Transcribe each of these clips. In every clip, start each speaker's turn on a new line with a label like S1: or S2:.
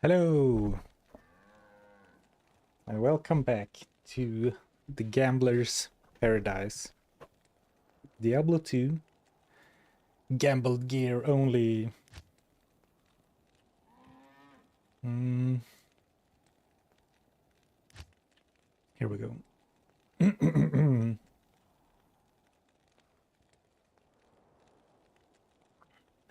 S1: Hello, and welcome back to the Gambler's Paradise. Diablo 2, gambled gear only. Here we go.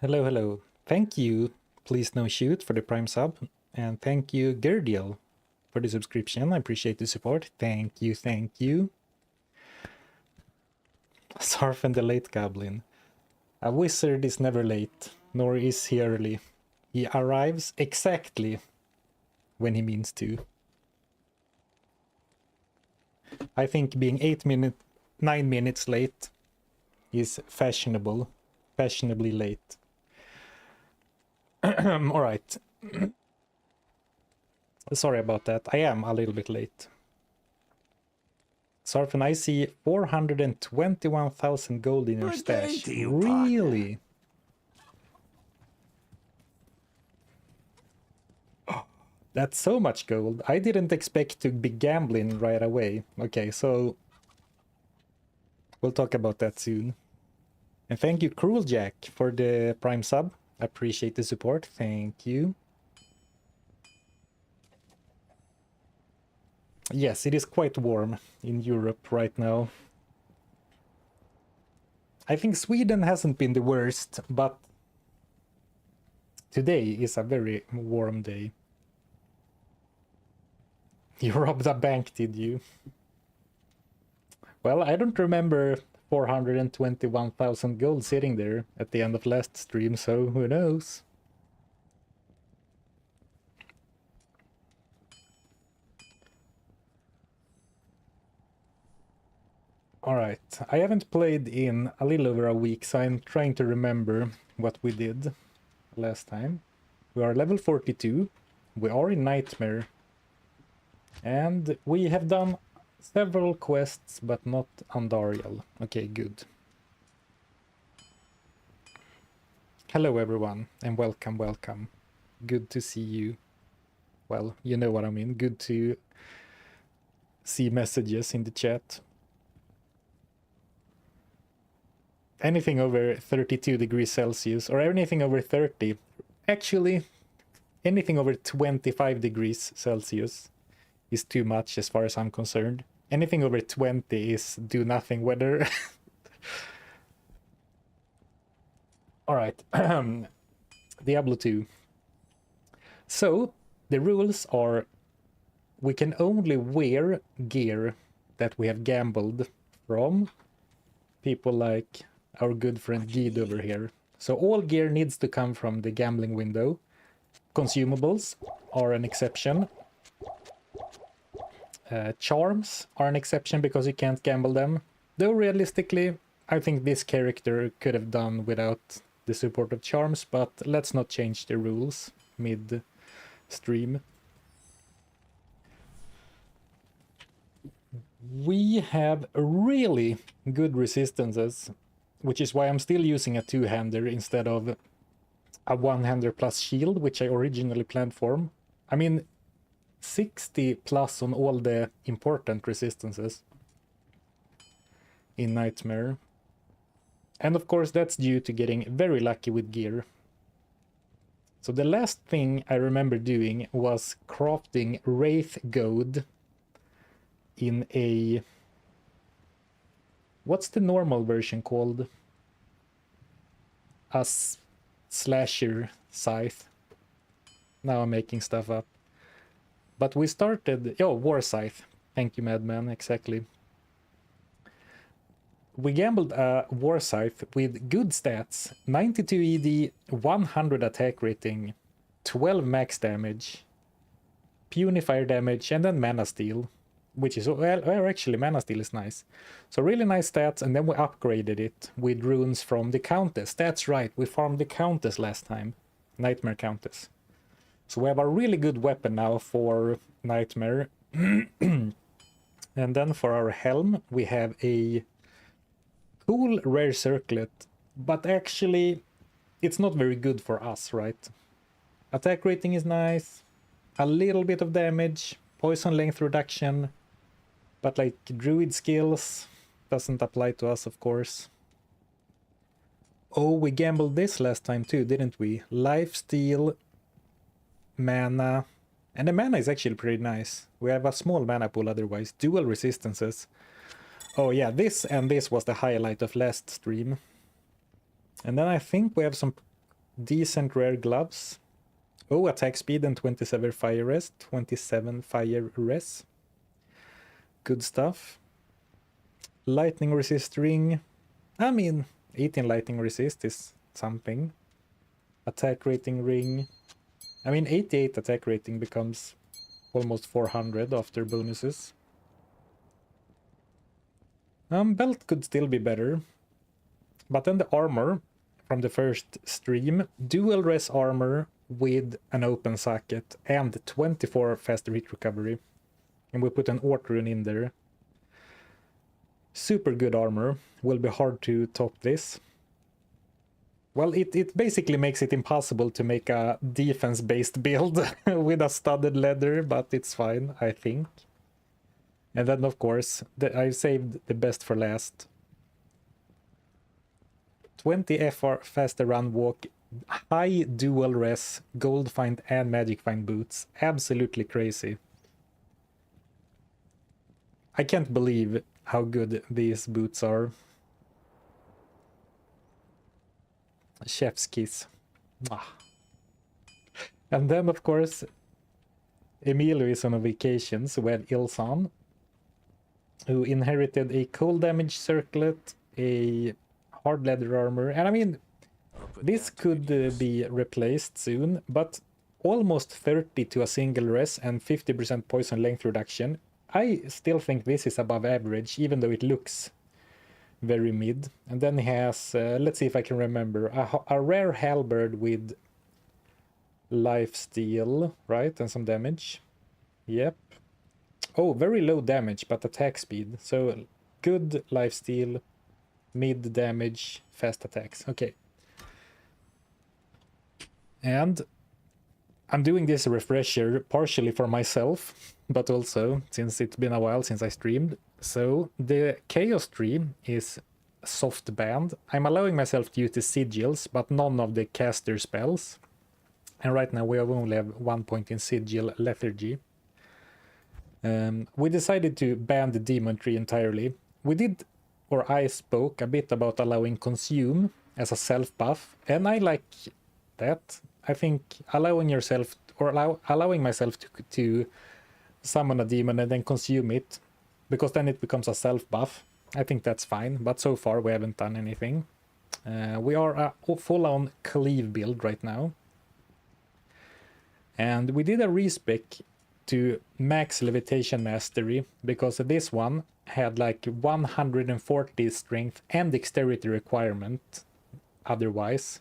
S1: Hello, hello. Thank you, Please No Shoot, for the Prime sub. And thank you, Gerdiel, for the subscription. I appreciate the support. Thank you, thank you. Sarf and the Late Goblin. A wizard is never late, nor is he early. He arrives exactly when he means to. I think being 9 minutes late is fashionable. Fashionably late. Alright. Sorry about that. I am a little bit late. Sarfin, I see 421,000 gold in your stash. Really? Oh, that's so much gold. I didn't expect to be gambling right away. Okay, so we'll talk about that soon. And thank you, Cruel Jack, for the Prime sub. Appreciate the support. Thank you. Yes, it is quite warm in Europe right now. I think Sweden hasn't been the worst, but today is a very warm day. You robbed a bank, did you? Well, I don't remember 421,000 gold sitting there at the end of last stream, so who knows? Alright, I haven't played in a little over a week, so I'm trying to remember what we did last time. We are level 42, we are in Nightmare, and we have done several quests, but not Andariel. Okay, good. Hello everyone, and welcome, welcome. Good to see you. Well, you know what I mean, good to see messages in the chat. Anything over 32 degrees Celsius, or anything over 30, actually, anything over 25 degrees Celsius is too much as far as I'm concerned. Anything over 20 is do nothing weather. Alright, Diablo 2. So, the rules are we can only wear gear that we have gambled from people like our good friend Gheed over here. So all gear needs to come from the gambling window. Consumables are an exception. Charms are an exception because you can't gamble them. Though realistically, I think this character could have done without the support of charms, but let's not change the rules mid-stream. We have really good resistances, which is why I'm still using a two-hander instead of a one-hander plus shield, which I originally planned for. I mean, 60 plus on all the important resistances in Nightmare. And of course that's due to getting very lucky with gear. So the last thing I remember doing was crafting Wraith Goad in a... What's the normal version called? A slasher scythe. Now I'm making stuff up. But we started... Oh, War Scythe. Thank you, Madman. Exactly. We gambled a War Scythe with good stats. 92 ED, 100 attack rating, 12 max damage, puny fire damage, and then Mana Steal. Which is, well, actually, Mana Steal is nice. So really nice stats, and then we upgraded it with runes from the Countess. That's right, we farmed the Countess last time. Nightmare Countess. So we have a really good weapon now for Nightmare. And then for our helm, we have a cool rare circlet. But actually, it's not very good for us, right? Attack rating is nice. a little bit of damage, poison length reduction, but like druid skills doesn't apply to us, of course. Oh, we gambled this last time too, didn't we? Lifesteal, mana, and the mana is actually pretty nice. We have a small mana pool otherwise. Dual resistances. Oh yeah, this and this was the highlight of last stream. And then I think we have some decent rare gloves. Oh, attack speed and 27 fire res. 27 fire res. Good stuff. Lightning resist ring. I mean, 18 lightning resist is something. Attack rating ring. I mean, 88 attack rating becomes almost 400 after bonuses. Belt could still be better. But then the armor from the first stream, dual res armor with an open socket and 24 faster hit recovery. And we put an Ort rune in there. Super good armor. Will be hard to top this. Well, it basically makes it impossible to make a defense-based build with a studded leather, but it's fine, I think. And then, of course, I saved the best for last. 20 FR faster run walk, high dual res, gold find and magic find boots. Absolutely crazy. I can't believe how good these boots are. Chef's kiss. And then, of course, Emilio is on a vacation, so we have Ilsan, who inherited a cold damage circlet, a hard leather armor, and I mean, this could be replaced soon, but almost 30 to a single res and 50% poison length reduction. I still think this is above average, even though it looks very mid. And then he has, let's see if I can remember, a rare halberd with lifesteal, right? And some damage. Yep. Oh, very low damage, but attack speed. So good lifesteal, mid damage, fast attacks. Okay. And I'm doing this refresher partially for myself, but also since it's been a while since I streamed. So the Chaos Tree is soft banned. I'm allowing myself to use the sigils, but none of the caster spells. And right now we only have 1 point in sigil lethargy. We decided to ban the demon tree entirely. We did, or I spoke a bit about allowing consume as a self buff, and I like that. I think allowing yourself, or allowing myself to summon a demon and then consume it, because then it becomes a self buff. I think that's fine, but so far we haven't done anything. We are a full-on cleave build right now. And we did a respec to max levitation mastery, because this one had like 140 strength and dexterity requirement otherwise.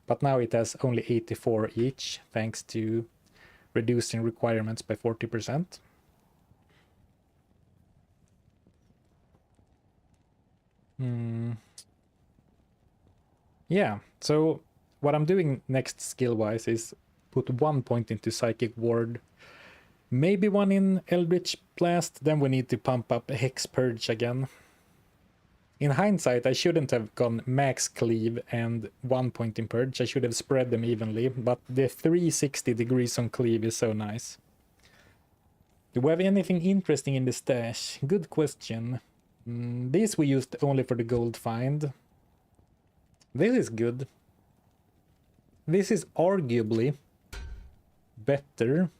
S1: But now it has only 84 each, thanks to reducing requirements by 40%. Yeah, so what I'm doing next skill-wise is put 1 point into Psychic Ward, maybe 1 in Eldritch Blast, then we need to pump up Hex Purge again. In hindsight, I shouldn't have gone max cleave and 1 point in purge. I should have spread them evenly, but the 360 degrees on cleave is so nice. Do we have anything interesting in the stash? Good question. This we used only for the gold find. This is good. This is arguably better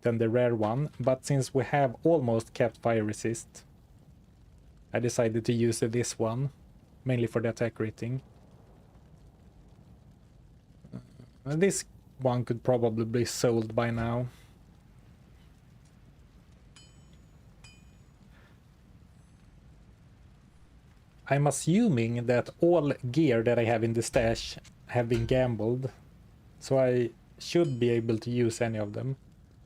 S1: than the rare one, but since we have almost capped fire resist, I decided to use this one, mainly for the attack rating. This one could probably be sold by now. I'm assuming that all gear that I have in the stash have been gambled, so I should be able to use any of them.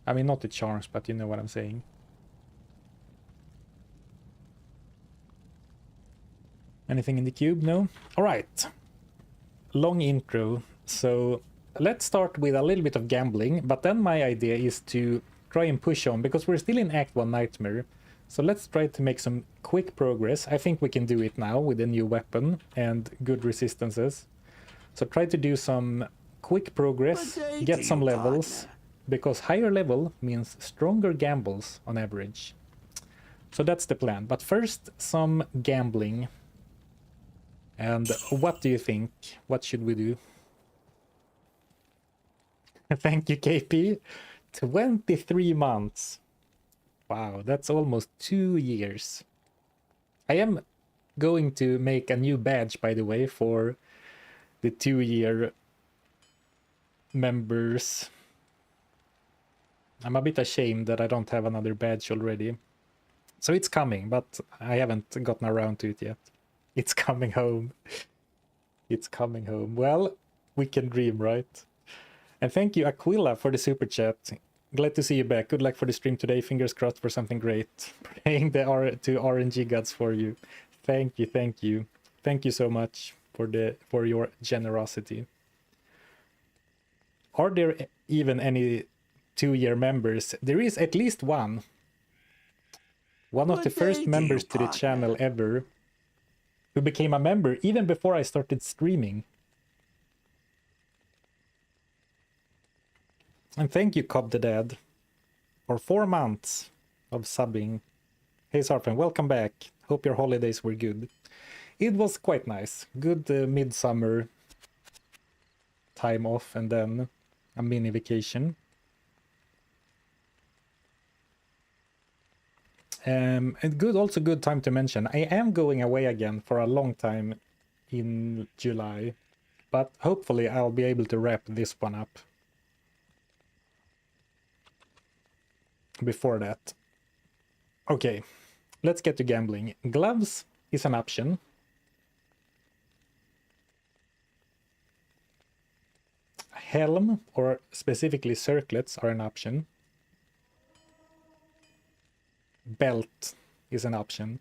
S1: I mean, not the charms, but you know what I'm saying. Anything in the cube? No? Alright. Long intro. So let's start with a little bit of gambling, but then my idea is to try and push on, because we're still in Act 1 Nightmare. So let's try to make some quick progress. I think we can do it now with a new weapon and good resistances. So try to do some quick progress, get some levels, because higher level means stronger gambles on average. So that's the plan. But first, some gambling. And what do you think? What should we do? Thank you, KP. 23 months. Wow, that's almost 2 years. I am going to make a new badge, by the way, for the 2-year members. I'm a bit ashamed that I don't have another badge already. So it's coming, but I haven't gotten around to it yet. It's coming home. It's coming home. Well, we can dream, right? And thank you, Aquila, for the super chat. Glad to see you back. Good luck for the stream today. Fingers crossed for something great. Praying to RNG gods for you. Thank you, thank you. Thank you so much for your generosity. Are there even any 2-year members? There is at least one. One of the first members to the channel ever, who became a member even before I started streaming. And thank you, Cobb the Dad, for 4 months of subbing. Hey Sarpen, welcome back. Hope your holidays were good. It was quite nice. Good midsummer time off and then a mini vacation. And also good time to mention, I am going away again for a long time in July, but hopefully I'll be able to wrap this one up before that. Okay, let's get to gambling. Gloves is an option. Helm, or specifically circlets, are an option. Belt is an option.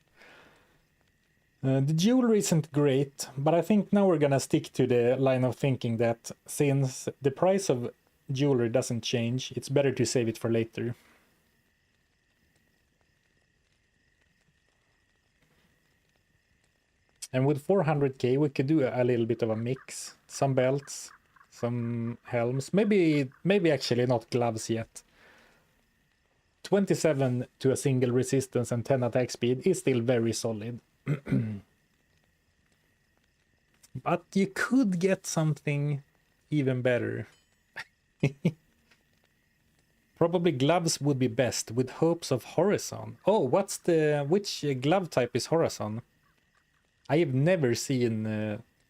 S1: The jewelry isn't great, but I think now we're gonna stick to the line of thinking that since the price of jewelry doesn't change, it's better to save it for later. And with 400k, we could do a little bit of a mix. Some belts, some helms, maybe actually not gloves yet. 27 to a single resistance and 10 attack speed is still very solid. But you could get something even better. Probably gloves would be best with hopes of Horizon. Oh, which glove type is Horizon? I have never seen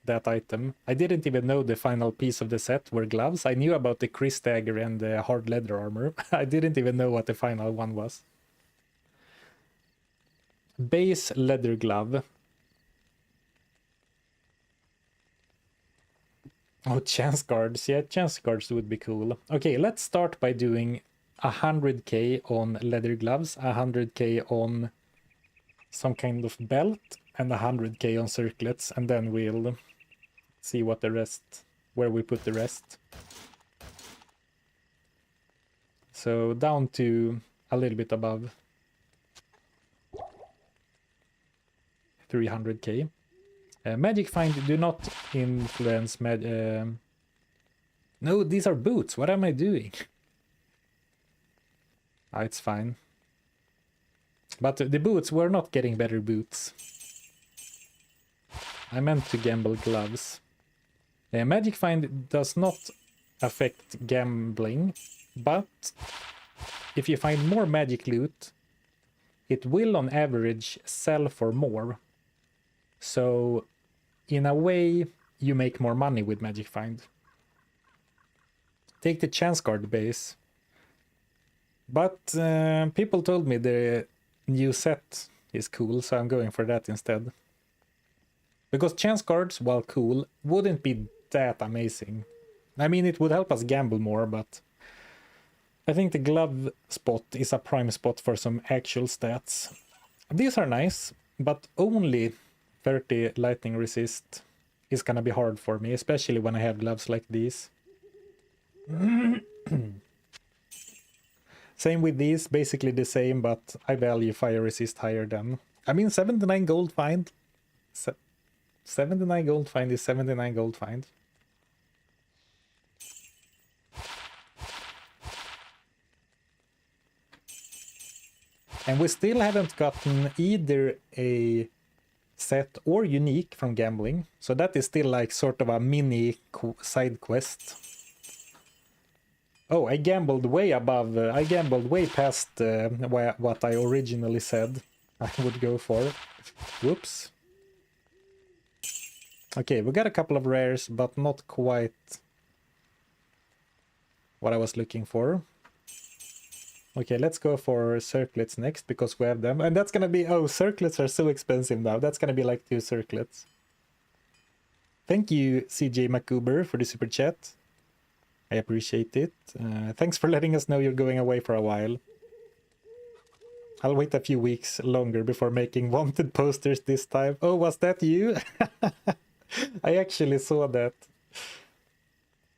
S1: that item. I didn't even know the final piece of the set were gloves. I knew about the Chris dagger and the hard leather armor. I didn't even know what the final one was. Base leather glove. Oh, chance cards. Yeah, chance cards would be cool. Okay, let's start by doing 100k on leather gloves, 100k on some kind of belt, and 100k on circlets, and then we'll see what the rest, where we put the rest. So down to a little bit above 300k. Magic Find do not influence no, these are boots. What am I doing? Ah, it's fine. But the boots, we're not getting better boots. I meant to gamble gloves. Magic Find does not affect gambling, but if you find more magic loot, it will on average sell for more. So in a way, you make more money with Magic Find. Take the chance card base. But people told me the new set is cool, so I'm going for that instead. Because chance cards, while cool, wouldn't be that amazing. I mean, it would help us gamble more, but I think the glove spot is a prime spot for some actual stats. These are nice, but only 30 lightning resist is gonna be hard for me, especially when I have gloves like these. Same with these, basically the same, but I value fire resist higher than. I mean, 79 gold find. 79 gold find is 79 gold find. And we still haven't gotten either a set or unique from gambling, so that is still like sort of a mini side quest. Oh, I gambled way above, I gambled way past what I originally said I would go for. Whoops. Okay, we got a couple of rares, but not quite what I was looking for. Okay, let's go for circlets next, because we have them. And that's gonna be... Oh, circlets are so expensive now. That's gonna be like 2 circlets. Thank you, CJ McCuber, for the super chat. I appreciate it. Thanks for letting us know you're going away for a while. I'll wait a few weeks longer before making wanted posters this time. Oh, was that you? I actually saw that.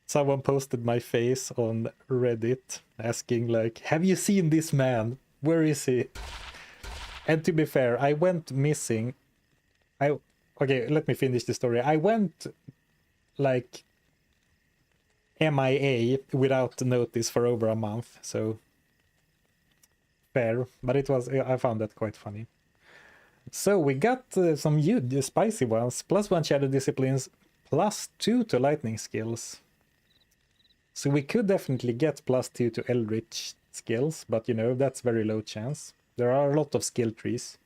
S1: Someone posted my face on Reddit asking like, have you seen this man? Where is he? And to be fair, I went missing. Okay, let me finish the story. I went like MIA without notice for over a month, so fair. But it was, I found that quite funny. So we got some huge spicy ones. +1 shadow disciplines, +2 to lightning skills. So we could definitely get +2 to eldritch skills, but you know, that's very low chance. There are a lot of skill trees.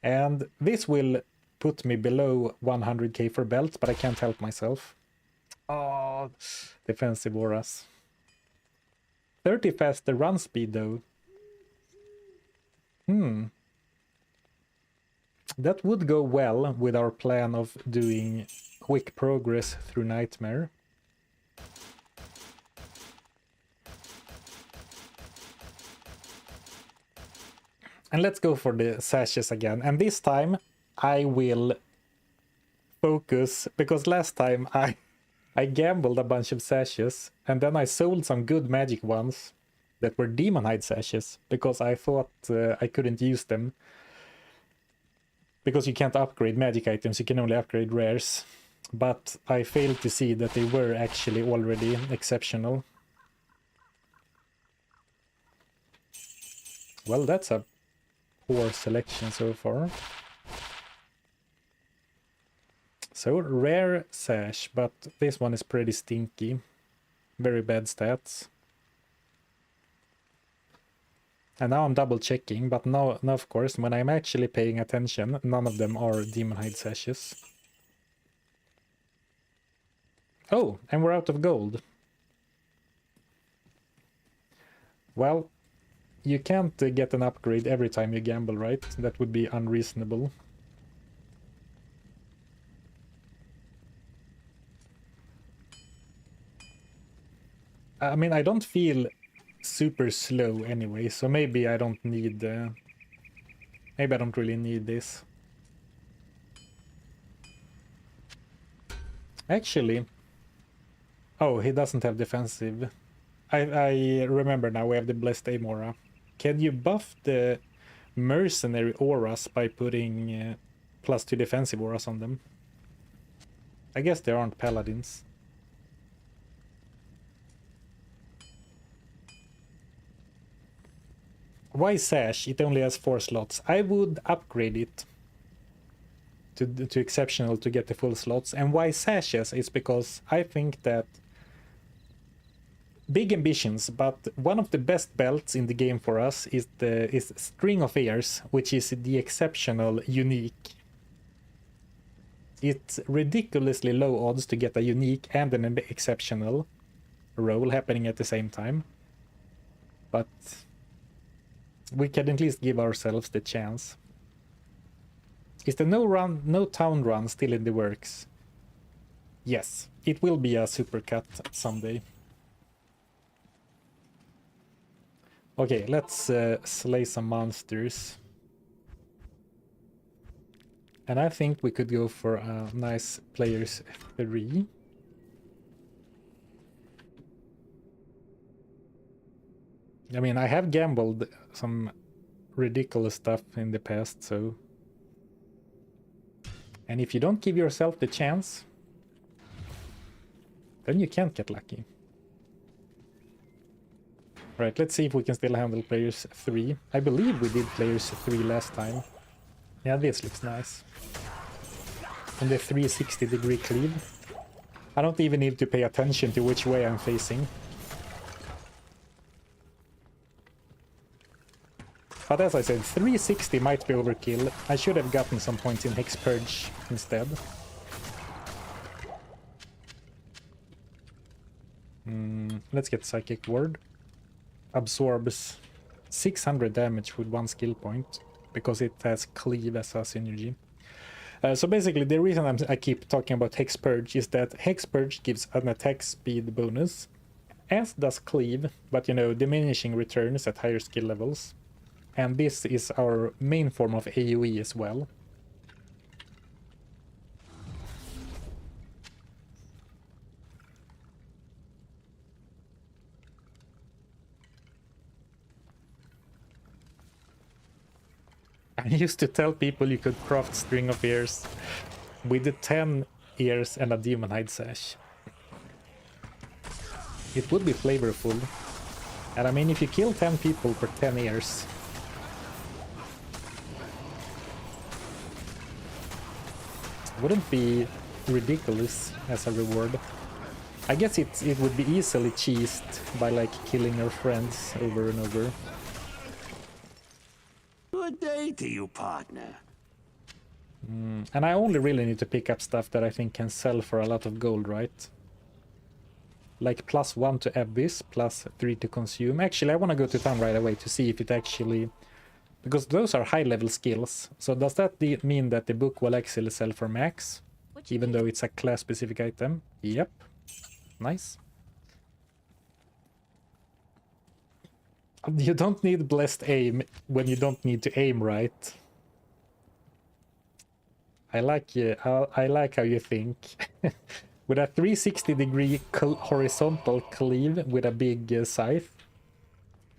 S1: And this will put me below 100k for belt, but I can't help myself. Oh, defensive auras. 30 faster run speed though. That would go well with our plan of doing quick progress through Nightmare. And let's go for the sashes again. And this time I will focus, because last time I gambled a bunch of sashes and then I sold some good magic ones that were demon hide sashes because I thought I couldn't use them. Because you can't upgrade magic items, you can only upgrade rares. But I failed to see that they were actually already exceptional. Well, that's a poor selection so far. So, rare sash, but this one is pretty stinky. Very bad stats. And now I'm double checking, but now of course, when I'm actually paying attention, none of them are demon hide sashes. Oh, and we're out of gold. Well, you can't get an upgrade every time you gamble, right? That would be unreasonable. I mean, I don't feel super slow anyway, so maybe I don't need... maybe I don't really need this. Actually... Oh, he doesn't have defensive. I remember now, we have the Blessed Aim aura. Can you buff the mercenary auras by putting +2 defensive auras on them? I guess they aren't paladins. Why Sash? It only has 4 slots. I would upgrade it to exceptional to get the full slots. And why Sashes is because I think that big ambitions, but one of the best belts in the game for us is String of Ears, which is the exceptional unique. It's ridiculously low odds to get a unique and an exceptional roll happening at the same time. But we can at least give ourselves the chance. Is the no town run still in the works? Yes, it will be a supercut someday. Okay, let's slay some monsters. And I think we could go for a nice players 3. I mean, I have gambled some ridiculous stuff in the past, so... And if you don't give yourself the chance, then you can't get lucky. Right, let's see if we can still handle players 3. I believe we did players 3 last time. Yeah, this looks nice. And the 360-degree cleave. I don't even need to pay attention to which way I'm facing. But as I said, 360 might be overkill. I should have gotten some points in Hex Purge instead. Let's get Psychic Ward. Absorbs 600 damage with 1 skill point, because it has Cleave as a synergy. So basically, the reason I keep talking about Hex Purge is that Hex Purge gives an attack speed bonus, as does Cleave, but you know, diminishing returns at higher skill levels. And this is our main form of AoE as well. I used to tell people you could craft String of Ears with the 10 ears and a Demon Hide Sash. It would be flavorful. And I mean, if you kill 10 people for 10 ears... wouldn't be ridiculous as a reward. I guess it would be easily cheesed by like killing your friends over and over.
S2: Good day to you, partner.
S1: And I only really need to pick up stuff that I think can sell for a lot of gold, right? Like +1 to Abyss, +3 to Consume. Actually, I want to go to town right away to see if it actually... Because those are high-level skills. So does that mean that the book will actually sell for max? Even though it's a class-specific item? Yep. Nice. You don't need Blessed Aim when you don't need to aim right. I like how you think. With a 360-degree horizontal cleave with a big scythe,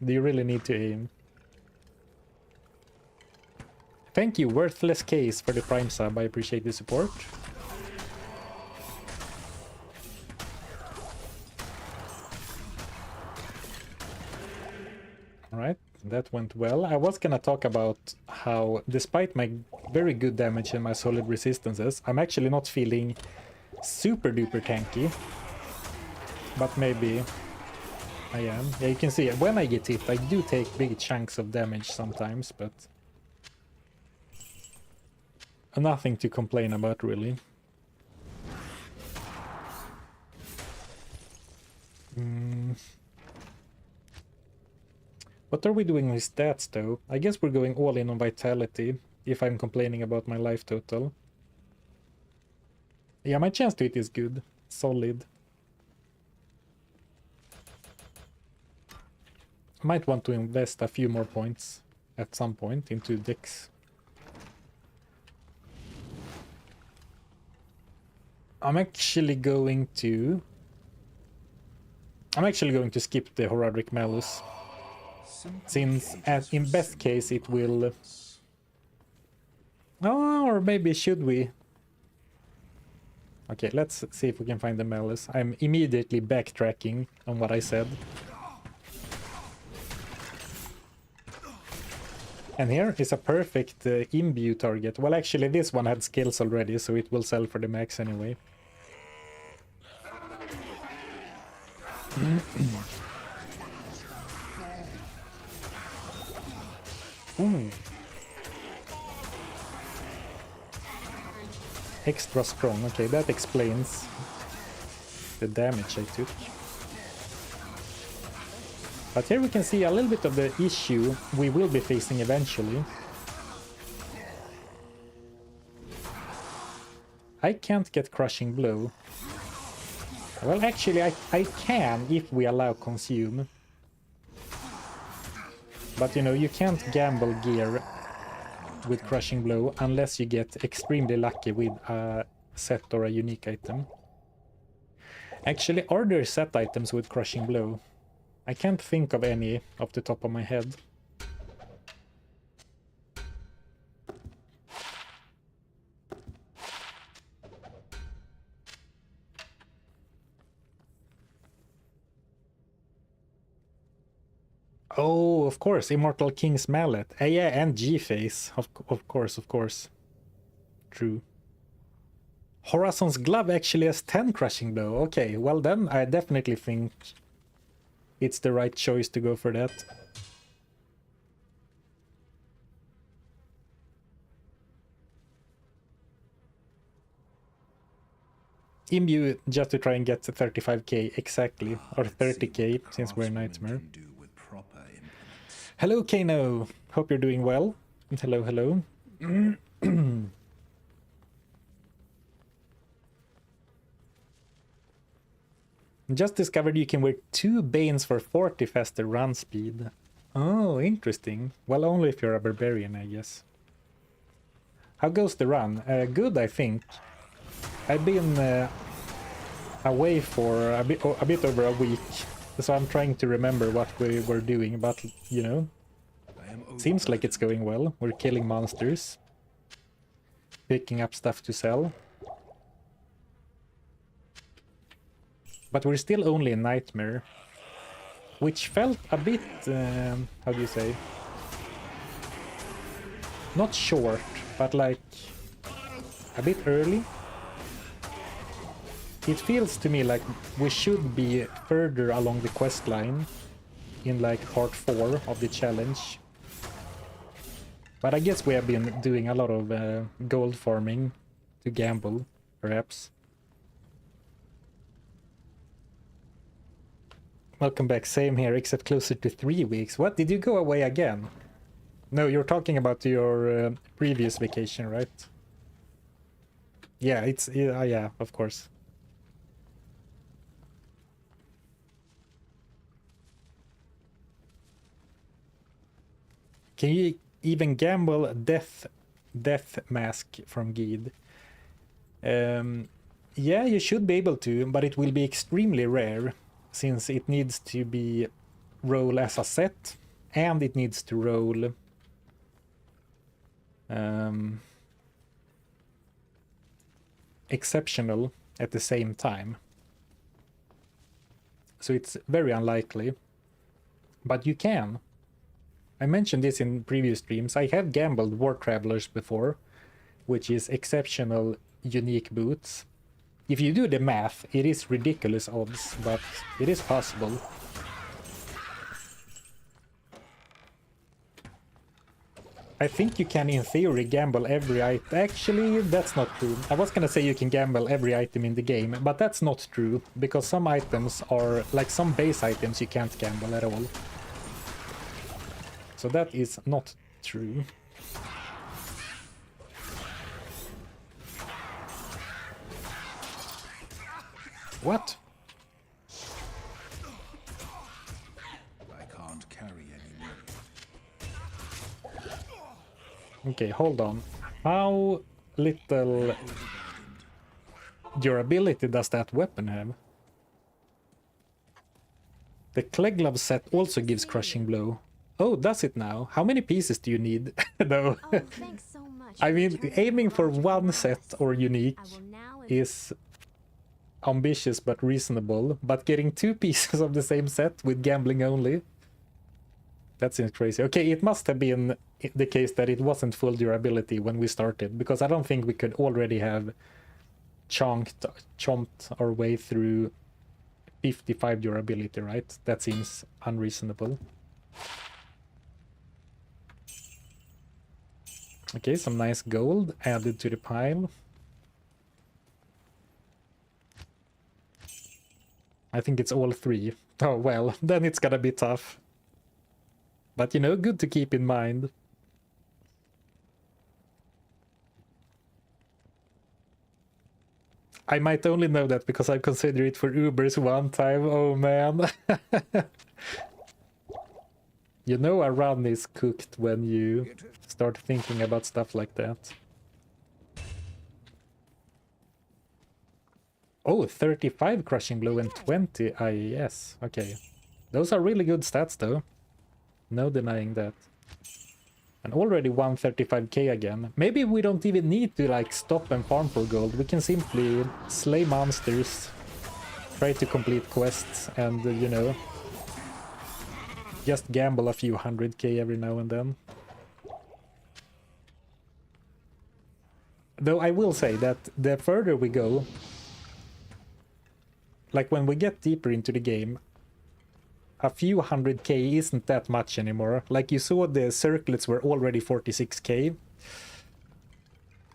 S1: do you really need to aim? Thank you, Worthless Case, for the Prime sub. I appreciate the support. Alright, that went well. I was gonna talk about how, despite my very good damage and my solid resistances, I'm actually not feeling super duper tanky. But maybe I am. Yeah, you can see it. When I get hit, I do take big chunks of damage sometimes, but... nothing to complain about, really. What are we doing with stats, though? I guess we're going all in on Vitality, if I'm complaining about my life total. Yeah, my chance to hit is good. Solid. I might want to invest a few more points at some point into Dex. I'm actually going to skip the Horadic Malus, since in best case it will... Oh, or maybe should we? Okay, let's see if we can find the Malus. I'm immediately backtracking on what I said. And here is a perfect imbue target. Well, actually this one had skills already, so it will sell for the max anyway. Extra strong. Okay, that explains the damage I took. But here we can see a little bit of the issue we will be facing eventually. I can't get Crushing Blow. Well, actually, I can if we allow Consume. But, you know, you can't gamble gear with Crushing Blow unless you get extremely lucky with a set or a unique item. Actually, are there set items with Crushing Blow? I can't think of any off the top of my head. Oh, of course, Immortal King's Mallet. Yeah, and G-Face. Of course. True. Horazon's Glove actually has 10 Crushing Blow. Okay, well then I definitely think it's the right choice to go for that. Imbue just to try and get to 35k exactly, or 30k since we're Nightmare. Hello Kano, hope you're doing well. Hello. Just discovered you can wear 2 Banes for 40 faster run speed. Oh, interesting. Well, only if you're a barbarian, I guess. How goes the run? Good, I think. I've been away for a bit over a week, so I'm trying to remember what we were doing, but, you know, seems like it's going well. We're killing monsters, picking up stuff to sell. But we're still only in Nightmare, which felt a bit, how do you say? Not short, but like a bit early. It feels to me like we should be further along the quest line in like part 4 of the challenge. But I guess we have been doing a lot of gold farming to gamble, perhaps. Welcome back, same here, except closer to 3 weeks. What, did you go away again? No, you're talking about your previous vacation, right? Yeah, it's, yeah, of course. Can you even gamble Death Mask from Gheed? Yeah, you should be able to, but it will be extremely rare, since it needs to be roll as a set, and it needs to roll exceptional at the same time. So it's very unlikely, but you can. I mentioned this in previous streams. I have gambled War Travelers before, which is exceptional unique boots. If you do the math, it is ridiculous odds, but it is possible. I think you can, in theory, gamble every item. Actually, that's not true. I was gonna say you can gamble every item in the game, but that's not true, because some items are, like some base items, you can't gamble at all. So that is not true. What?
S2: I can't carry anymore.
S1: Okay, hold on. How little durability does that weapon have? The clay glove set also gives crushing blow. Oh, does it now? How many pieces do you need? No.
S3: Oh, thanks so much.
S1: I mean, aiming for one set or unique is ambitious but reasonable, but getting 2 pieces of the same set with gambling only, that seems crazy. Okay, it must have been the case that it wasn't full durability when we started, because I don't think we could already have chomped our way through 55 durability, right? That seems unreasonable. Okay, some nice gold added to the pile. I think it's all 3. Oh, well, then it's gonna be tough. But, you know, good to keep in mind. I might only know that because I've considered it for Ubers one time. Oh, man. You know a run is cooked when you start thinking about stuff like that. Oh, 35 crushing blow and 20 IES. Okay. Those are really good stats though. No denying that. And already 135k again. Maybe we don't even need to like stop and farm for gold. We can simply slay monsters, try to complete quests, and you know, just gamble a few 100k every now and then. Though I will say that the further we go, like when we get deeper into the game, a few 100k isn't that much anymore. Like you saw, the circlets were already 46k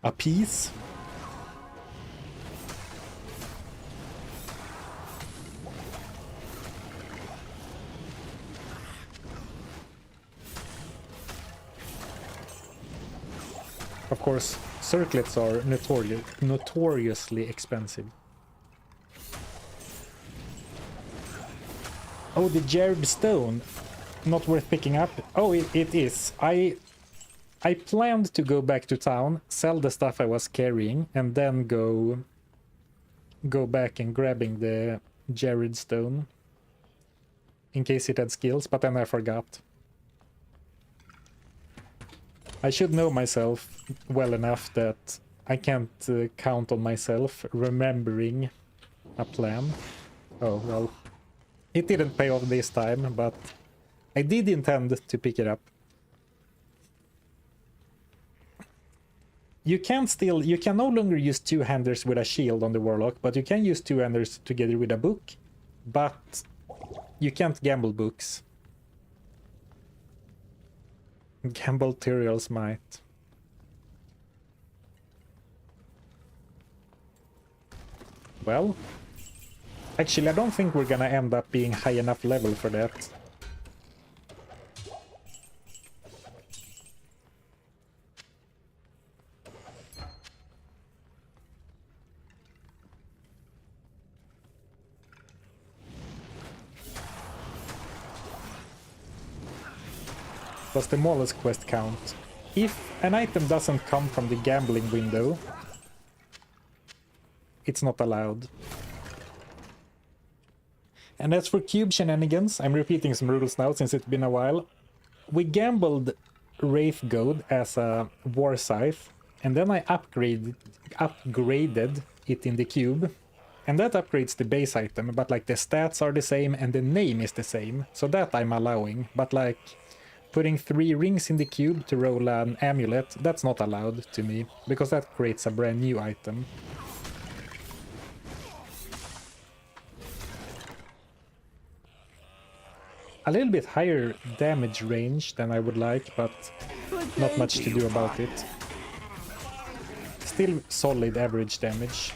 S1: a piece. Of course, circlets are notoriously expensive. Oh, the Jared Stone. Not worth picking up. Oh, it is. I planned to go back to town, sell the stuff I was carrying, and then go back and grabbing the Jared Stone. In case it had skills, but then I forgot. I should know myself well enough that I can't count on myself remembering a plan. Oh, well. It didn't pay off this time, but I did intend to pick it up. You can no longer use two-handers with a shield on the Warlock, but you can use two-handers together with a book, but you can't gamble books. Gamble Tyrael's Might. Well, actually, I don't think we're gonna end up being high enough level for that. Does the Mollusk quest count? If an item doesn't come from the gambling window, it's not allowed. And as for cube shenanigans, I'm repeating some rules now since it's been a while. We gambled Wraith Goad as a War Scythe, and then I upgraded it in the cube. And that upgrades the base item, but like the stats are the same and the name is the same. So that I'm allowing, but like putting 3 rings in the cube to roll an amulet, that's not allowed to me, because that creates a brand new item. A little bit higher damage range than I would like, but not much to do about it. Still solid average damage.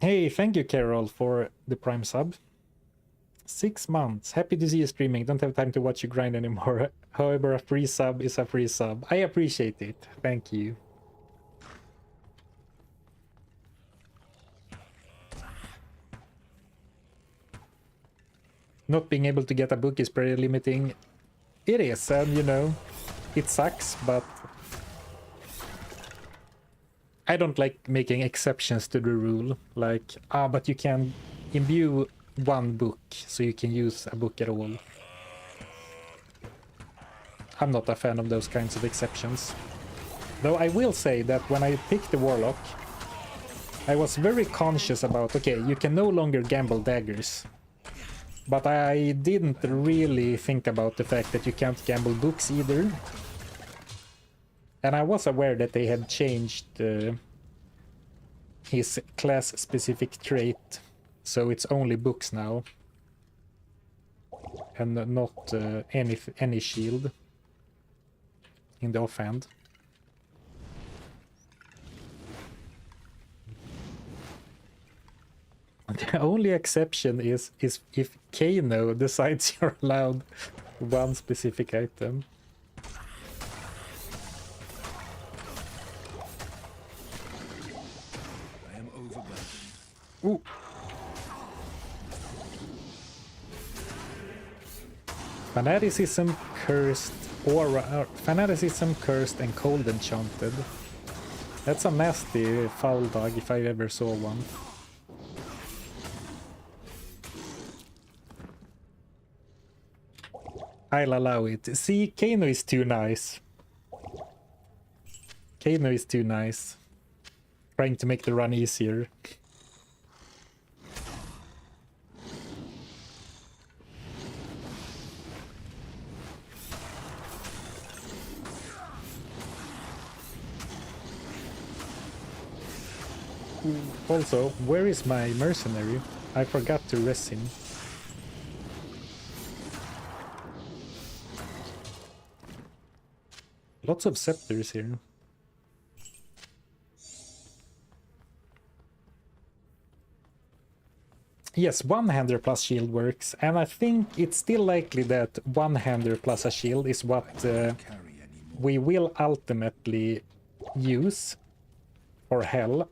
S1: Hey, thank you, Carol, for the Prime sub. 6 months. Happy to see you streaming. Don't have time to watch you grind anymore. However, a free sub is a free sub. I appreciate it. Thank you. Not being able to get a book is pretty limiting. It is, and you know, it sucks, but I don't like making exceptions to the rule. Like, but you can imbue 1 book, so you can use a book at all. I'm not a fan of those kinds of exceptions. Though I will say that when I picked the Warlock, I was very conscious about, okay, you can no longer gamble daggers. But I didn't really think about the fact that you can't gamble books either. And I was aware that they had changed his class-specific trait, so it's only books now. And not any shield in the offhand. The only exception is if Kano decides you're allowed 1 specific item.
S2: I am overburdened.
S1: Ooh. Fanaticism, Cursed, Aura, Fanaticism, Cursed, and Cold Enchanted. That's a nasty foul dog if I ever saw one. I'll allow it. See, Kano is too nice. Kano is too nice. Trying to make the run easier. Also, where is my mercenary? I forgot to rest him. Lots of scepters here. Yes, one-hander plus shield works, and I think it's still likely that one-hander plus a shield is what we will ultimately use for Hell.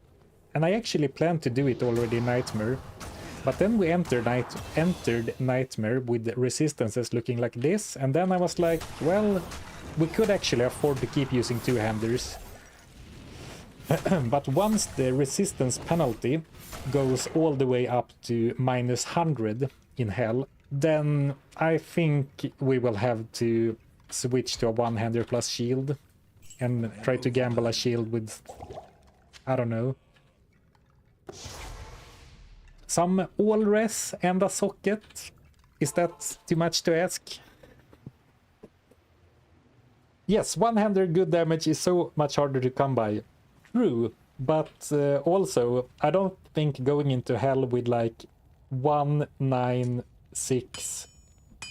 S1: And I actually planned to do it already in Nightmare, but then we entered Nightmare with resistances looking like this, and then I was like, well, we could actually afford to keep using two-handers. But once the resistance penalty goes all the way up to -100 in Hell, then I think we will have to switch to a one-hander plus shield and try to gamble a shield with, I don't know, some all-res and a socket. Is that too much to ask? Yes, one-hander good damage is so much harder to come by. True, but also I don't think going into Hell with like 196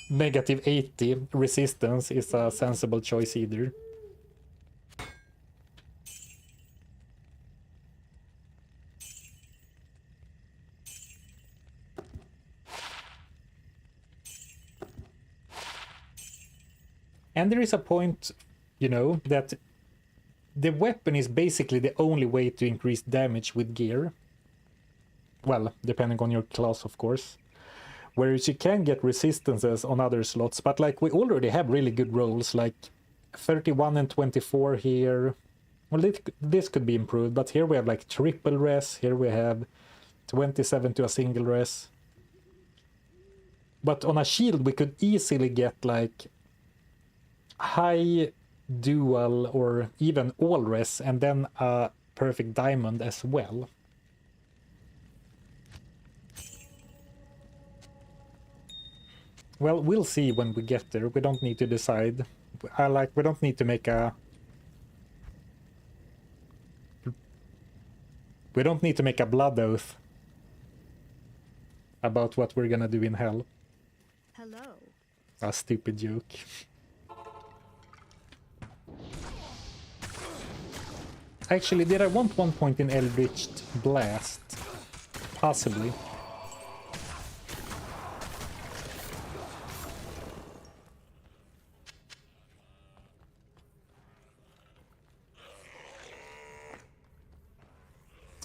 S1: -80 resistance is a sensible choice either. And there is a point, you know, that the weapon is basically the only way to increase damage with gear. Well, depending on your class, of course. Whereas you can get resistances on other slots, but like we already have really good rolls, like 31 and 24 here. Well, this could be improved, but here we have like triple res, here we have 27 to a single res. But on a shield we could easily get like high dual or even all res and then a perfect diamond as well. Well, we'll see when we get there. We don't need to decide. We don't need to make a... We don't need to make a blood oath about what we're gonna do in Hell.
S3: Hello.
S1: A stupid joke. Actually, did I want 1 point in Eldritch Blast? Possibly.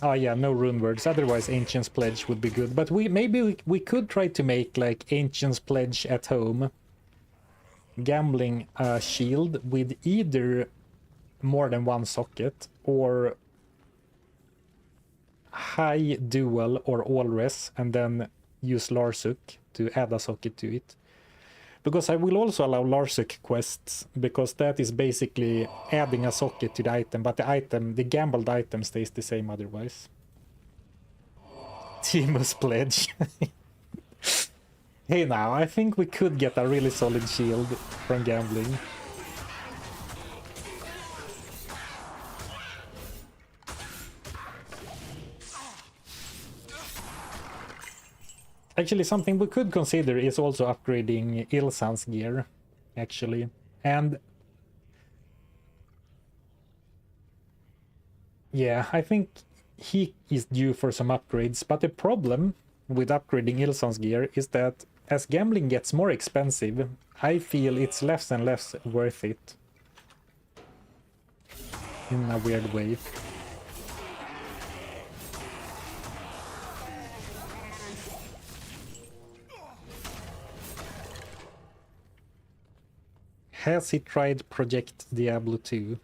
S1: Oh yeah, no rune words. Otherwise, Ancient's Pledge would be good. But maybe we could try to make like Ancient's Pledge at home. Gambling a shield with either more than one socket or high dual or all res, and then use Larsuk to add a socket to it. Because I will also allow Larsuk quests, because that is basically adding a socket to the item, but the gambled item stays the same otherwise. Timus Pledge. Hey now, I think we could get a really solid shield from gambling. Actually, something we could consider is also upgrading Ilsan's gear, actually. And yeah, I think he is due for some upgrades, but the problem with upgrading Ilsan's gear is that as gambling gets more expensive, I feel it's less and less worth it. In a weird way. Has he tried Project Diablo 2?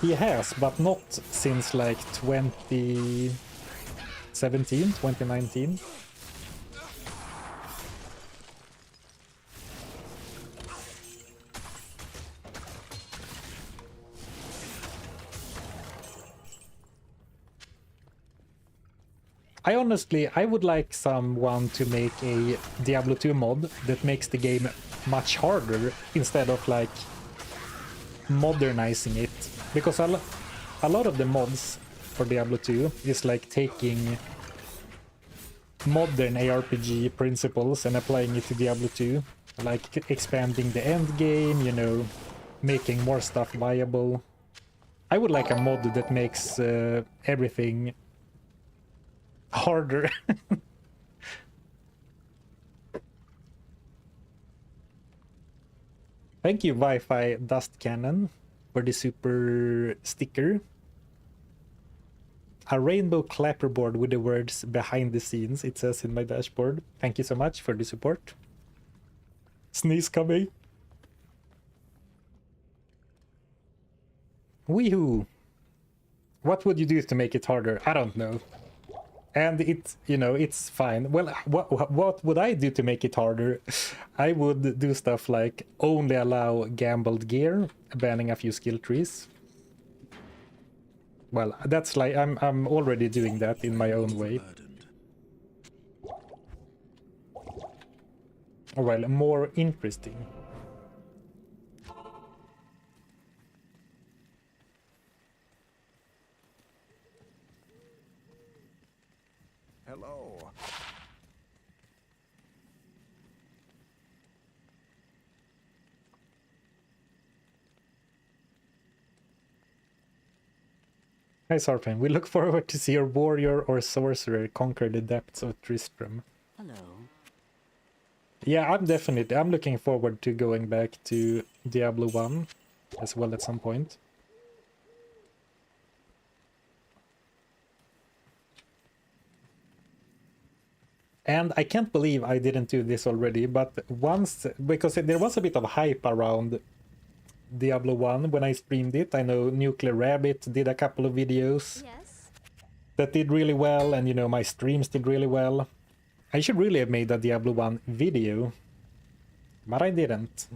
S1: He has, but not since like 2017, 2019. I would like someone to make a Diablo 2 mod that makes the game much harder instead of like modernizing it. Because a lot of the mods for Diablo 2 is like taking modern ARPG principles and applying it to Diablo 2. Like expanding the end game, you know, making more stuff viable. I would like a mod that makes everything harder. Thank you, Wi-Fi Dust Cannon, for the super sticker. A rainbow clapperboard with the words behind the scenes, it says in my dashboard. Thank you so much for the support. Sneeze coming. Weehoo! What would you do to make it harder? I don't know. And it's, you know, it's fine. Well, what would I do to make it harder? I would do stuff like only allow gambled gear, banning a few skill trees. Well, that's like, I'm already doing that in my own way. Well, more interesting.
S2: Hello.
S1: Hi Sarpin, we look forward to see your warrior or sorcerer conquer the depths of Tristram.
S3: Hello.
S1: Yeah, I'm looking forward to going back to Diablo 1 as well at some point. And I can't believe I didn't do this already, but once, because there was a bit of hype around Diablo 1 when I streamed it. I know Nuclear Rabbit did a couple of videos that did really well, and you know, my streams did really well. I should really have made a Diablo 1 video, but I didn't.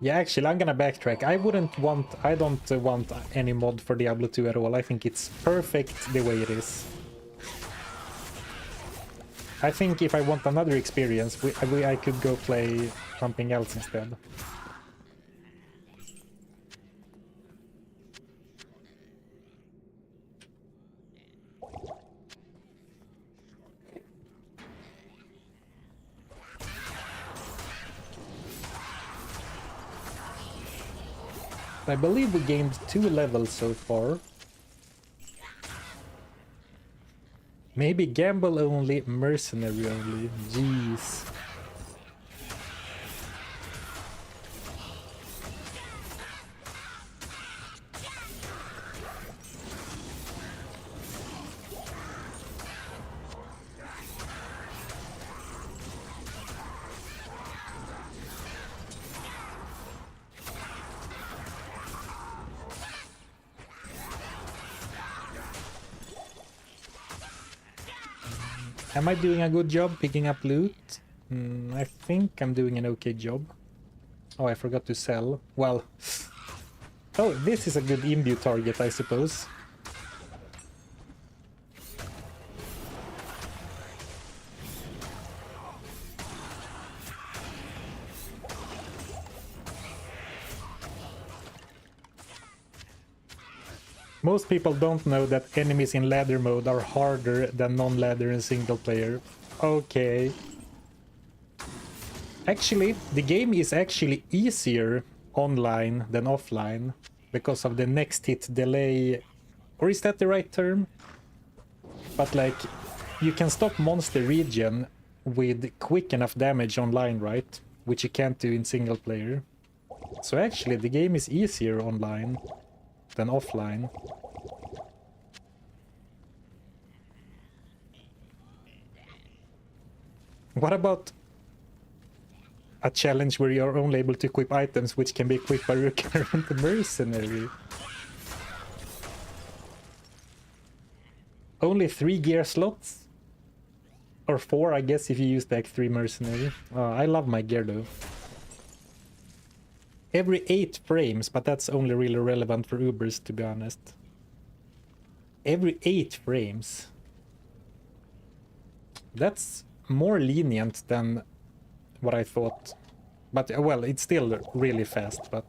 S1: Yeah, actually, I'm gonna backtrack. I don't want any mod for Diablo 2 at all. I think it's perfect the way it is. I think if I want another experience, I could go play something else instead. I believe we gained 2 levels so far. Maybe gamble only, mercenary only. Jeez. Am I doing a good job picking up loot? I think I'm doing an okay job. Oh, I forgot to sell. Well... Oh, this is a good imbue target, I suppose. Most people don't know that enemies in ladder mode are harder than non-ladder in single player. Okay. Actually, the game is actually easier online than offline because of the next hit delay. Or is that the right term? But like, you can stop monster regen with quick enough damage online, right? Which you can't do in single player. So actually, the game is easier online than offline. What about a challenge where you are only able to equip items which can be equipped by your current mercenary? Only 3 gear slots? Or 4, I guess, if you use the X3 mercenary. I love my gear though. Every 8 frames, but that's only really relevant for Ubers, to be honest. Every 8 frames. That's more lenient than what I thought. But, well, it's still really fast, but...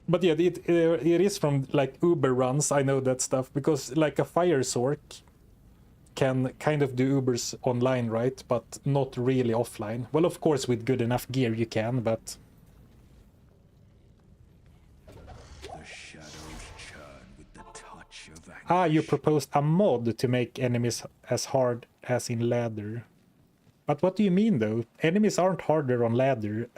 S1: But yeah, it is from, like, Uber runs, I know that stuff, because, like, a Fire Sork can kind of do Ubers online, right? But not really offline. Well, of course, with good enough gear you can, but...
S2: The shadows churn with the touch of anguish.
S1: Ah, you proposed a mod to make enemies as hard as in ladder. But what do you mean, though? Enemies aren't harder on ladder.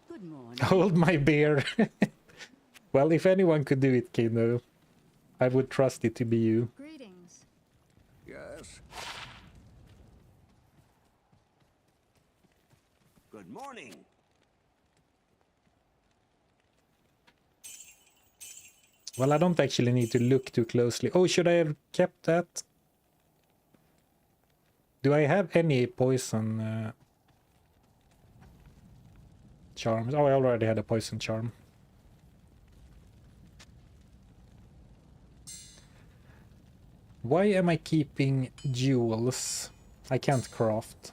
S3: Good morning.
S1: Hold my beer. Well, if anyone could do it, Kino, I would trust it to be you.
S3: Greetings.
S2: Yes.
S4: Good morning.
S1: Well, I don't actually need to look too closely. Oh, should I have kept that? Do I have any poison charms? Oh, I already had a poison charm. Why am I keeping jewels? I can't craft.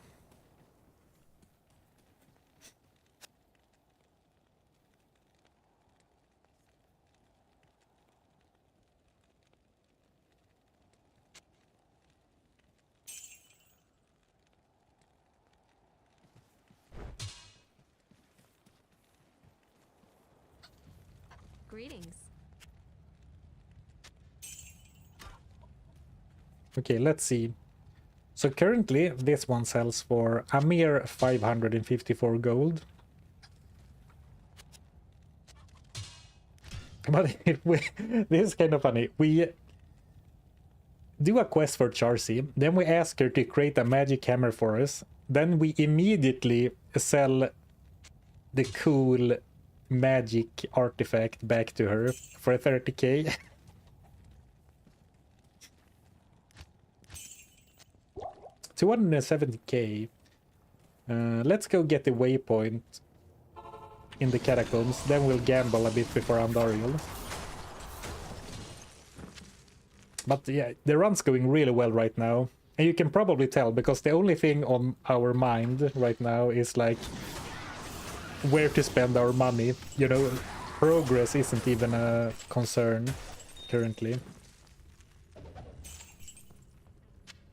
S3: Greetings.
S1: Okay, let's see. So currently this one sells for a mere 554 gold. But this is kind of funny. We do a quest for Charcy, then we ask her to create a magic hammer for us, then we immediately sell the cool magic artifact back to her for 30k. $270k. Let's go get the waypoint in the catacombs, then we'll gamble a bit before Andariel. But yeah, the run's going really well right now. And you can probably tell, because the only thing on our mind right now is like where to spend our money. You know, progress isn't even a concern currently.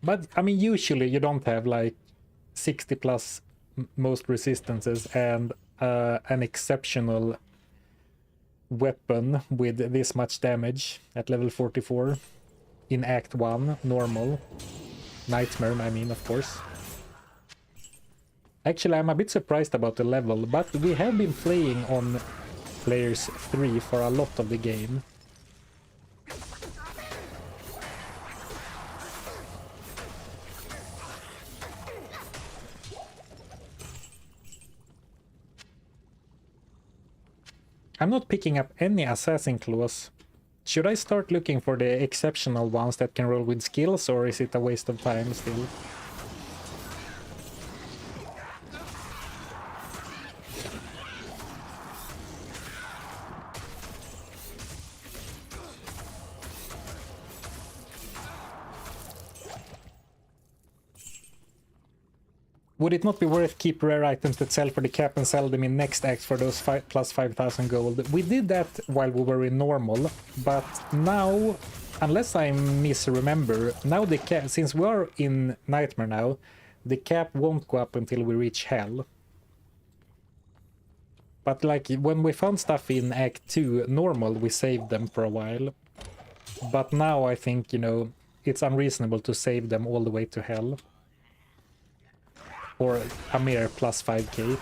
S1: But I mean, usually you don't have like 60 plus most resistances and an exceptional weapon with this much damage at level 44 in Act 1, normal. Nightmare, I mean, of course. Actually, I'm a bit surprised about the level, but we have been playing on players 3 for a lot of the game. I'm not picking up any assassin claws. Should I start looking for the exceptional ones that can roll with skills, or is it a waste of time still? Would it not be worth keep rare items that sell for the cap and sell them in next act for those plus 5,000 gold? We did that while we were in normal, but now, unless I misremember, now the cap, since we are in Nightmare now, the cap won't go up until we reach Hell. But like when we found stuff in Act 2 normal, we saved them for a while. But now I think, you know, it's unreasonable to save them all the way to Hell. Or a mere plus 5k.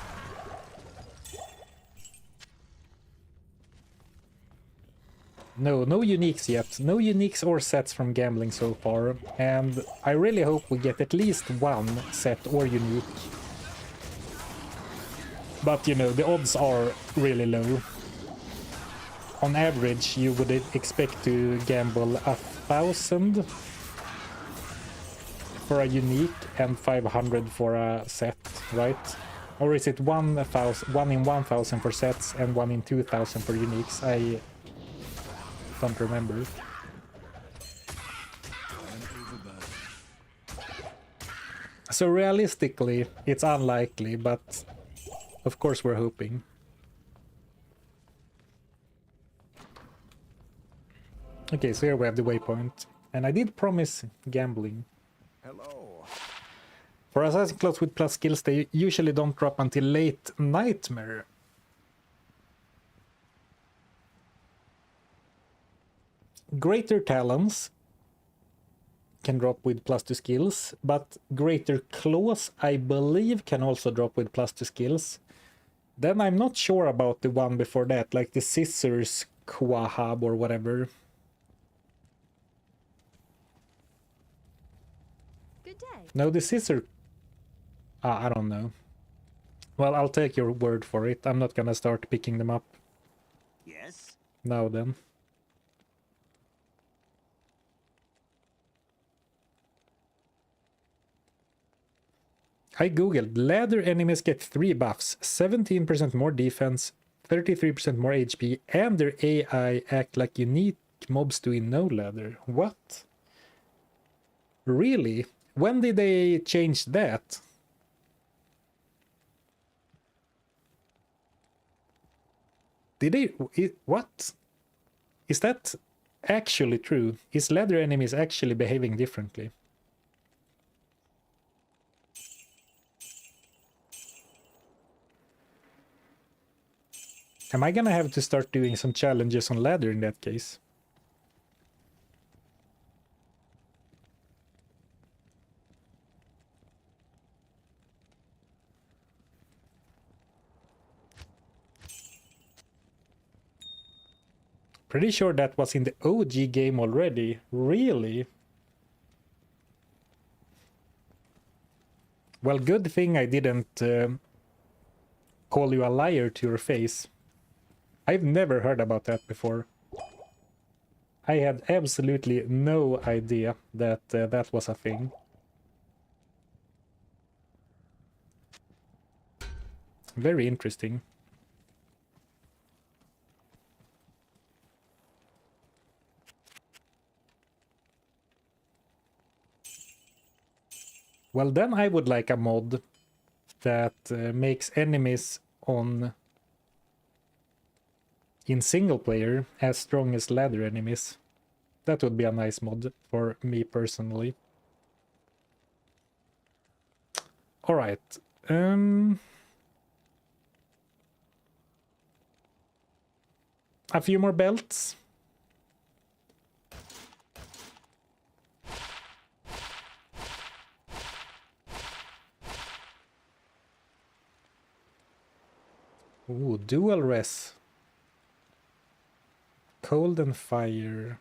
S1: No uniques yet. No uniques or sets from gambling so far. And I really hope we get at least one set or unique. But, you know, the odds are really low. On average, you would expect to gamble 1,000 for a unique and 500 for a set, right? Or is it 1,000, 1 in 1,000 for sets and 1 in 2,000 for uniques? I don't remember. So realistically, it's unlikely, but of course we're hoping. Okay, so here we have the waypoint. And I did promise gambling.
S2: Hello.
S1: For Assassin Claws with plus skills, they usually don't drop until late Nightmare. Greater Talons can drop with plus 2 skills, but Greater Claws, I believe, can also drop with plus 2 skills. Then I'm not sure about the one before that, like the Scissors Quahab or whatever.
S3: Good day.
S1: No, the Scissor... I don't know. Well, I'll take your word for it. I'm not gonna start picking them up.
S2: Yes?
S1: Now then. I googled, ladder enemies get 3 buffs, 17% more defense, 33% more HP, and their AI act like unique mobs do in no ladder. What? Really? When did they change that? Did they... What? Is that actually true? Is ladder enemies actually behaving differently? Am I gonna have to start doing some challenges on ladder in that case? Pretty sure that was in the OG game already. Really? Well, good thing I didn't call you a liar to your face. I've never heard about that before. I had absolutely no idea that that was a thing. Very interesting. Well, then I would like a mod that makes enemies in single player as strong as ladder enemies. That would be a nice mod for me personally. All right. A few more belts. Ooh, dual res. Cold and fire.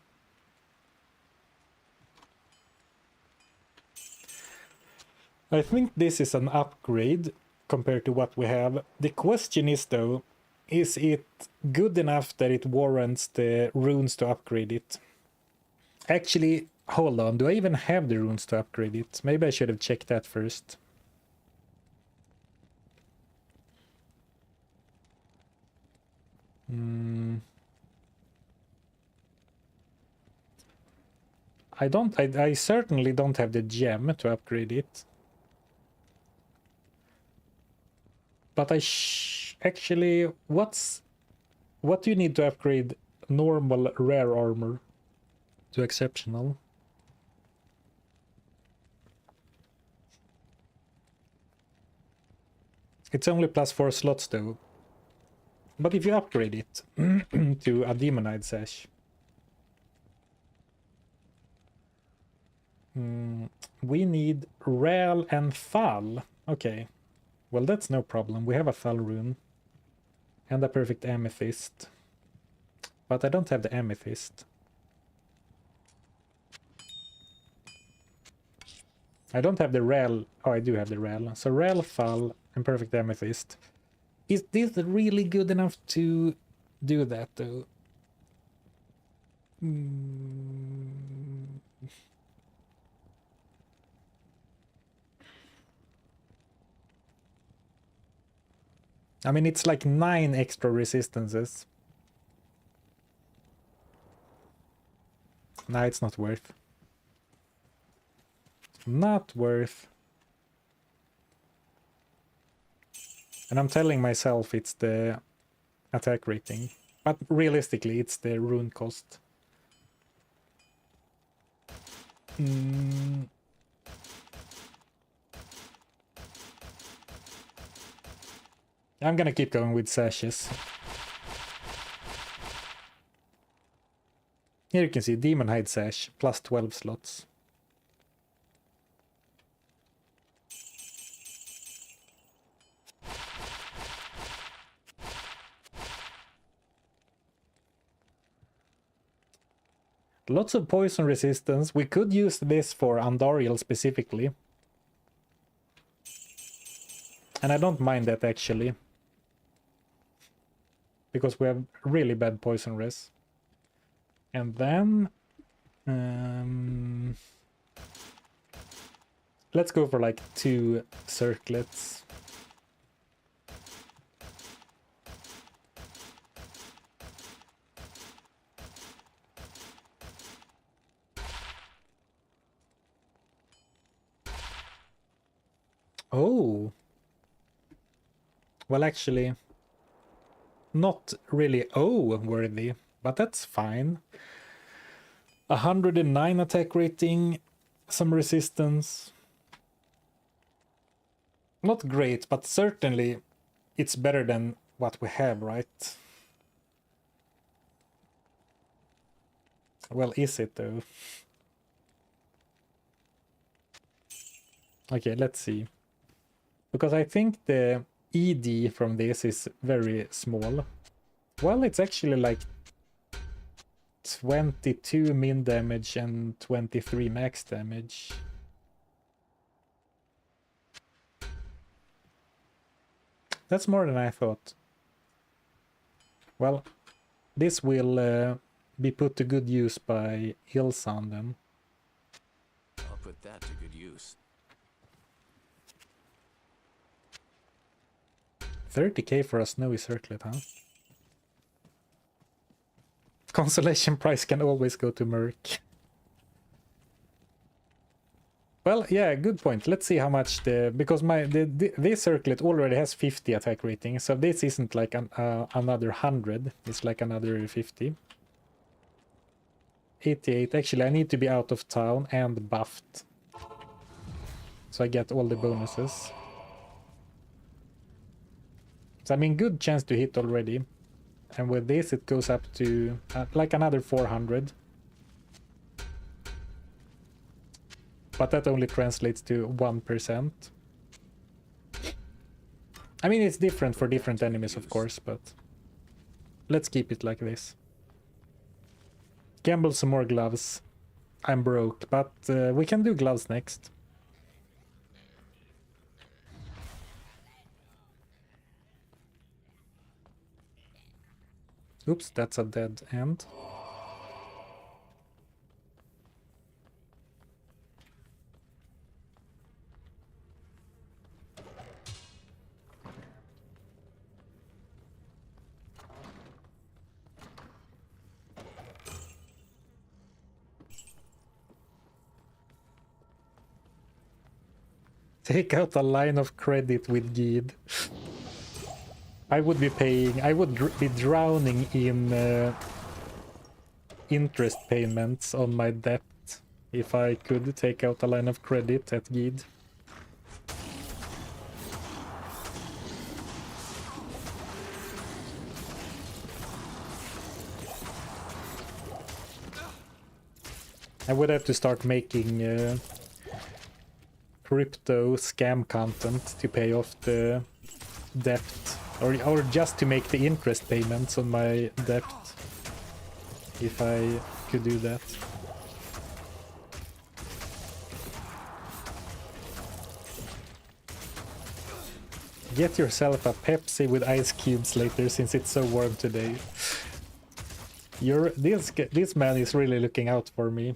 S1: I think this is an upgrade compared to what we have. The question is though, is it good enough that it warrants the runes to upgrade it? Actually, hold on, do I even have the runes to upgrade it? Maybe I should have checked that first. I certainly don't have the gem to upgrade it. But actually, what do you need to upgrade normal rare armor to exceptional? It's only +4 slots though. But if you upgrade it to a demonite sash, we need Ral and Thal. Okay. Well, that's no problem. We have a Thal rune. And a perfect amethyst. But I don't have the amethyst. I don't have the rel. Oh, I do have the rel. So rel, fal, and perfect amethyst. Is this really good enough to do that though? I mean, it's like 9 extra resistances. Nah, it's not worth. Not worth. And I'm telling myself it's the attack rating. But realistically, it's the rune cost. I'm gonna keep going with sashes. Here you can see Demon Hide Sash, plus 12 slots. Lots of poison resistance. We could use this for Andariel specifically. And I don't mind that actually. Because we have really bad poison res. And then... let's go for like 2 circlets. Oh. Well, actually, not really worthy, but that's fine. 109 attack rating, some resistance. Not great, but certainly it's better than what we have, right? Well, is it though? Okay, let's see. Because I think the ED from this is very small. Well, it's actually like 22 min damage and 23 max damage. That's more than I thought. Well, this will be put to good use by Ilsan then.
S2: I'll put that to good use.
S1: 30k for a snowy circlet, huh? Consolation prize can always go to Merc. Well, yeah, good point. Let's see how much because this circlet already has 50 attack rating, so this isn't like another 100. It's like another 50. 88. Actually, I need to be out of town and buffed, so I get all the bonuses. So I mean, good chance to hit already. And with this, it goes up to like another 400. But that only translates to 1%. I mean, it's different for different enemies, of course, but let's keep it like this. Gamble some more gloves. I'm broke, but we can do gloves next. Oops, that's a dead end. Take out a line of credit with Gheed. I would be paying, I would be drowning in interest payments on my debt if I could take out a line of credit at Gheed. I would have to start making crypto scam content to pay off the debt, or just to make the interest payments on my debt. if I could do that. Get yourself a Pepsi with ice cubes later since it's so warm today. This man is really looking out for me.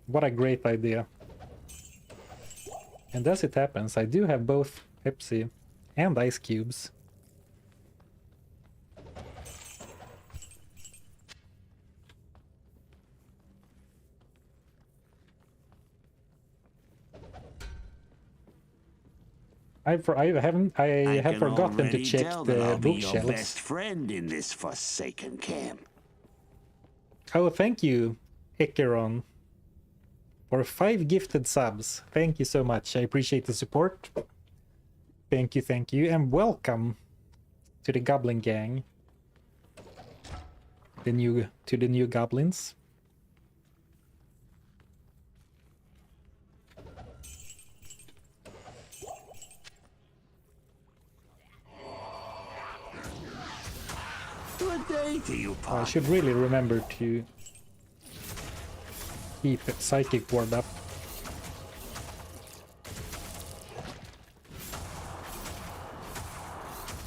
S1: What a great idea. And as it happens, I do have both Pepsi and ice cubes. I have forgotten to check the bookshelves.
S2: Best friend in this forsaken camp.
S1: Oh, thank you, Ekeron, for 5 gifted subs. Thank you so much. I appreciate the support. Thank you, and welcome to the Goblin Gang. To the new goblins.
S2: Good day to you, partner.
S1: I should really remember to keep Psychic Ward up.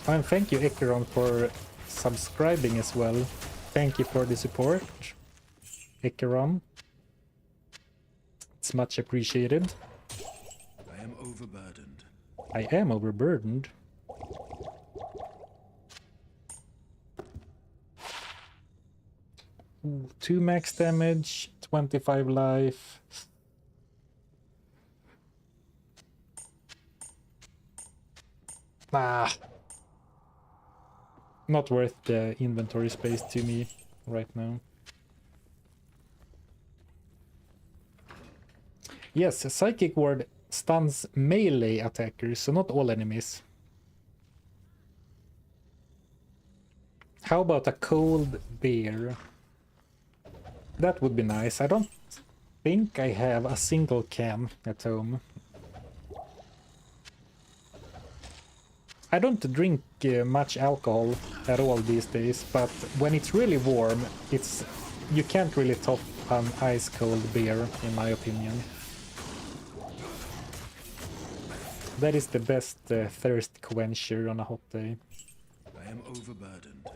S1: And thank you, Ekeron, for subscribing as well. Thank you for the support, Ekeron. It's much appreciated.
S2: I am overburdened.
S1: I am overburdened. Ooh, 2 max damage, 25 life. Ah. Not worth the inventory space to me right now. Yes, Psychic Ward stuns melee attackers, so not all enemies. How about a cold bear? That would be nice. I don't think I have a single can at home. I don't drink much alcohol at all these days, but when it's really warm, you can't really top an ice cold beer, in my opinion. That is the best thirst quencher on a hot day.
S2: I am overburdened.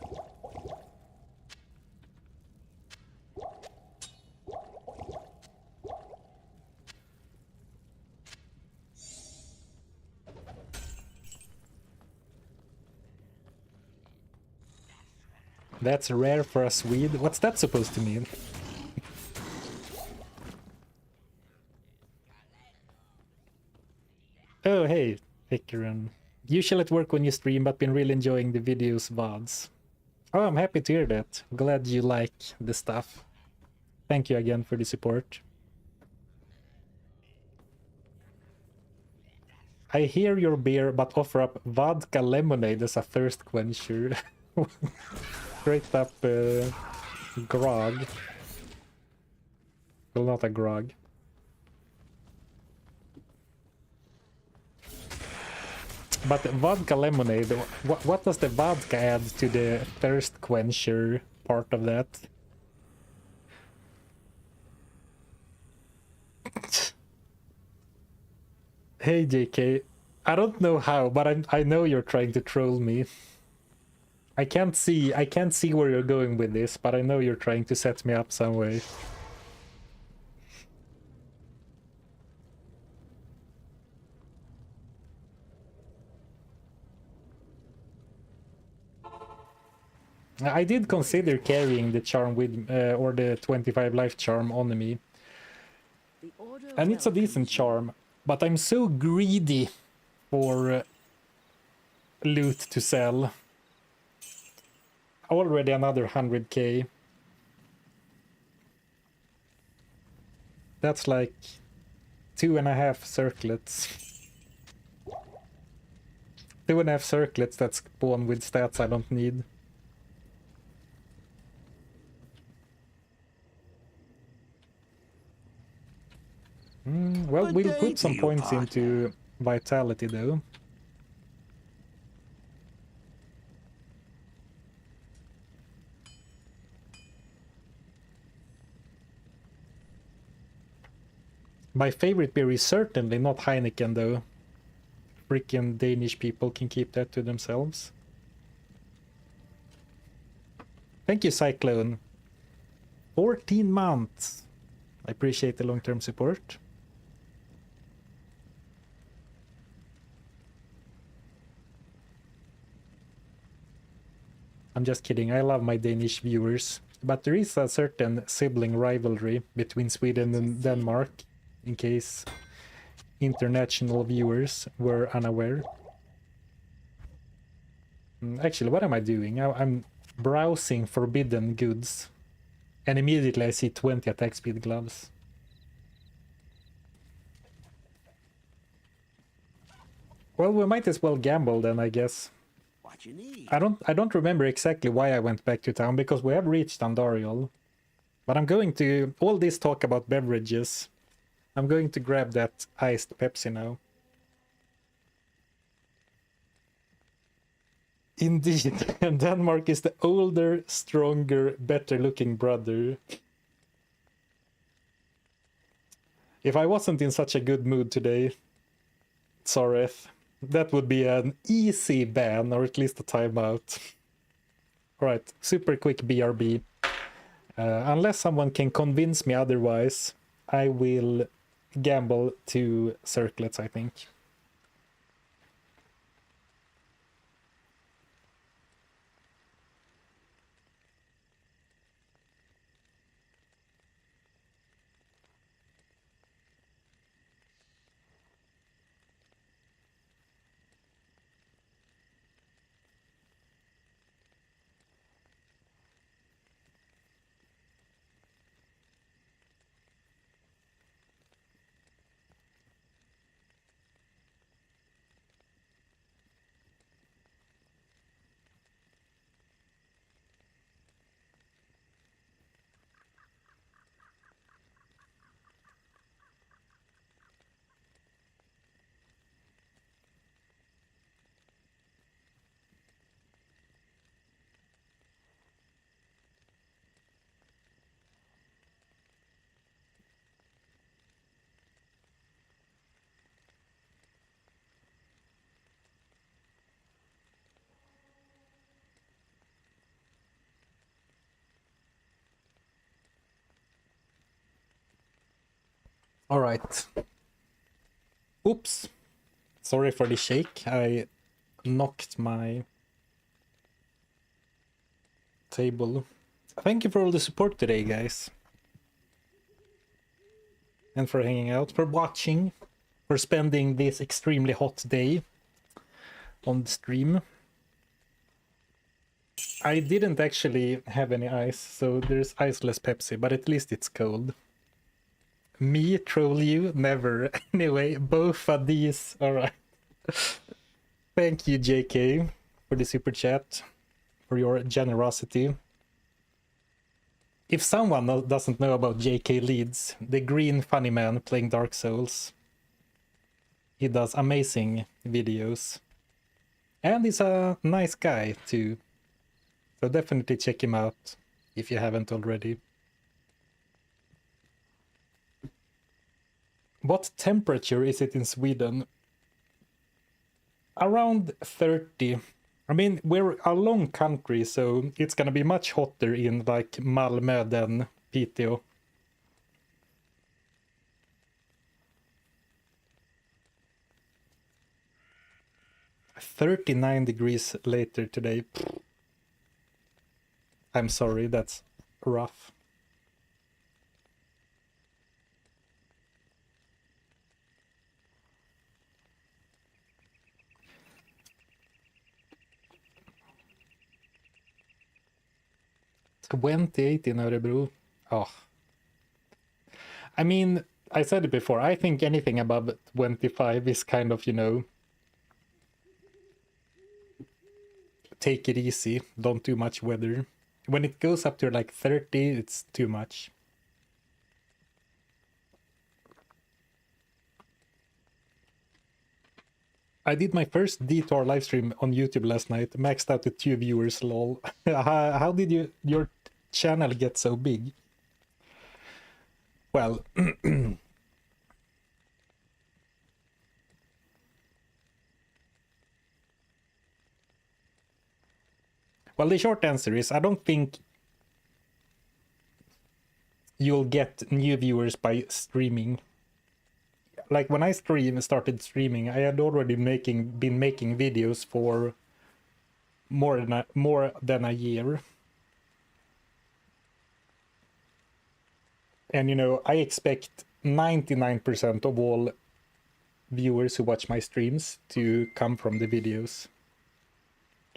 S1: That's rare for a Swede. What's that supposed to mean? Oh, hey, Ikaran. Usually at work when you stream, but been really enjoying the videos, VODs. Oh, I'm happy to hear that. Glad you like the stuff. Thank you again for the support. I hear your beer, but offer up vodka lemonade as a thirst quencher. Straight up grog. Well, not a grog. But vodka lemonade, what does the vodka add to the thirst quencher part of that? Hey JK, I don't know how, but I know you're trying to troll me. I can't see where you're going with this, but I know you're trying to set me up some way. I did consider carrying the charm with, or the 25 life charm on me. And it's a decent charm, but I'm so greedy for loot to sell. Already another 100k. That's like 2.5 circlets. 2.5 circlets that spawn with stats I don't need. Well, we'll put some points into vitality though. My favorite beer is certainly not Heineken, though. Freaking Danish people can keep that to themselves. Thank you, Cyclone. 14 months. I appreciate the long-term support. I'm just kidding. I love my Danish viewers. But there is a certain sibling rivalry between Sweden and Denmark, in case international viewers were unaware. Actually, what am I doing? I'm browsing forbidden goods. And immediately I see 20 attack speed gloves. Well, we might as well gamble then, I guess.
S2: What you need?
S1: I don't remember exactly why I went back to town, because we have reached Andariel. But I'm going to... all this talk about beverages. I'm going to grab that iced Pepsi now. Indeed, and Denmark is the older, stronger, better-looking brother. If I wasn't in such a good mood today, Soreth, that would be an easy ban, or at least a timeout. Alright, super quick BRB. Unless someone can convince me otherwise, I will gamble 2 circlets, I think. All right. Oops. Sorry for the shake. I knocked my table. Thank you for all the support today, guys. And for hanging out, for watching, for spending this extremely hot day on the stream. I didn't actually have any ice, so there's iceless Pepsi, but at least it's cold. Me troll you? Never. Anyway, both of these. Alright. Thank you, JK, for the super chat, for your generosity. If someone doesn't know about JK Leeds, the green funny man playing Dark Souls, he does amazing videos. And he's a nice guy too. So definitely check him out if you haven't already. What temperature is it in Sweden? Around 30. I mean, we're a long country, so it's gonna be much hotter in like Malmö than Piteå. "39 degrees later today." I'm sorry, that's rough. "28 in Örebro." Oh. I mean, I said it before, I think anything above 25 is kind of, you know, take it easy, don't do much weather. When it goes up to like 30, it's too much. I did my first D2R livestream on YouTube last night, maxed out with 2 viewers, lol. How did your channel get so big? Well, Well, the short answer is I don't think you'll get new viewers by streaming. Like when I started streaming, I had already been making videos for more than a year. And you know, I expect 99% of all viewers who watch my streams to come from the videos.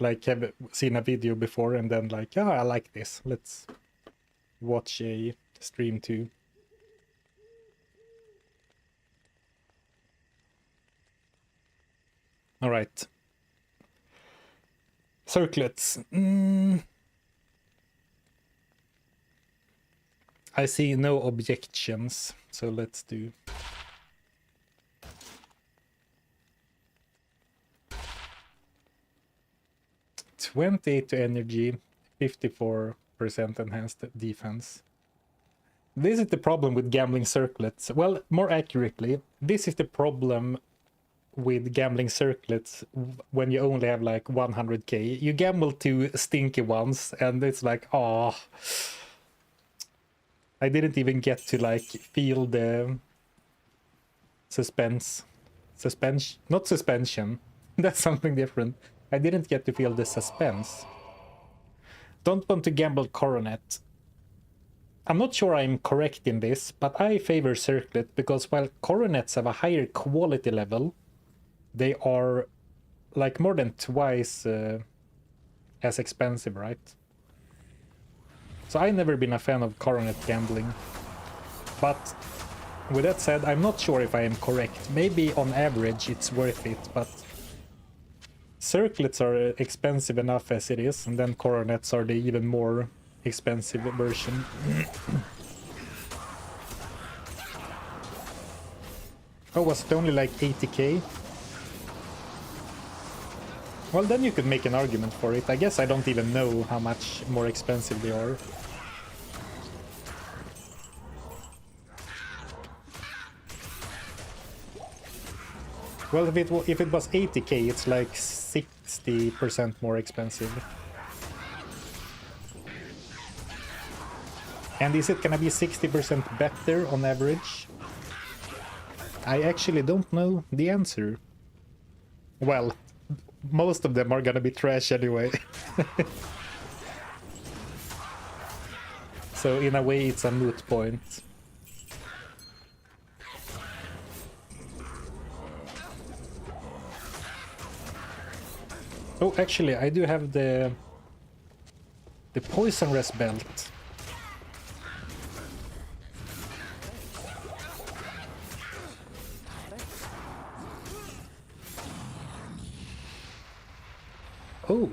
S1: Like have seen a video before and then like, yeah, I like this. Let's watch a stream too. All right. Circlets. I see no objections, so let's do. $28 to energy, 54% enhanced defense. This is the problem with gambling circlets. Well, more accurately, this is the problem with gambling circlets when you only have like 100k. You gamble two stinky ones and it's like, oh, I didn't even get to like feel the not suspension. That's something different. I didn't get to feel the suspense. Don't want to gamble coronet. I'm not sure I'm correct in this, but I favor circlet because while coronets have a higher quality level, they are like more than twice as expensive, right? So I've never been a fan of coronet gambling. But with that said, I'm not sure if I am correct. Maybe on average it's worth it, but circlets are expensive enough as it is, and then coronets are the even more expensive version. Oh, was it only like 80k? Well, then you could make an argument for it. I guess I don't even know how much more expensive they are. Well, if it was 80k, it's like 60% more expensive. And is it gonna be 60% better on average? I actually don't know the answer. Well, most of them are gonna be trash anyway. So in a way it's a moot point. Oh, actually, I do have the poison rest belt. Oh.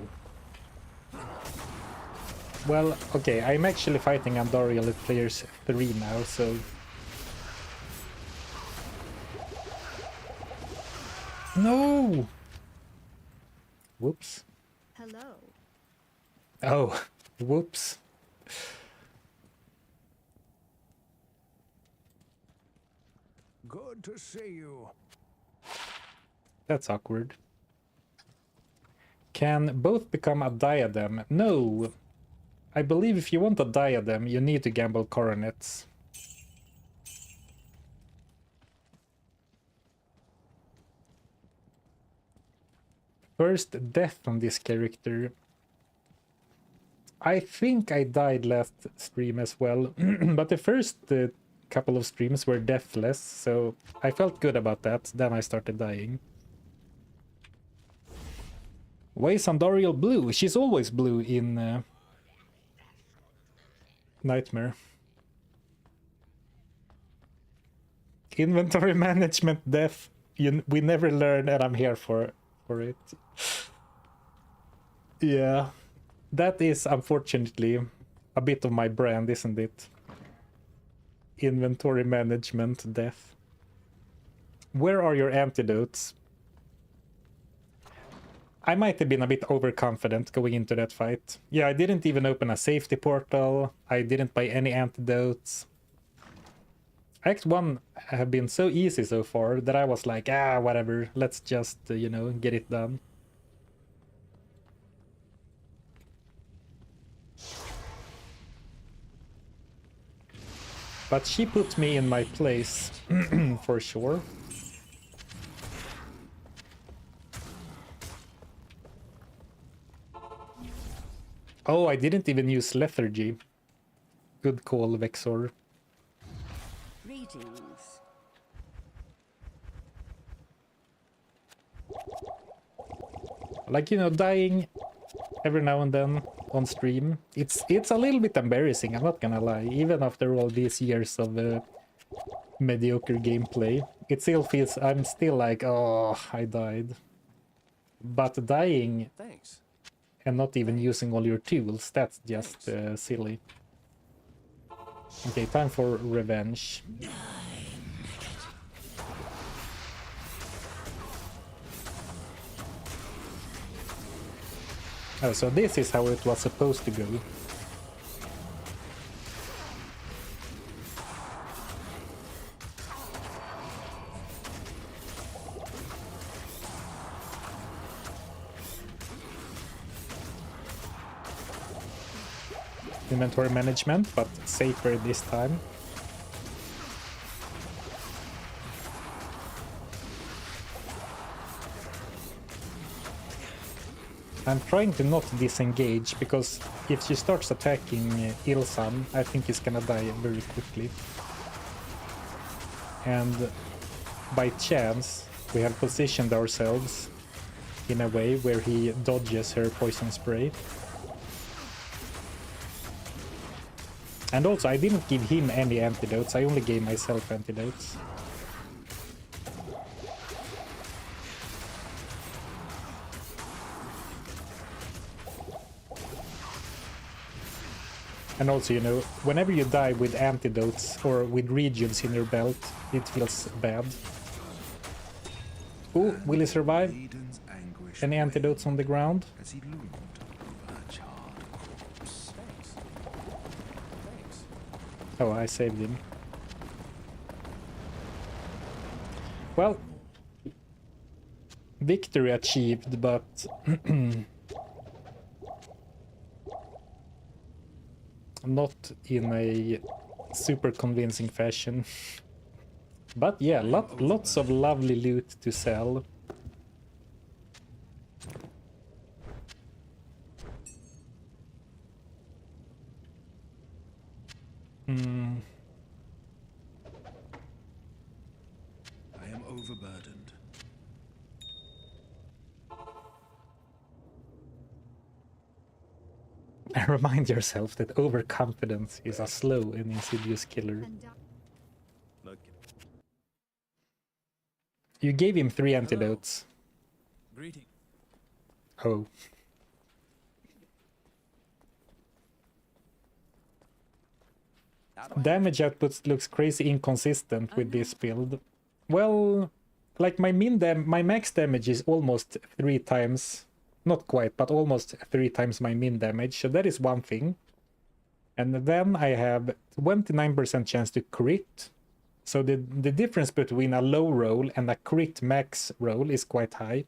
S1: Well, okay, I'm actually fighting Andariel at players 3 now, so... No! Whoops.
S3: Hello.
S1: Oh, whoops.
S2: Good to see you.
S1: That's awkward. Can both become a diadem? No. I believe if you want a diadem, you need to gamble coronets. First death on this character. I think I died last stream as well, but the first couple of streams were deathless, so I felt good about that. Then I started dying. Why is Andariel blue? She's always blue in Nightmare. Inventory management death. We never learn, and I'm here for it. Yeah, that is unfortunately a bit of my brand, isn't it? Inventory management death. Where are your antidotes? I might have been a bit overconfident going into that fight. Yeah, I didn't even open a safety portal. I didn't buy any antidotes. Act 1 have been so easy so far that I was like, ah, whatever, let's just, you know, get it done. But she put me in my place, for sure. Oh, I didn't even use lethargy. Good call, Vexor.
S3: Greetings.
S1: Like, you know, dying every now and then on stream. It's a little bit embarrassing, I'm not gonna lie. Even after all these years of mediocre gameplay, it still feels, I'm still like, oh, I died. But dying
S2: Thanks.
S1: and not even using all your tools, that's just silly. Okay, time for revenge. Oh, so this is how it was supposed to go. Inventory management, but safer this time. I'm trying to not disengage, because if she starts attacking Ilsan, I think he's gonna die very quickly. And by chance, we have positioned ourselves in a way where he dodges her poison spray. And also, I didn't give him any antidotes, I only gave myself antidotes. And also, you know, whenever you die with antidotes or with regions in your belt, it feels bad. Oh, will he survive?
S2: Aiden's anguish
S1: Any antidotes on the ground?
S2: as he loomed over her charred corpse. Thanks. Thanks.
S1: Oh, I saved him. Well, victory achieved, but not in a super convincing fashion. But yeah, lots of lovely loot to sell.
S2: I am overburdened.
S1: And remind yourself that overconfidence is a slow and insidious killer.
S2: Look.
S1: You gave him 3 antidotes.
S2: Greeting.
S1: Oh. Damage output looks crazy inconsistent with this build. Well, like my max damage is almost 3 times, not quite, but almost 3 times my min damage, so that is one thing. And then I have 29% chance to crit. So the difference between a low roll and a crit max roll is quite high.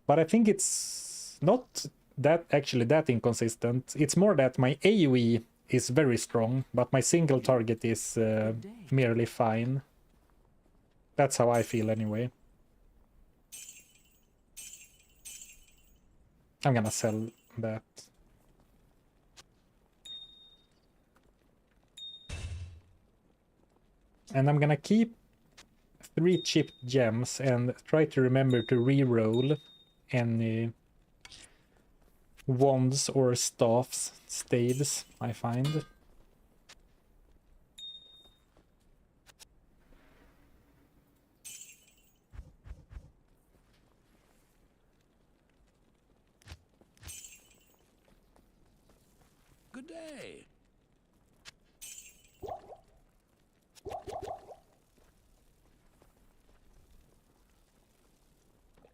S1: But I think it's not that actually that inconsistent. It's more that my AoE is very strong, but my single target is merely fine. That's how I feel anyway. I'm gonna sell that. And I'm gonna keep 3 chipped gems and try to remember to re-roll any wands or staffs, staves I find.
S2: Good day.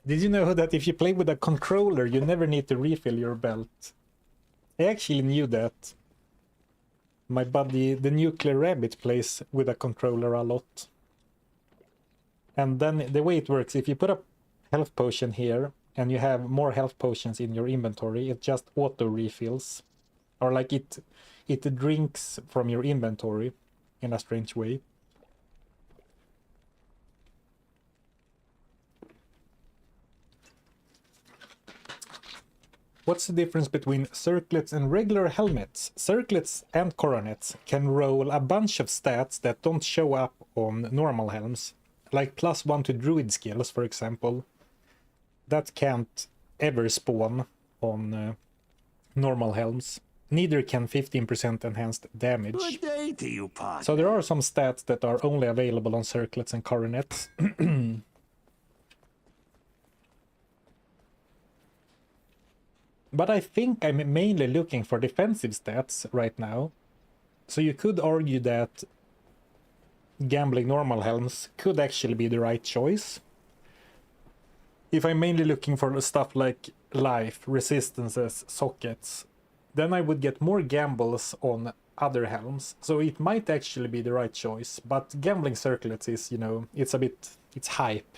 S1: Did you know that if you play with a controller, you never need to refill your belt? I actually knew that. My buddy, the Nuclear Rabbit, plays with a controller a lot. And then the way it works, if you put a health potion here, and you have more health potions in your inventory, it just auto refills. Or like it drinks from your inventory, in a strange way. What's the difference between circlets and regular helmets? Circlets and coronets can roll a bunch of stats that don't show up on normal helms, like +1 to druid skills, for example. That can't ever spawn on normal helms. Neither can 15% enhanced damage.
S3: Good day to you, partner.
S1: So there are some stats that are only available on circlets and coronets. But I think I'm mainly looking for defensive stats right now. So you could argue that gambling normal helms could actually be the right choice. If I'm mainly looking for stuff like life, resistances, sockets, then I would get more gambles on other helms. So it might actually be the right choice. But gambling circlets is, you know, it's hype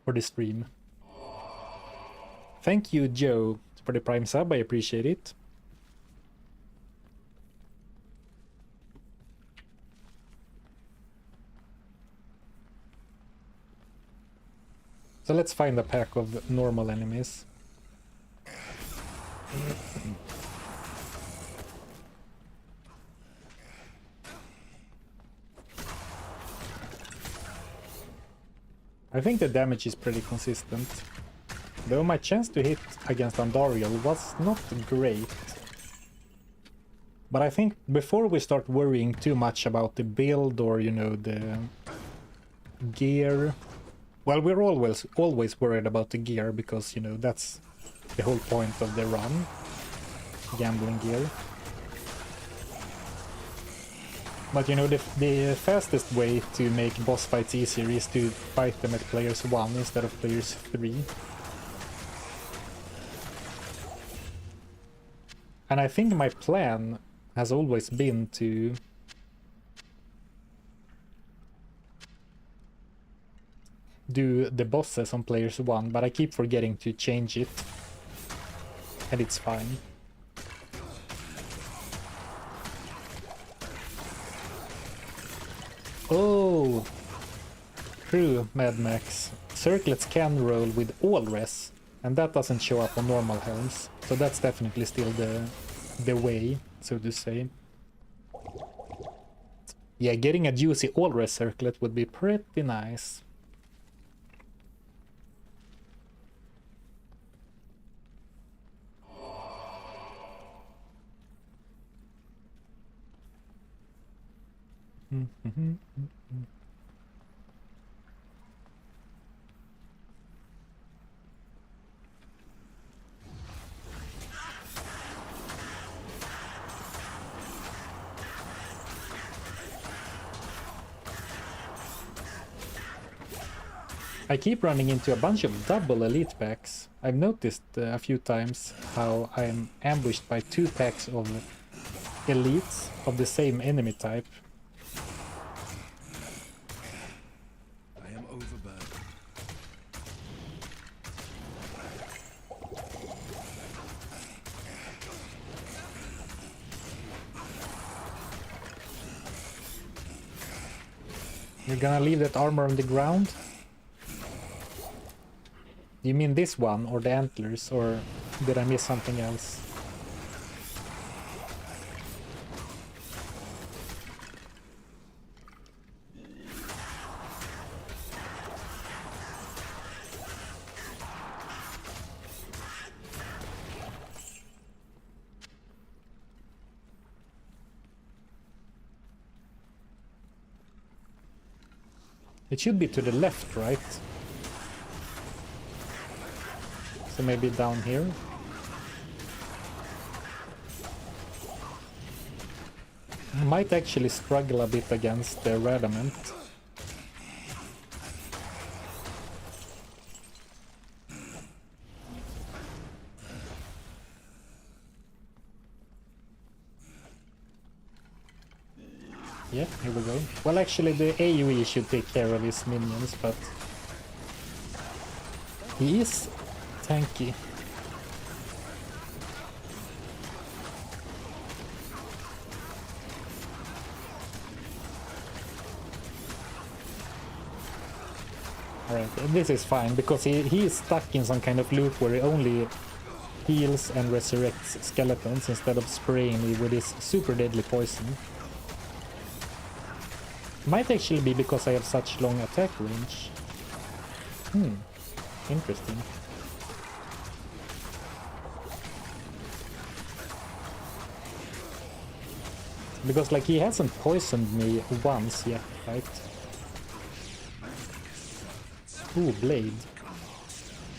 S1: for the stream. Thank you, Joe, for the Prime sub. I appreciate it. So let's find a pack of normal enemies. I think the damage is pretty consistent. Though my chance to hit against Andariel was not great. But I think before we start worrying too much about the build or, you know, the gear... Well, we're always worried about the gear because, you know, that's the whole point of the run. Gambling gear. But, you know, the fastest way to make boss fights easier is to fight them at players 1 instead of players 3. And I think my plan has always been to do the bosses on players 1, but I keep forgetting to change it. And it's fine. Oh! True, Mad Max. Circlets can roll with all res, and that doesn't show up on normal helms. So that's definitely still the way, so to say. Yeah, getting a juicy all-res circlet would be pretty nice. I keep running into a bunch of double elite packs. I've noticed a few times how I'm ambushed by 2 packs of elites of the same enemy type.
S2: I am overburdened.
S1: You're gonna leave that armor on the ground? You mean this one, or the antlers, or did I miss something else? It should be to the left, right? So maybe down here. I might actually struggle a bit against the Radamant. Yeah, here we go. Well, actually the AoE should take care of his minions, but he is tanky. Alright, this is fine, because he is stuck in some kind of loop where he only heals and resurrects skeletons instead of spraying me with his super deadly poison. Might actually be because I have such long attack range. Interesting. Because, like, he hasn't poisoned me once yet, right? Ooh, blade.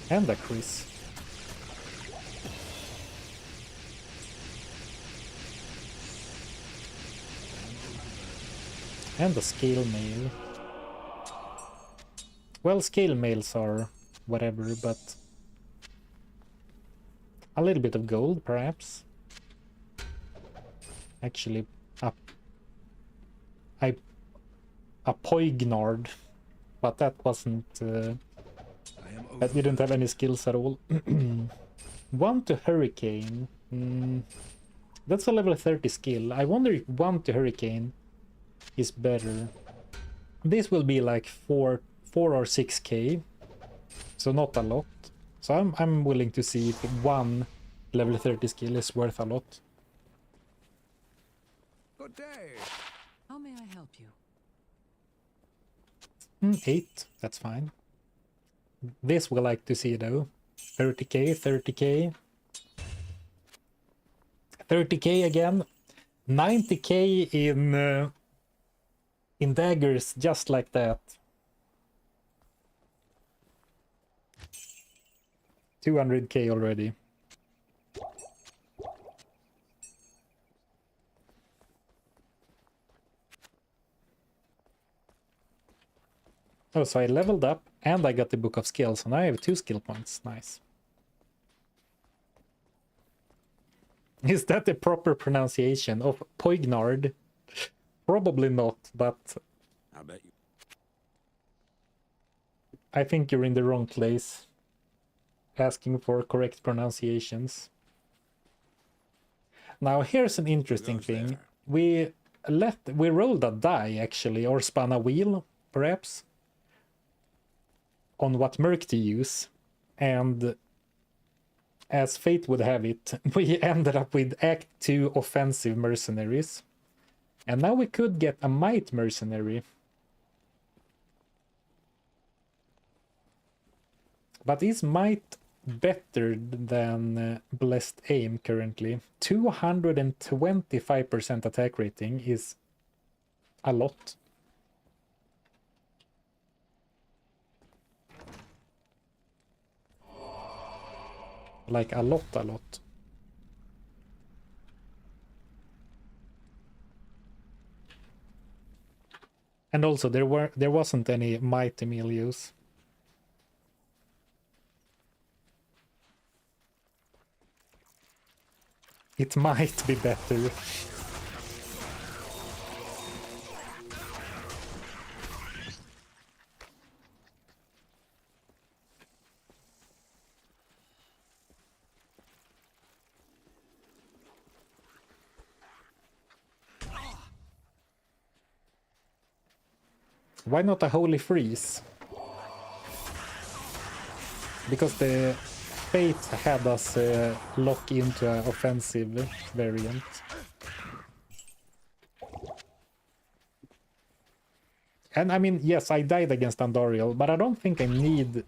S1: And a Chris. And a scale mail. Well, scale mails are whatever, but a little bit of gold, perhaps. Actually, a poignard, but that wasn't. That didn't have any skills at all. 1 to Hurricane. That's a level 30 skill. I wonder if 1 to Hurricane is better. This will be like 4 or 6k, so not a lot. So I'm willing to see if 1 level 30 skill is worth a lot.
S2: Good day.
S3: How may I help you?
S1: 8, that's fine. This we like to see though. 30k, 30k. 30k again. 90k in daggers, just like that. 200k already. Oh, so I leveled up and I got the Book of Skills, and I have 2 skill points. Nice. Is that the proper pronunciation of Poignard? Probably not, but
S2: I bet you.
S1: I think you're in the wrong place asking for correct pronunciations. Now here's an interesting thing. We rolled a die actually, or spun a wheel perhaps, on what merc to use, and as fate would have it, we ended up with Act 2 offensive mercenaries, and now we could get a might mercenary. But is might better than blessed aim currently? 225% attack rating is a lot. Like a lot. And also there wasn't any might Emilios. It might be better. Why not a Holy Freeze? Because the fate had us lock into an offensive variant. And I mean, yes, I died against Andariel, but I don't think I need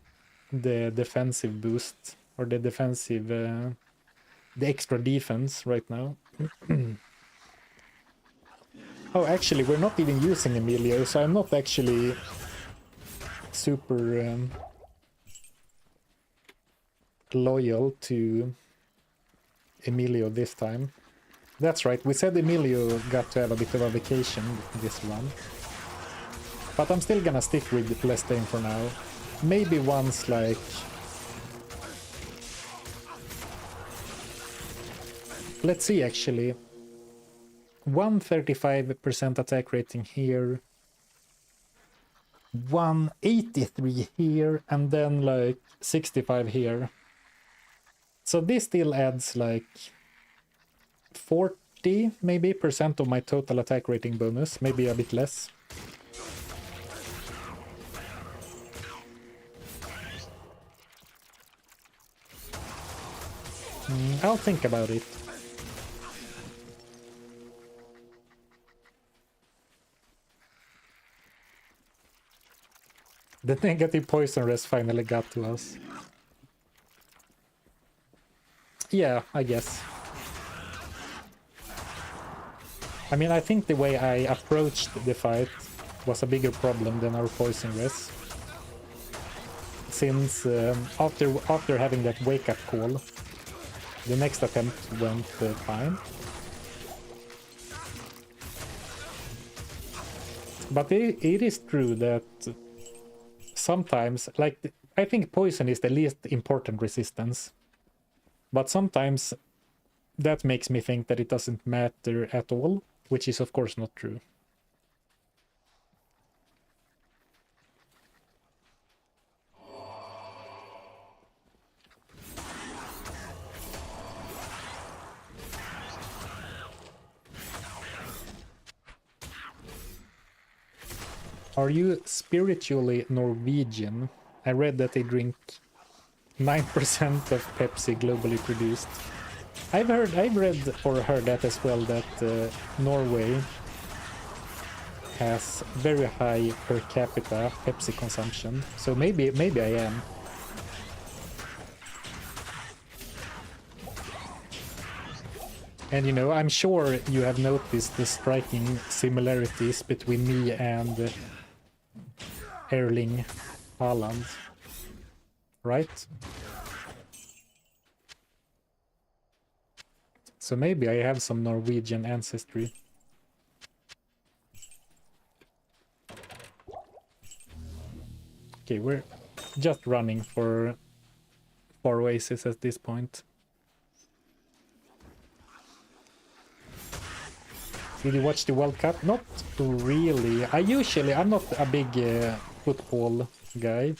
S1: the defensive boost or the defensive, the extra defense right now. Oh, actually, we're not even using Emilio, so I'm not actually super loyal to Emilio this time. That's right, we said Emilio got to have a bit of a vacation this run. But I'm still gonna stick with Blessed Aim for now. Maybe once, like... Let's see, actually. 135% attack rating here. 183 here, and then like 65 here. So this still adds like 40 maybe % of my total attack rating bonus, maybe a bit less. I'll think about it. The negative poison rest finally got to us. Yeah, I guess. I mean, I think the way I approached the fight was a bigger problem than our poison rest. Since after having that wake-up call, the next attempt went fine. But it is true that sometimes, like, I think poison is the least important resistance. But sometimes that makes me think that it doesn't matter at all, which is of course not true. Are you spiritually Norwegian? I read that they drink 9% of Pepsi globally produced. I've read or heard that as well, that Norway has very high per capita Pepsi consumption. So maybe I am. And you know, I'm sure you have noticed the striking similarities between me and Erling Haaland, right? So maybe I have some Norwegian ancestry. Okay, we're just running for Oasis at this point. Did you watch the World Cup? Not really. I'm not a big football guy,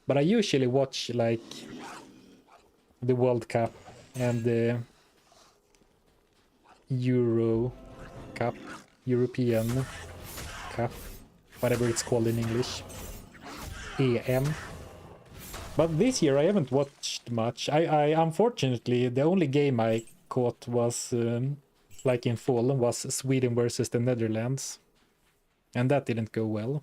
S1: but I usually watch like the World Cup and the European Cup, whatever it's called in English, EM. But this year I haven't watched much. I unfortunately, the only game I caught was like in full was Sweden versus the Netherlands, and that didn't go well.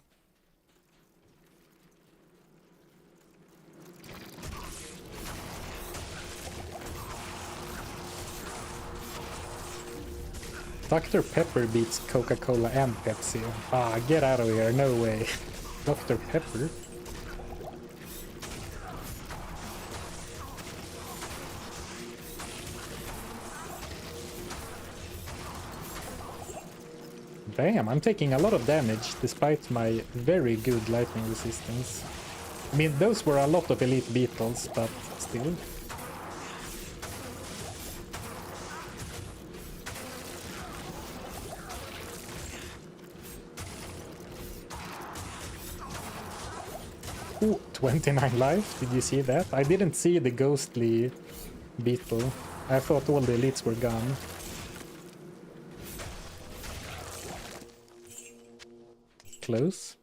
S1: Dr. Pepper beats Coca-Cola and Pepsi. Ah, get out of here, no way. Dr. Pepper? Damn, I'm taking a lot of damage despite my very good lightning resistance. I mean, those were a lot of elite beetles, but still. Ooh, 29 life, did you see that? I didn't see the ghostly beetle. I thought all the elites were gone. Close.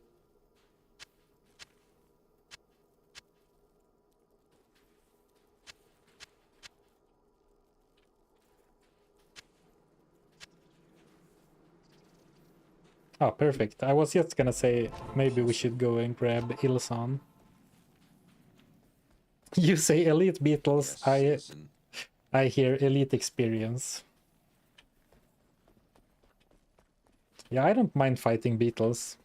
S1: Oh, perfect. I was just gonna say maybe we should go and grab Ilsan. You say elite beetles,
S2: Yes,
S1: I hear elite experience. Yeah, I don't mind fighting beetles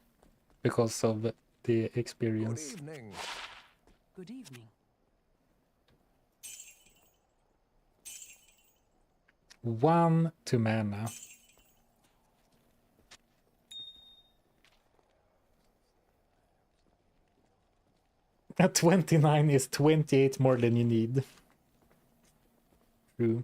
S1: because of the experience.
S2: Good evening.
S3: Good evening.
S1: 1 to mana. At 29 is 28 more than you need. True.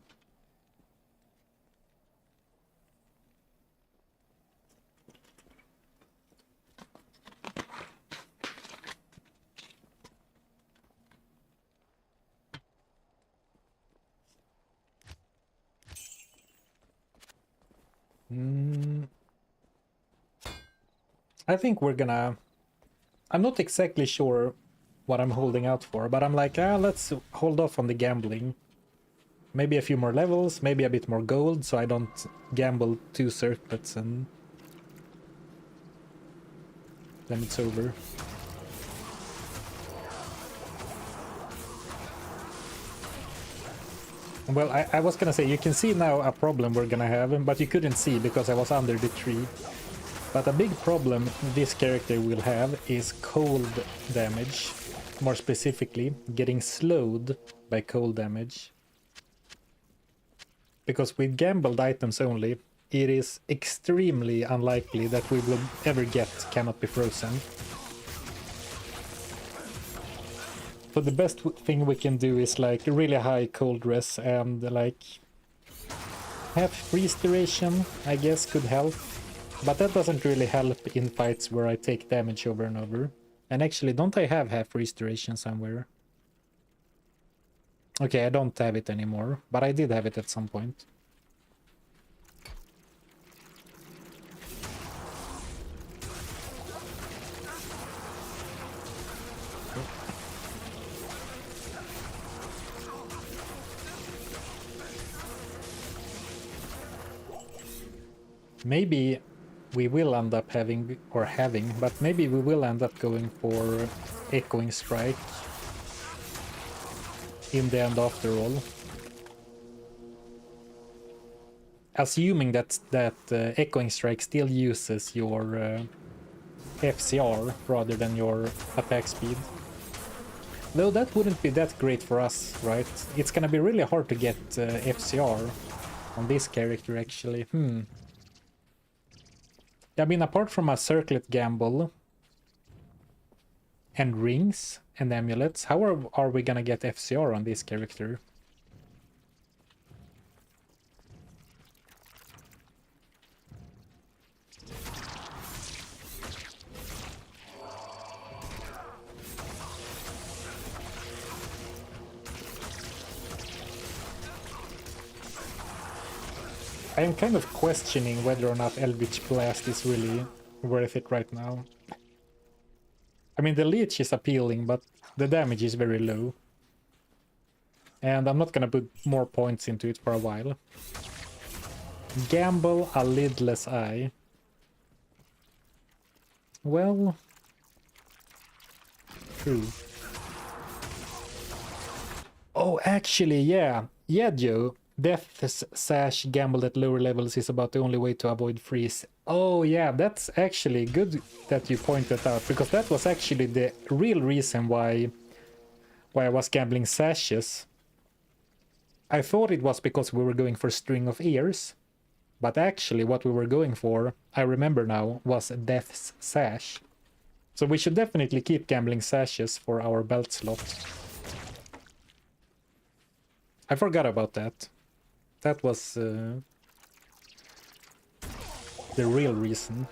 S1: I think we're gonna... I'm not exactly sure what I'm holding out for, but I'm like, let's hold off on the gambling. Maybe a few more levels, maybe a bit more gold, so I don't gamble 2 circlets and then it's over. Well, I was gonna say, you can see now a problem we're gonna have, but you couldn't see because I was under the tree. But a big problem this character will have is cold damage. More specifically, getting slowed by cold damage. Because with gambled items only, it is extremely unlikely that we will ever get Cannot Be Frozen. So the best thing we can do is like really high cold res and like half freeze duration, I guess, could help. But that doesn't really help in fights where I take damage over and over. And actually, don't I have half freeze duration somewhere? Okay, I don't have it anymore, but I did have it at some point. Maybe we will end up but maybe we will end up going for Echoing Strike in the end after all. Assuming that Echoing Strike still uses your FCR rather than your attack speed. Though that wouldn't be that great for us, right? It's gonna be really hard to get FCR on this character actually. I mean, apart from a circlet gamble and rings and amulets, how are we gonna get FCR on this character? I am kind of questioning whether or not Eldritch Blast is really worth it right now. I mean, the leech is appealing, but the damage is very low. And I'm not gonna put more points into it for a while. Gamble a lidless eye. Well... true. Oh, actually, yeah. Yeah, Joe. Death's Sash gambled at lower levels is about the only way to avoid freeze. Oh yeah, that's actually good that you pointed out, because that was actually the real reason why I was gambling Sashes. I thought it was because we were going for String of Ears, but actually what we were going for, I remember now, was Death's Sash. So we should definitely keep gambling Sashes for our belt slot. I forgot about that. That was the real reason.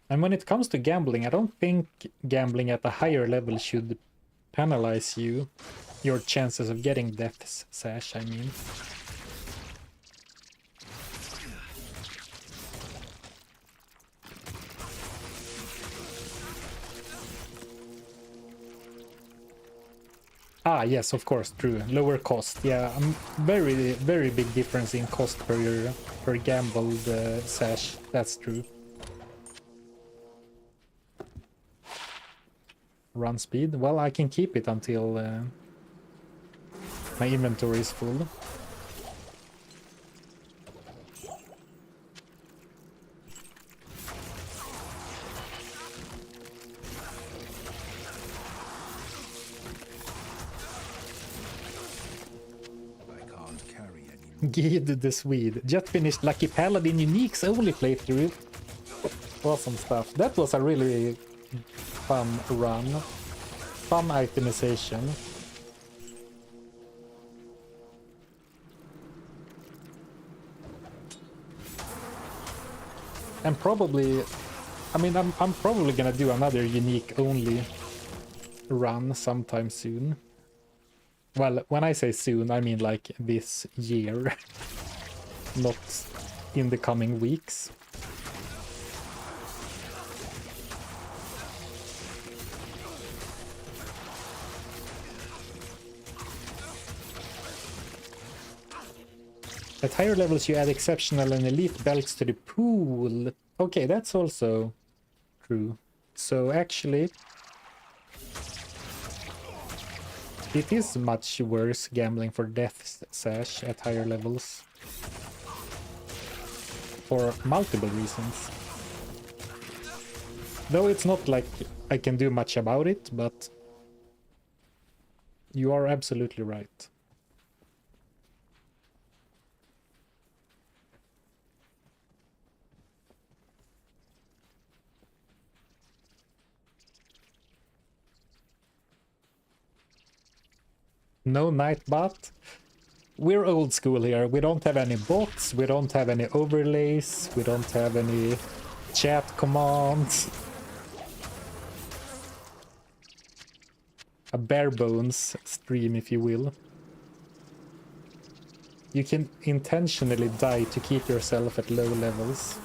S1: And when it comes to gambling, I don't think gambling at a higher level should penalize you, your chances of getting Death's Sash, I mean. Ah, yes, of course, true. Lower cost. Yeah, very, very big difference in cost per gambled sash. That's true. Run speed. Well, I can keep it until my inventory is full. Gheed the Swede. Just finished Lucky Paladin Unique's only playthrough. Awesome stuff. That was a really fun run. Fun itemization. And probably... I mean, I'm probably gonna do another Unique only run sometime soon. Well, when I say soon, I mean like this year. Not in the coming weeks. At higher levels, you add exceptional and elite belts to the pool. Okay, that's also true. So actually, it is much worse gambling for Death Sash at higher levels. For multiple reasons. Though it's not like I can do much about it, but you are absolutely right. No Nightbot. We're old school here. We don't have any bots, we don't have any overlays, we don't have any chat commands. A bare bones stream, if you will. You can intentionally die to keep yourself at low levels.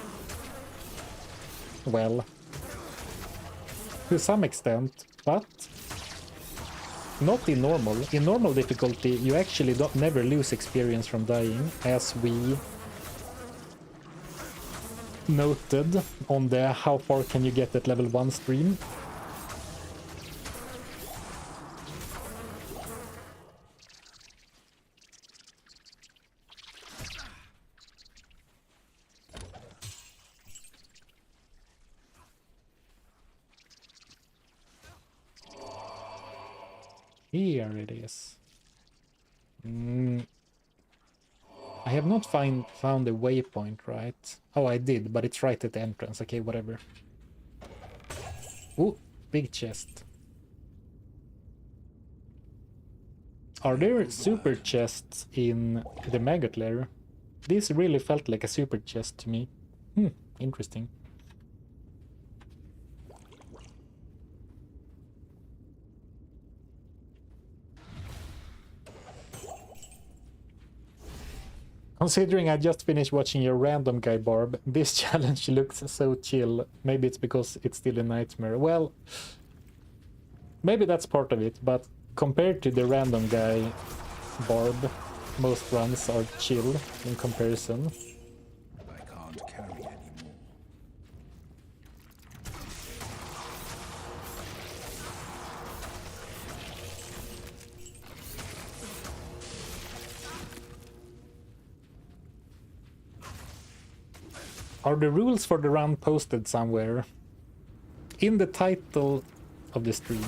S1: Well, to some extent, but not in normal. In normal difficulty, you actually never lose experience from dying, as we noted on the how far can you get at level 1 stream. Here it is. I have not found a waypoint, right? Oh, I did, but it's right at the entrance. Okay, whatever. Ooh, big chest. Are there super chests in the maggot lair? This really felt like a super chest to me. Interesting. Considering I just finished watching your random guy, Barb, this challenge looks so chill. Maybe it's because it's still a nightmare. Well, maybe that's part of it, but compared to the random guy, Barb, most runs are chill in comparison.
S2: I can't carry anymore.
S1: Are the rules for the run posted somewhere? In the title of the stream.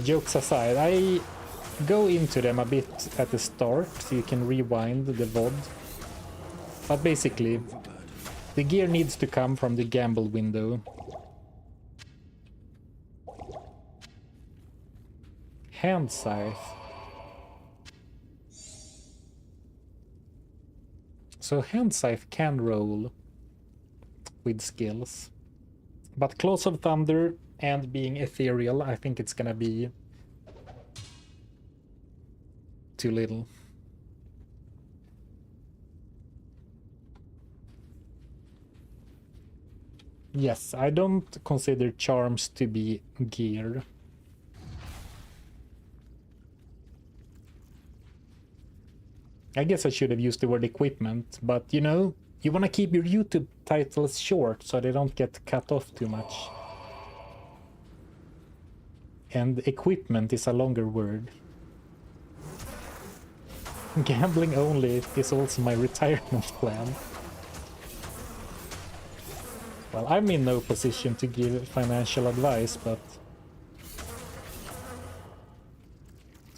S1: Jokes aside, I go into them a bit at the start, so you can rewind the VOD. But basically, the gear needs to come from the gamble window. Hand scythe. So hand scythe can roll with skills. But Claws of Thunder and being ethereal, I think it's gonna be too little. Yes, I don't consider charms to be gear. I guess I should have used the word equipment, but you know, you want to keep your YouTube titles short so they don't get cut off too much. And equipment is a longer word. Gambling only is also my retirement plan. Well, I'm in no position to give financial advice, but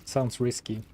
S1: sounds risky.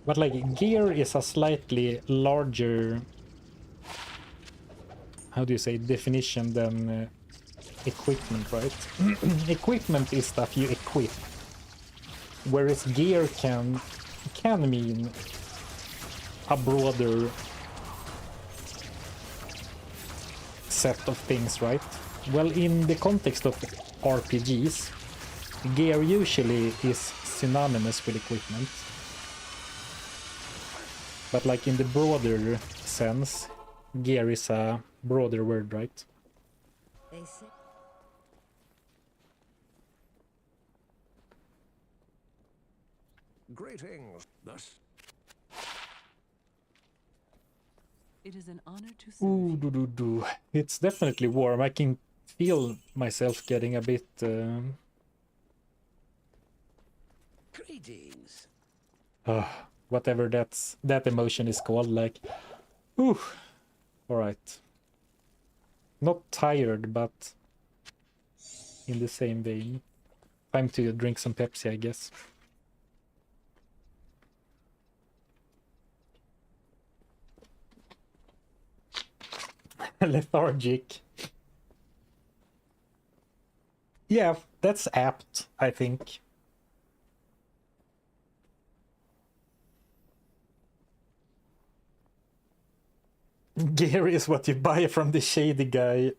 S1: But like gear is a slightly larger, how do you say, definition than equipment, right? Equipment is stuff you equip, whereas gear can mean a broader set of things, right? Well, in the context of RPGs, gear usually is synonymous with equipment. But like in the broader sense, gear is a broader word, right?
S4: They say
S2: Greetings. Thus,
S3: It is an honor to serve
S1: Ooh,
S3: you.
S1: It's definitely warm. I can feel myself getting a bit...
S2: greetings.
S1: whatever that emotion is called, like... Ooh. Alright. Not tired, but in the same vein. Time to drink some Pepsi, I guess. Lethargic. Yeah, that's apt, I think. Gear is what you buy from the shady guy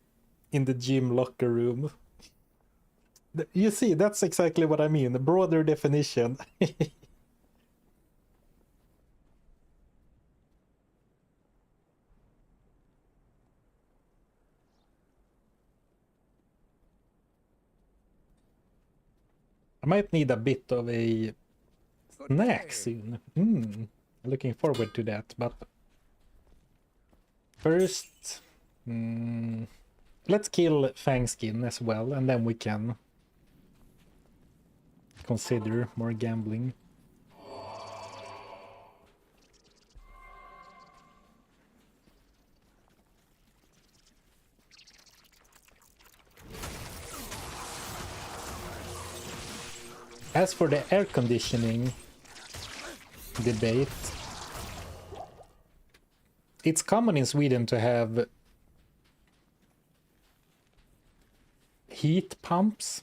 S1: in the gym locker room. You see, that's exactly what I mean. A broader definition. I might need a bit of a
S2: Good
S1: snack
S2: day.
S1: soon. Looking forward to that, but first, let's kill Fangskin as well, and then we can consider more gambling. As for the air conditioning debate, it's common in Sweden to have heat pumps,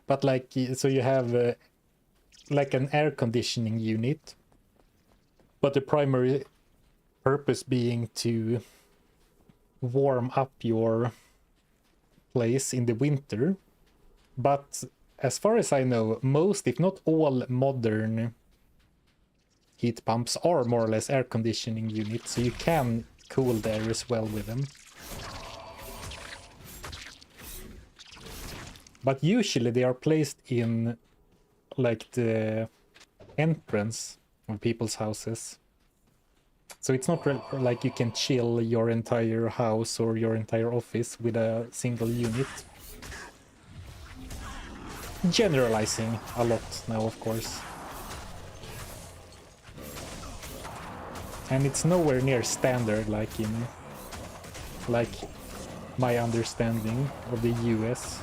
S1: but like, so you have like an air conditioning unit, but the primary purpose being to warm up your place in the winter. But as far as I know, most, if not all, modern heat pumps are more or less air conditioning units, so you can cool the air as well with them. But usually they are placed in like the entrance of people's houses. So it's not like you can chill your entire house or your entire office with a single unit. Generalizing a lot now, of course. And it's nowhere near standard like my understanding of the US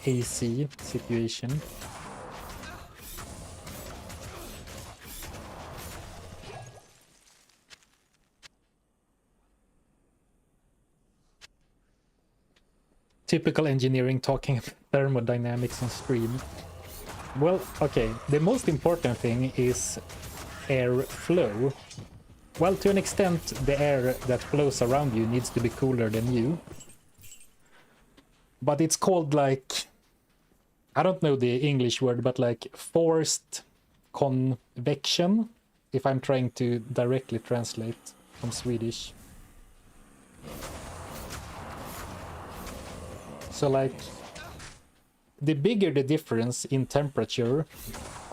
S1: AC situation. Typical engineering talking thermodynamics on stream. Well, okay, the most important thing is air flow. Well, to an extent, the air that flows around you needs to be cooler than you. But it's called like, I don't know the English word, but like forced convection, if I'm trying to directly translate from Swedish. So like, the bigger the difference in temperature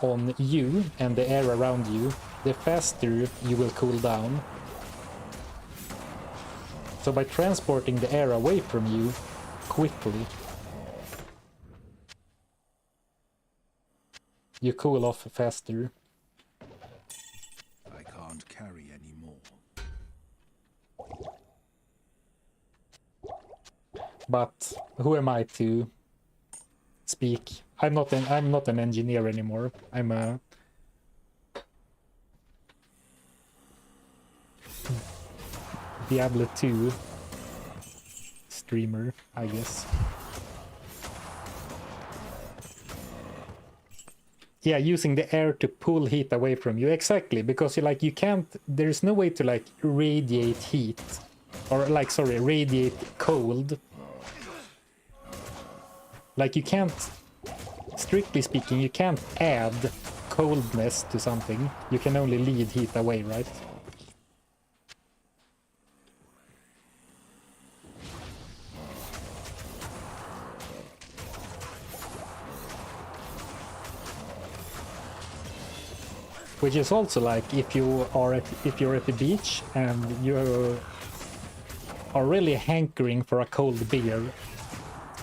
S1: on you and the air around you, the faster you will cool down. So by transporting the air away from you quickly, you cool off faster.
S2: I can't carry any more.
S1: But who am I to speak? I'm not an engineer anymore. I'm a Diablo 2 streamer, I guess. Yeah, using the air to pull heat away from you. Exactly, because you can't, there's no way to like radiate heat. Or like, sorry, radiate cold. Like you can't, strictly speaking, you can't add coldness to something. You can only lead heat away, right? Which is also like if you're at the beach and you are really hankering for a cold beer,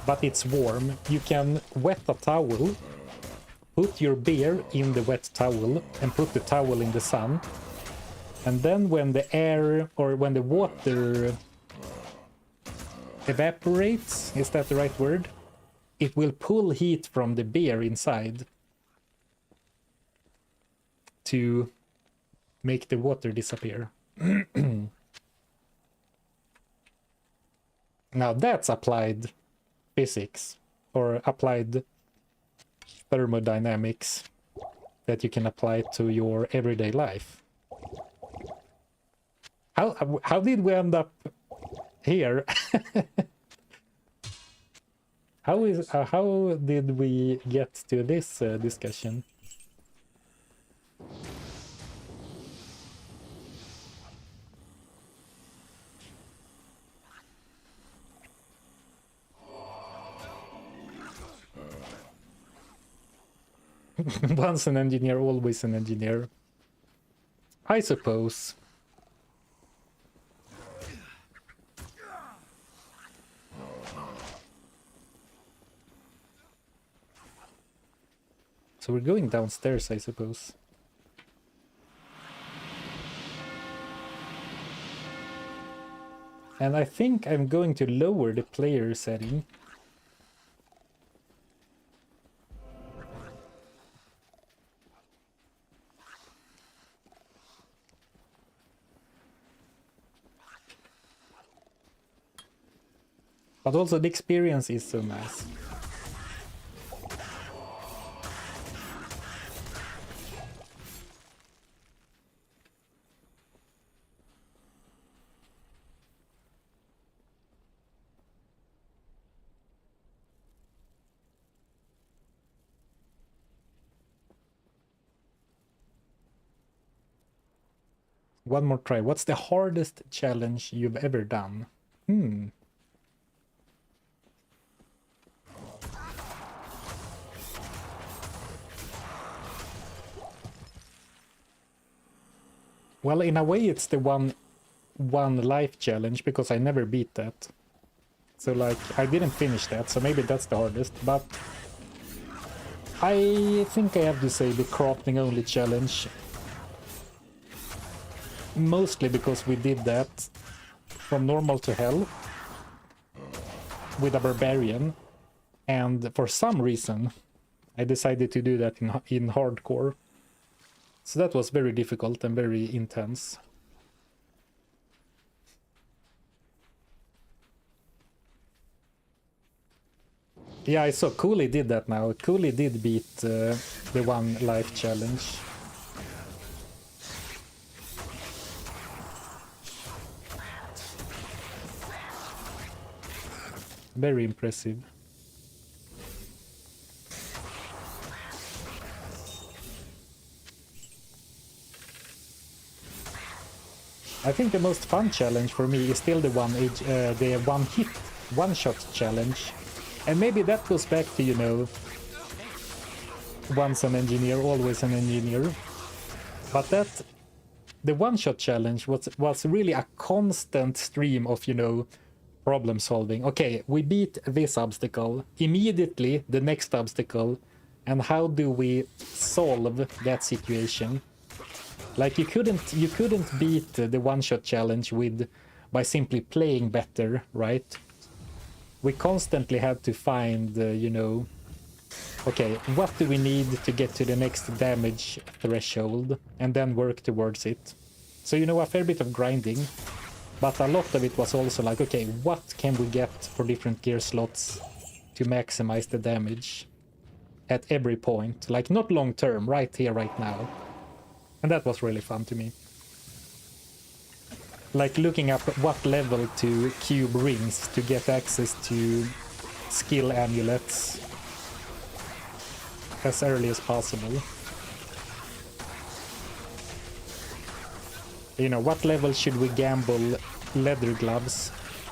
S1: but it's warm, you can wet a towel, put your beer in the wet towel, and put the towel in the sun. And then when the air or when the water evaporates, is that the right word? It will pull heat from the beer inside to make the water disappear. Now that's applied physics or applied thermodynamics that you can apply to your everyday life. How did we end up here? How did we get to this discussion? Once an engineer, always an engineer. I suppose. So we're going downstairs, I suppose. And I think I'm going to lower the player setting. But also the experience is so nice. One more try. What's the hardest challenge you've ever done? Well, in a way, it's the one life challenge because I never beat that. So like, I didn't finish that, so maybe that's the hardest. But I think I have to say the crafting only challenge. Mostly because we did that from normal to hell with a barbarian, and for some reason I decided to do that in hardcore. So that was very difficult and very intense. Yeah, I saw Cooley did that now. Cooley did beat the one life challenge. Very impressive. I think the most fun challenge for me is still the one-shot challenge. And maybe that goes back to, you know, once an engineer, always an engineer. But the one-shot challenge was really a constant stream of, you know, problem solving. Okay, we beat this obstacle, immediately the next obstacle, and how do we solve that situation? Like you couldn't beat the one-shot challenge by simply playing better, right? We constantly had to find, you know, okay, what do we need to get to the next damage threshold, and then work towards it. So, you know, a fair bit of grinding. But a lot of it was also like, okay, what can we get for different gear slots to maximize the damage at every point? Like, not long term, right here, right now. And that was really fun to me. Like looking up what level to cube rings to get access to skill amulets as early as possible. You know, what level should we gamble leather gloves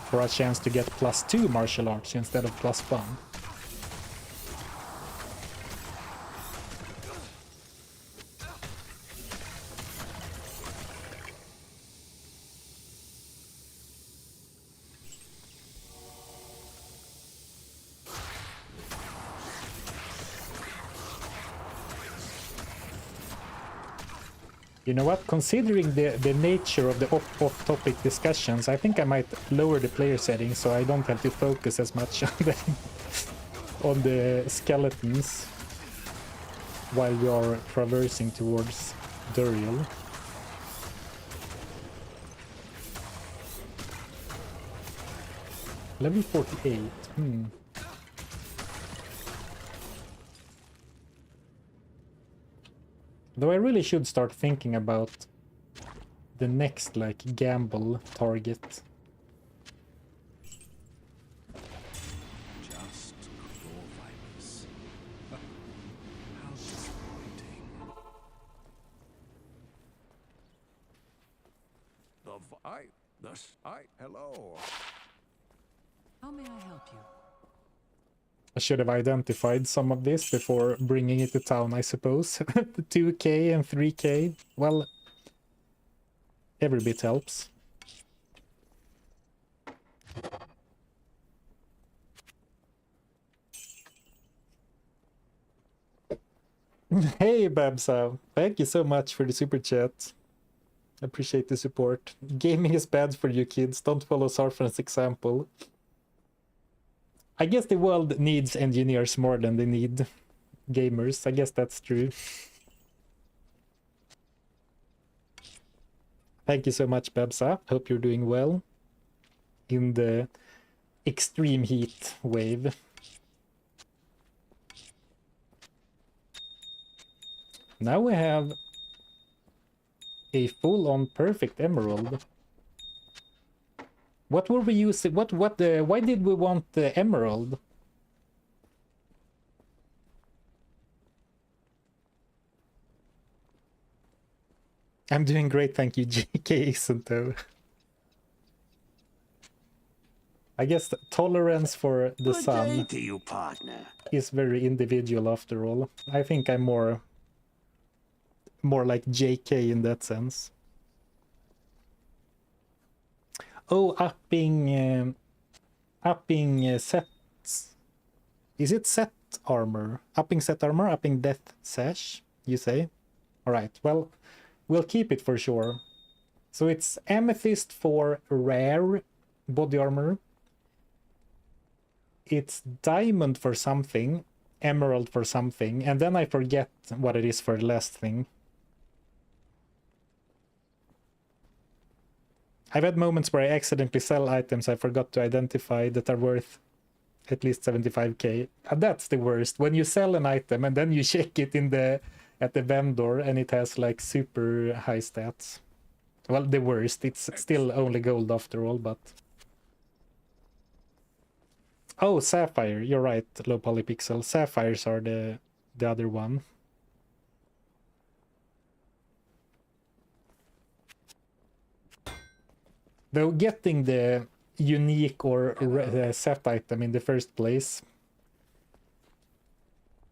S1: for a chance to get +2 martial arts instead of +1? You know what? Considering the nature of the off-topic discussions, I think I might lower the player settings so I don't have to focus as much on the skeletons while we are traversing towards Duriel. Level 48. Though I really should start thinking about the next, like, gamble target.
S2: Just claw vipers. How disappointing. Hello.
S3: How may I help you?
S1: I should have identified some of this before bringing it to town, I suppose. 2k and 3k. Well, every bit helps. Hey, Babsa. Thank you so much for the super chat. Appreciate the support. Gaming is bad for you kids. Don't follow Sarfran's example. I guess the world needs engineers more than they need gamers. I guess that's true. Thank you so much, Babsa. Hope you're doing well in the extreme heat wave. Now we have a full-on perfect emerald. What were we using? Why did we want the emerald? I'm doing great, thank you. JK isn't though. I guess the tolerance for the sun
S4: to you, partner.
S1: is very individual after all. I think I'm more like JK in that sense. Oh, upping sets. Is it set armor? Upping set armor, upping death sash, you say? Alright, well, we'll keep it for sure. So it's amethyst for rare body armor. It's diamond for something, emerald for something, and then I forget what it is for the last thing. I've had moments where I accidentally sell items I forgot to identify that are worth at least 75k. And that's the worst. When you sell an item and then you check it at the vendor and it has like super high stats. Well, the worst. It's still only gold after all, but... Oh, sapphire. You're right, low polypixel. Sapphires are the other one. Though getting the unique or set item in the first place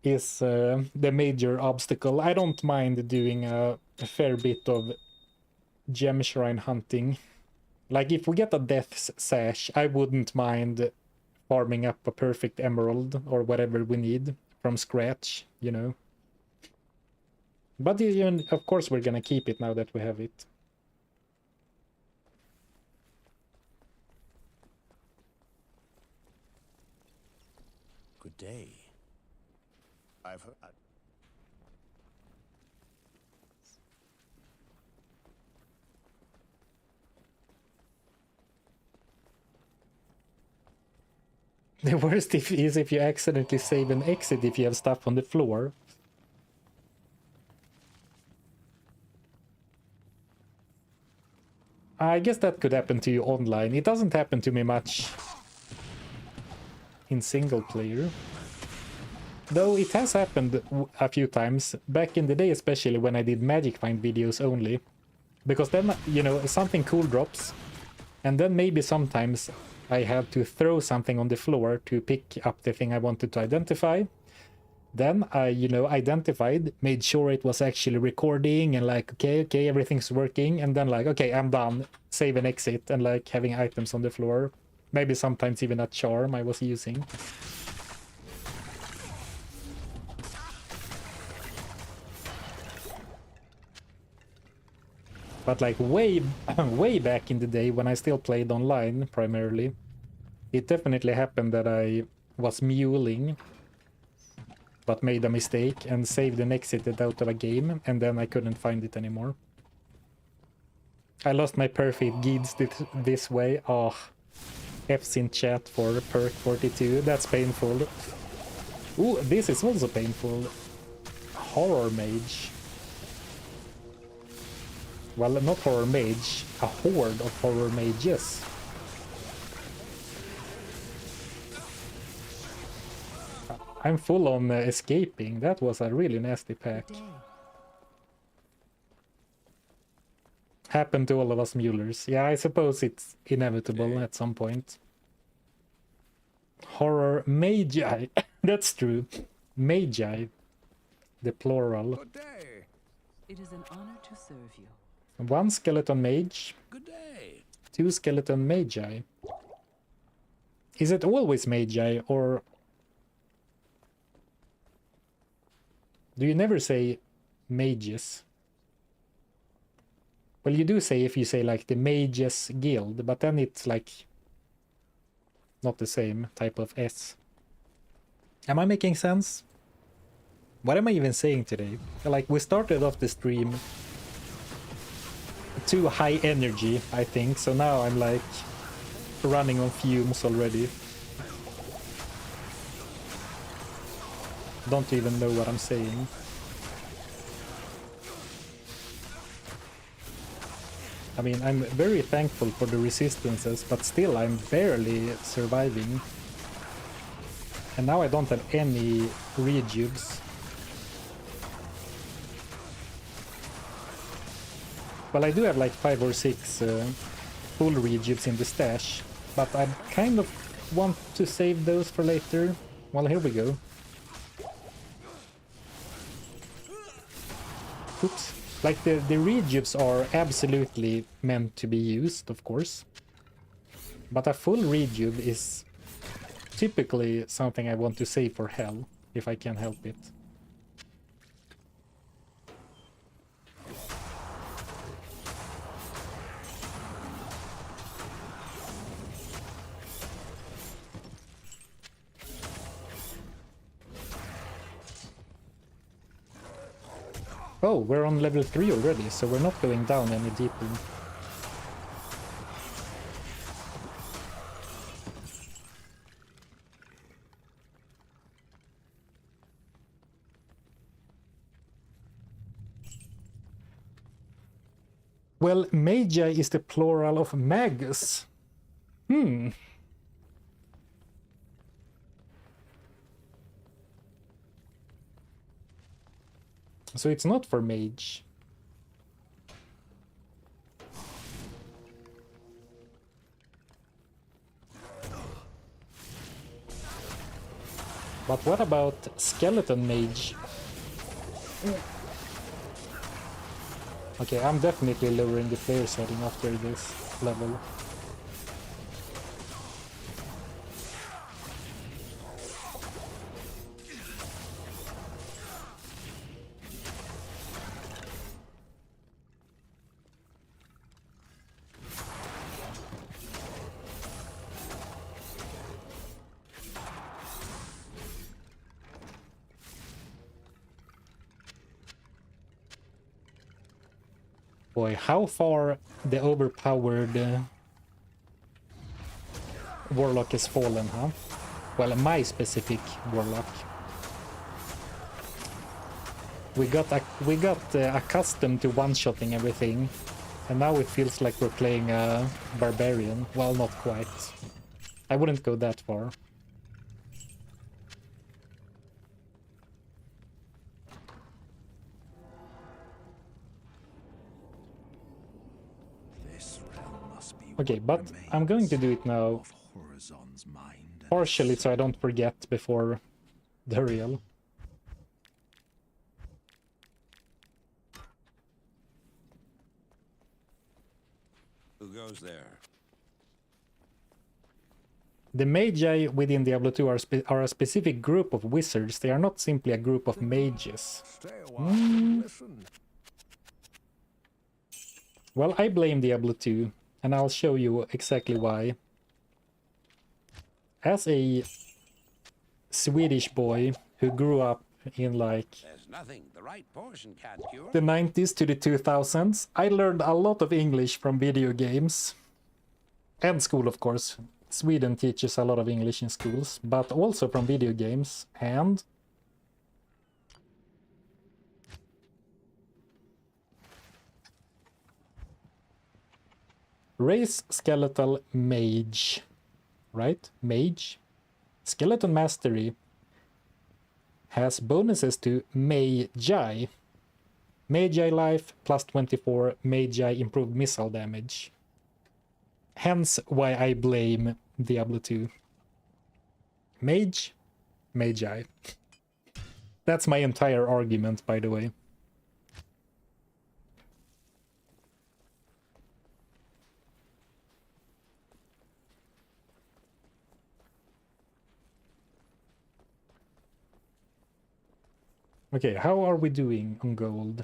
S1: is the major obstacle. I don't mind doing a fair bit of gem shrine hunting. Like if we get a death sash, I wouldn't mind farming up a perfect emerald or whatever we need from scratch, you know. But even, of course we're gonna keep it now that we have it.
S2: Good day. I've heard.
S1: The worst is if you accidentally save and exit if you have stuff on the floor. I guess that could happen to you online. It doesn't happen to me much in single player. Though it has happened a few times, back in the day especially when I did Magic Find videos only. Because then, you know, something cool drops, and then maybe sometimes I had to throw something on the floor to pick up the thing I wanted to identify. Then I, you know, identified, made sure it was actually recording and like, okay, everything's working. And then like, okay, I'm done. Save and exit and like having items on the floor. Maybe sometimes even a charm I was using. But like way back in the day when I still played online primarily, it definitely happened that I was muling but made a mistake and saved and exited out of a game, and then I couldn't find it anymore. I lost my perfect Gheeds this way. Oh, F's in chat for perk 42. That's painful. Ooh, this is also painful. Horror mage. Well, not horror mage, a horde of horror mages. I'm full on escaping. That was a really nasty pack. Happened to all of us Muellers. Yeah, I suppose it's inevitable at some point. Horror magi. That's true. Magi. The plural.
S2: Good day.
S3: It is an honor to serve you.
S1: 1 skeleton mage.
S2: Good day.
S1: 2 skeleton magi. Is it always magi, or do you never say mages? Well, you do say if you say like the mages guild, but then it's like not the same type of S. Am I making sense? What am I even saying today? Like, we started off the stream too high energy, I think, so now I'm like running on fumes already. Don't even know what I'm saying. I mean, I'm very thankful for the resistances, but still I'm barely surviving. And now I don't have any rejuves. Well, I do have like 5 or 6 full rejuves in the stash, but I kind of want to save those for later. Well, here we go. Oops. Like, the rejuves are absolutely meant to be used, of course. But a full rejuve is typically something I want to save for hell, if I can help it. Oh, we're on level 3 already, so we're not going down any deeper. Well, magi is the plural of magus. So it's not for mage. But what about skeleton mage? Okay, I'm definitely lowering the player setting after this level. Boy, how far the overpowered warlock has fallen, huh? Well, my specific warlock. We got accustomed to one-shotting everything, and now it feels like we're playing a barbarian. Well, not quite. I wouldn't go that far.
S2: This realm must be
S1: Okay,
S2: what
S1: but I'm going to do it now,
S2: of Horizon's mind and
S1: partially so I
S2: soul.
S1: don't forget before the real.
S2: Who goes there?
S1: The Magi within Diablo 2 are a specific group of wizards. They are not simply a group of mages.
S4: Stay a while and listen.
S1: Well, I blame Diablo 2, and I'll show you exactly why. As a Swedish boy who grew up in like
S5: There's nothing the right portion can't cure.
S1: the 90s to the 2000s, I learned a lot of English from video games. And school, of course. Sweden teaches a lot of English in schools, but also from video games. And race skeletal mage, right? Mage. Skeleton mastery has bonuses to Magi. Magi life plus 24, Magi improved missile damage. Hence why I blame Diablo 2. Mage, Magi. That's my entire argument, by the way. Okay, how are we doing on gold?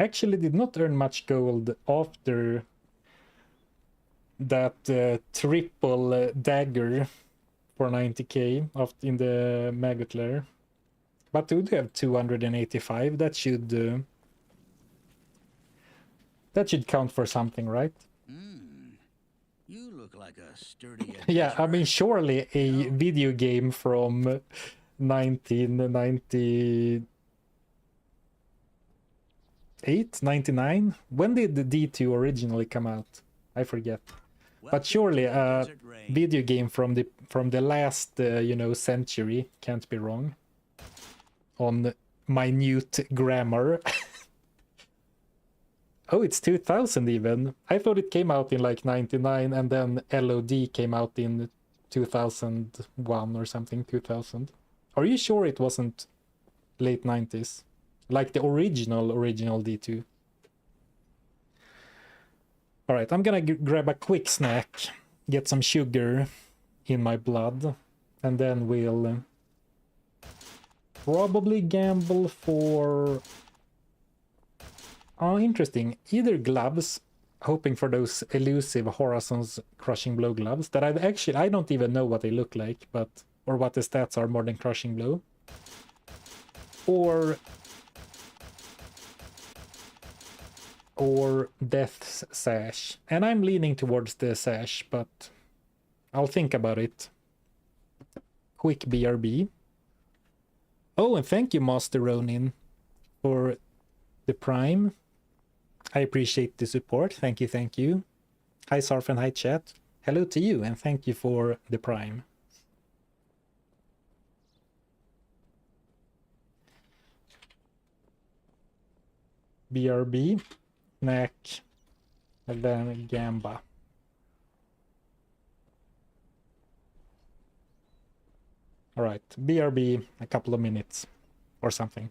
S1: Actually did not earn much gold after that triple dagger for 90k in the Maggot Lair. But we do have 285. That should count for something, right?
S5: You look like a sturdy
S1: Yeah, I mean,
S5: adventurer.
S1: surely a video game from 1998, 99? When did the D2 originally come out? I forget. But surely a video game from the last century can't be wrong on minute grammar. Oh, it's 2000 even. I thought it came out in like 99 and then LOD came out in 2001 or something, 2000. Are you sure it wasn't late 90s? Like the original D2? Alright, I'm gonna grab a quick snack, get some sugar in my blood, and then we'll probably gamble for... Oh, interesting. Either gloves, hoping for those elusive Horizon's Crushing Blow gloves that I don't even know what they look like, but or what the stats are more than Crushing Blow. Or Death's Sash. And I'm leaning towards the Sash, but I'll think about it. Quick BRB. Oh, and thank you, Master Ronin, for the Prime. I appreciate the support. Thank you, thank you. Hi, Sarf, and hi, chat. Hello to you, and thank you for the Prime. BRB, Snack, and then Gamba. All right, BRB, a couple of minutes or something.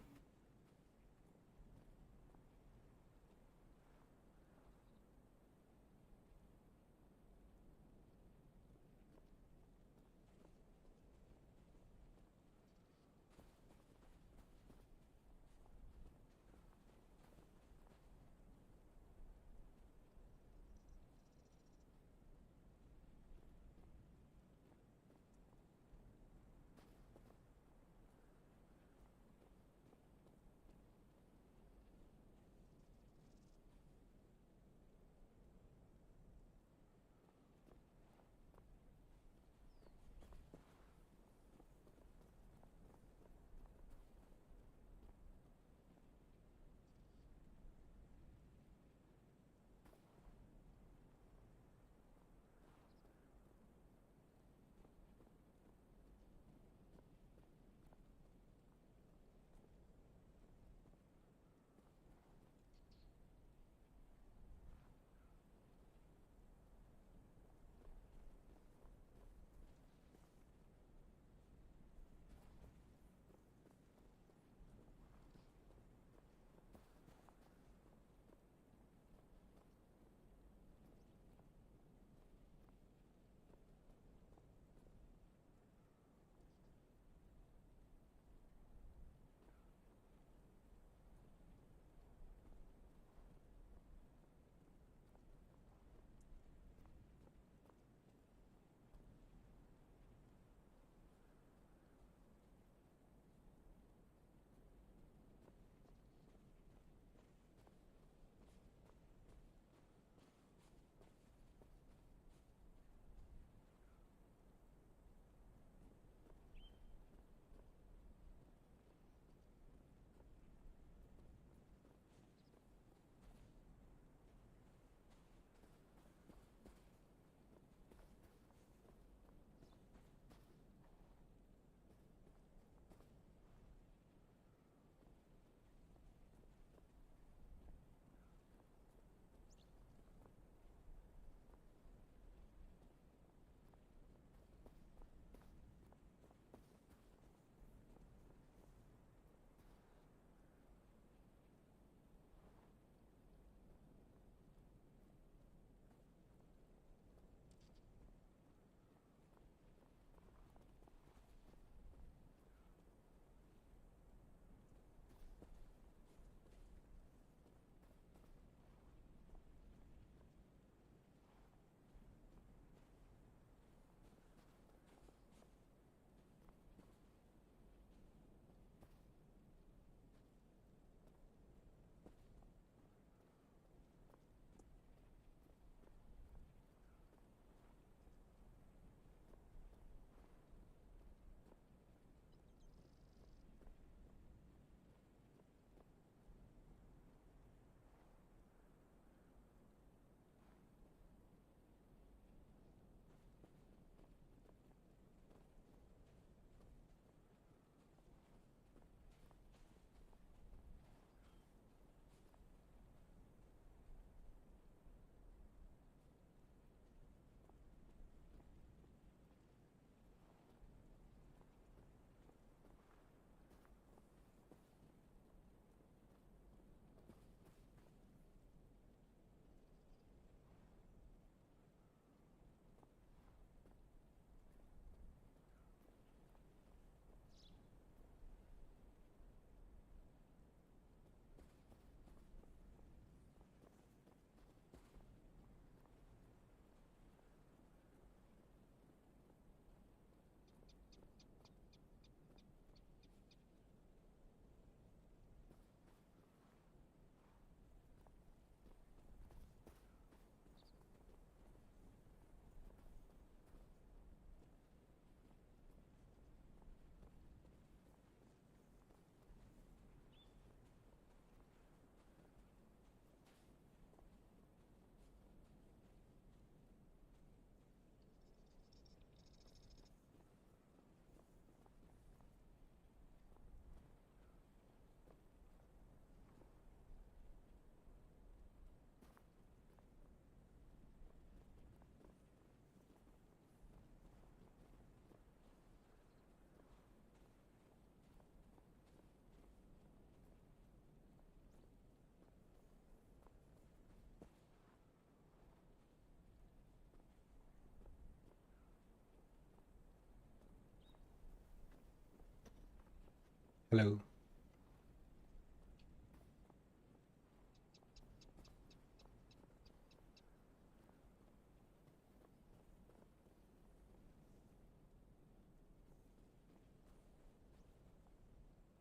S1: Hello.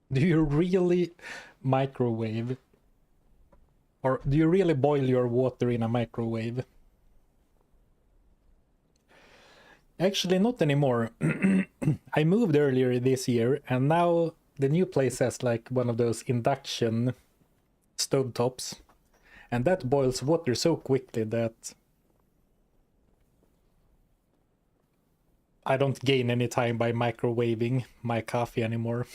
S1: Do you really microwave? Or do you really boil your water in a microwave? Actually, not anymore. I moved earlier this year, and now the new place has like one of those induction stovetops, and that boils water so quickly that I don't gain any time by microwaving my coffee anymore.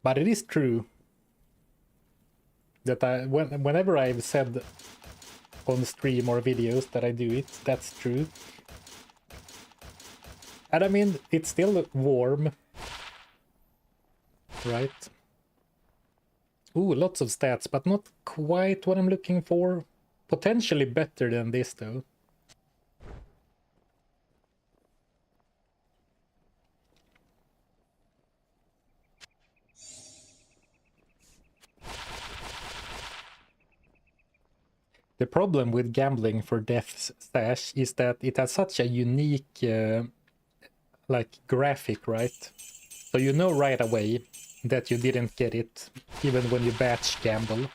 S1: But it is true that whenever I've said on stream or videos that I do it, that's true. And I mean, it's still warm, right? Ooh, lots of stats, but not quite what I'm looking for. Potentially better than this, though. The problem with gambling for Death's Stash is that it has such a unique like graphic, right? So you know right away that you didn't get it, even when you batch gamble.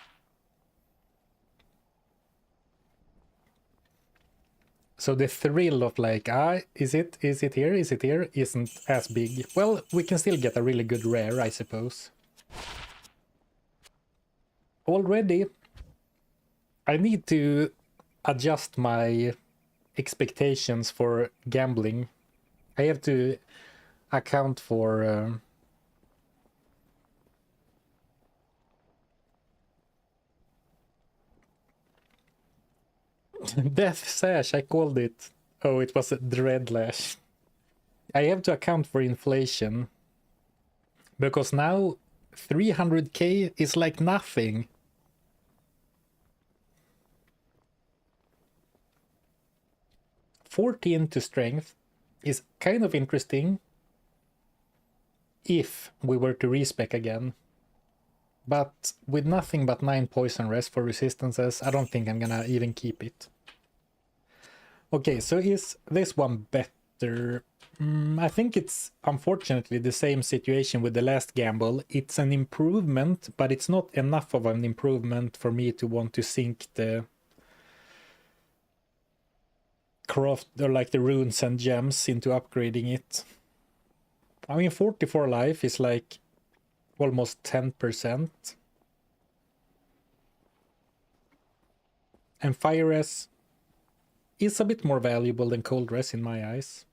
S1: So the thrill of like, is it here, isn't as big. Well, we can still get a really good rare, I suppose. Already, I need to adjust my expectations for gambling. I have to account for Death Sash, I called it. Oh, it was a Dreadlash. I have to account for inflation. Because now 300k is like nothing. $14 to strength is kind of interesting if we were to respec again. But with nothing but 9 poison rest for resistances, I don't think I'm gonna even keep it. Okay, so is this one better? I think it's unfortunately the same situation with the last gamble. It's an improvement, but it's not enough of an improvement for me to want to sink the craft, or like the runes and gems, into upgrading it. I mean, 44 life is like almost 10%. And fire res is a bit more valuable than cold res in my eyes.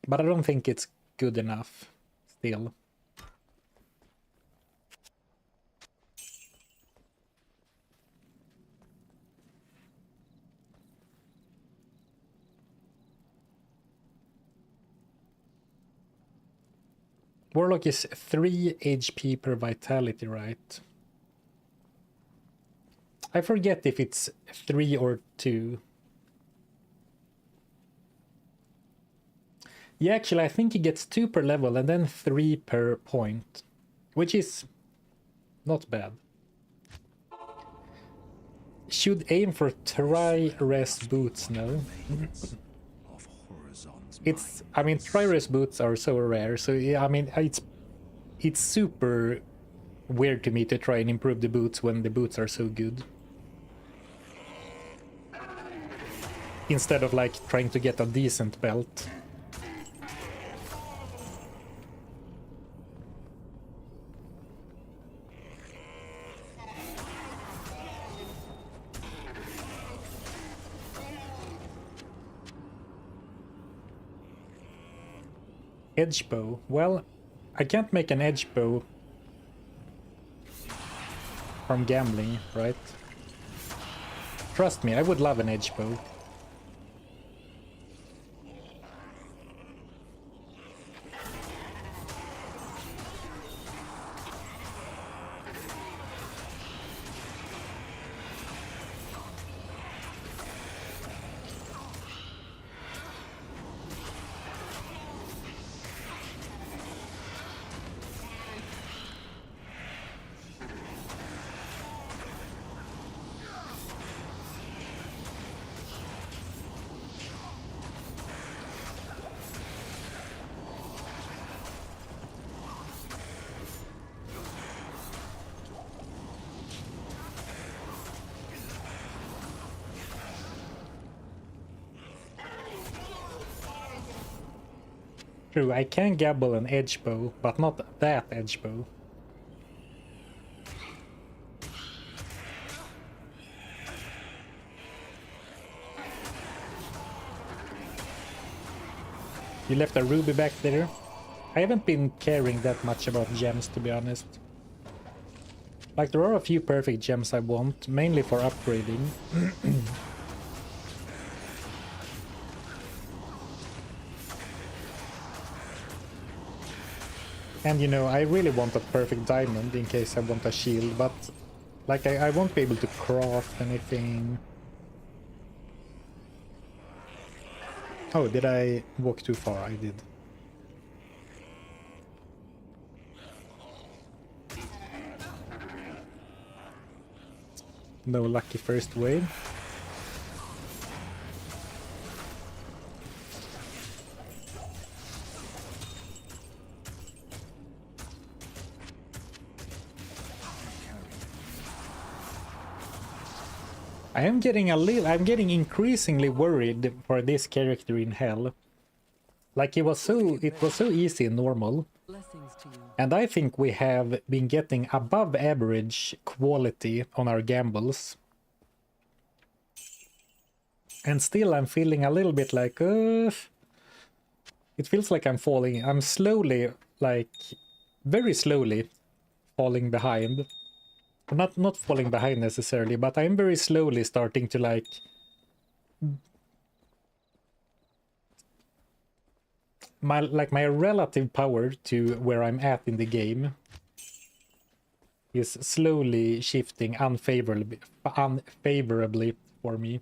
S1: But I don't think it's good enough still. Warlock is 3 HP per vitality, right? I forget if it's 3 or 2. Yeah, actually, I think he gets 2 per level and then 3 per point, which is not bad. Should aim for tri-res boots, no? It's, I mean, tri-res boots are so rare, so yeah, I mean, it's super weird to me to try and improve the boots when the boots are so good. Instead of like trying to get a decent belt. Edge bow. Well, I can't make an edge bow from gambling, right? Trust me, I would love an edge bow. True, I can gabble an edge bow, but not that edge bow. You left a ruby back there. I haven't been caring that much about gems, to be honest. Like, there are a few perfect gems I want, mainly for upgrading. And you know, I really want a perfect diamond in case I want a shield, but like I won't be able to craft anything. Oh, did I walk too far? I did. No lucky first wave. I'm getting increasingly worried for this character in Hell. Like it was so easy in normal.
S3: Blessings to you.
S1: And I think we have been getting above average quality on our gambles. And still I'm feeling a little bit like, it feels like I'm falling. I'm slowly, like, very slowly falling behind. Not falling behind necessarily, but I'm very slowly starting to like my relative power to where I'm at in the game is slowly shifting unfavorably for me.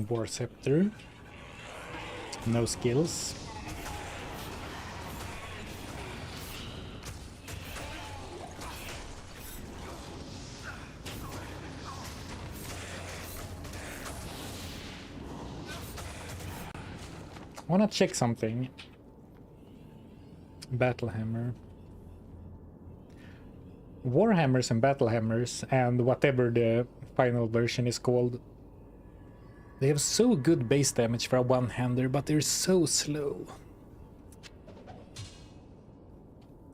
S1: War Scepter. No skills. I wanna check something. Battle Hammer. Warhammers and Battle Hammers and whatever the final version is called. They have so good base damage for a one-hander, but they're so slow.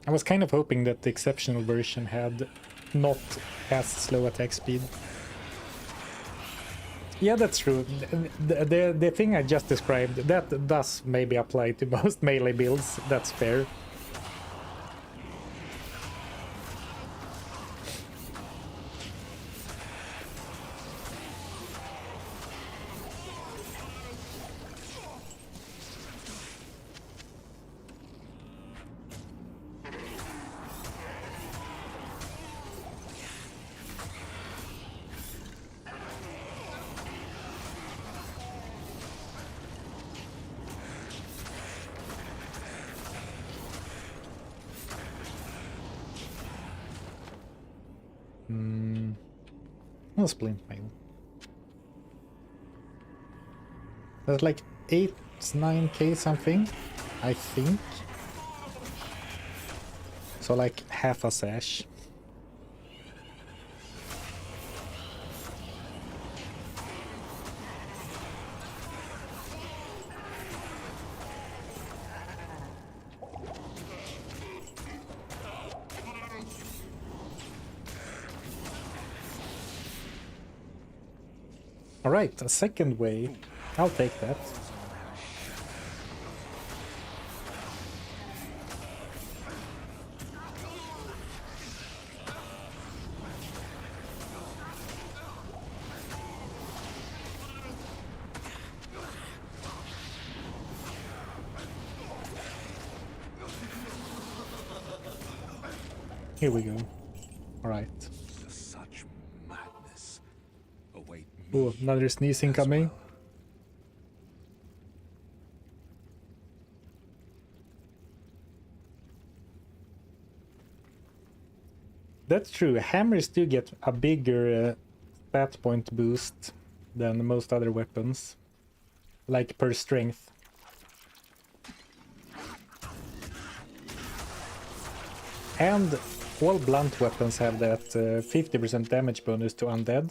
S1: I was kind of hoping that the exceptional version had not as slow attack speed. Yeah, that's true. The thing I just described, that does maybe apply to most melee builds. That's fair. No splint mail. That's like 8-9k something, I think. So like half a sash. Alright, a second way. I'll take that. Here we go. Alright.
S2: Such madness.
S1: Oh, another sneeze incoming. That's true. Hammers do get a bigger stat point boost than most other weapons, like per strength. And all blunt weapons have that 50% damage bonus to undead.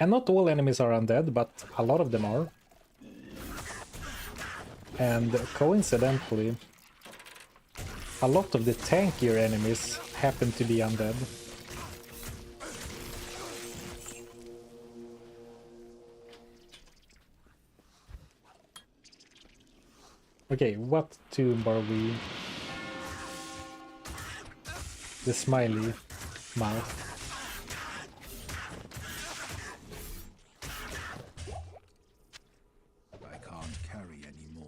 S1: And not all enemies are undead, but a lot of them are. And coincidentally, a lot of the tankier enemies happen to be undead. Okay, what tomb are we? The smiley mouth.
S2: I can't carry any more.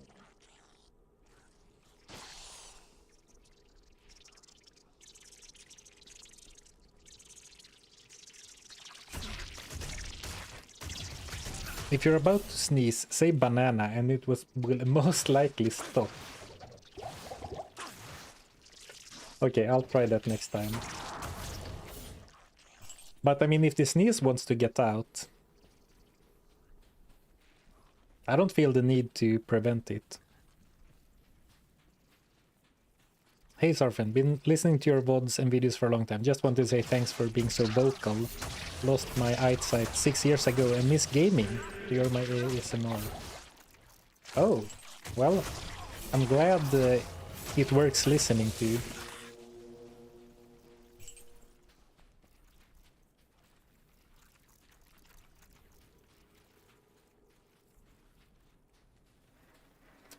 S1: If you're about to sneeze, say banana and it will most likely stop. Okay, I'll try that next time. But I mean, if the sneeze wants to get out, I don't feel the need to prevent it. Hey Sarfen, been listening to your VODs and videos for a long time. Just want to say thanks for being so vocal. Lost my eyesight 6 years ago and miss gaming. You're my ASMR. Oh, well, I'm glad it works listening to you.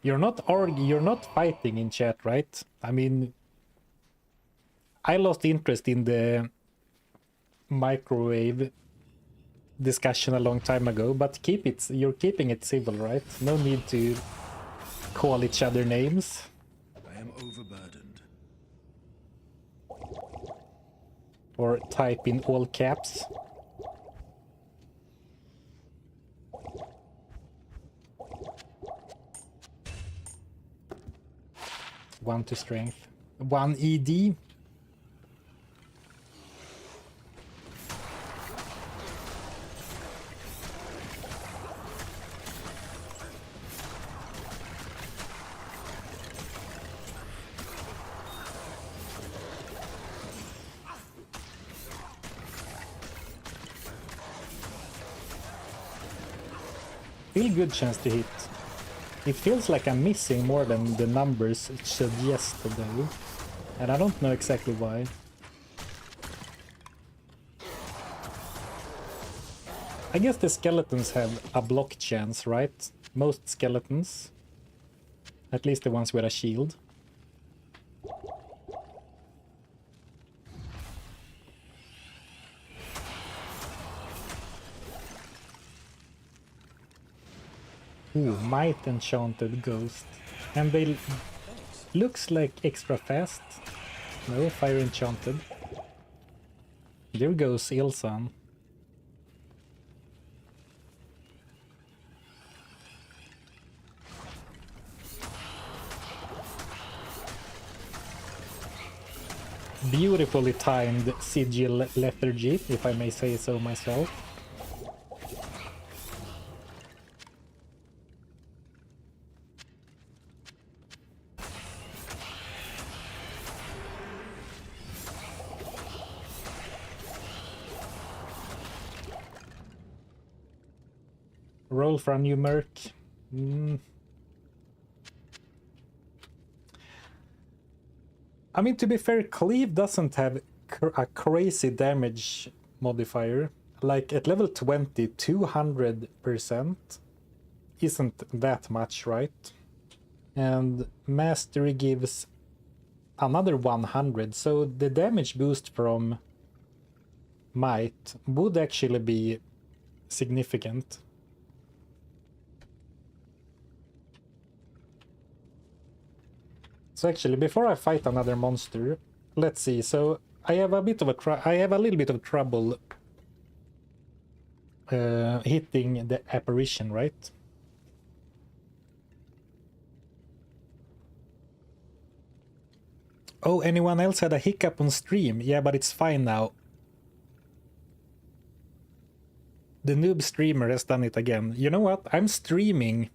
S1: You're not fighting in chat, right? I mean, I lost interest in the microwave discussion a long time ago, but you're keeping it civil, right? No need to call each other names.
S2: I am overburdened.
S1: Or type in all caps. One to strength. 1 ED. Still good chance to hit. It feels like I'm missing more than the numbers suggest though. And I don't know exactly why. I guess the skeletons have a block chance, right? Most skeletons. At least the ones with a shield. Ooh, Might Enchanted Ghost. And they looks like extra fast. No, Fire Enchanted. There goes Ilsan. Beautifully timed sigil lethargy, if I may say so myself. Roll for a new merc. I mean, to be fair, Cleave doesn't have a crazy damage modifier. Like at level 20, 200% isn't that much, right? And Mastery gives another 100, so the damage boost from Might would actually be significant. So actually, before I fight another monster, let's see. So I have a little bit of trouble hitting the apparition, right? Oh, anyone else had a hiccup on stream? Yeah, but it's fine now. The noob streamer has done it again. You know what? I'm streaming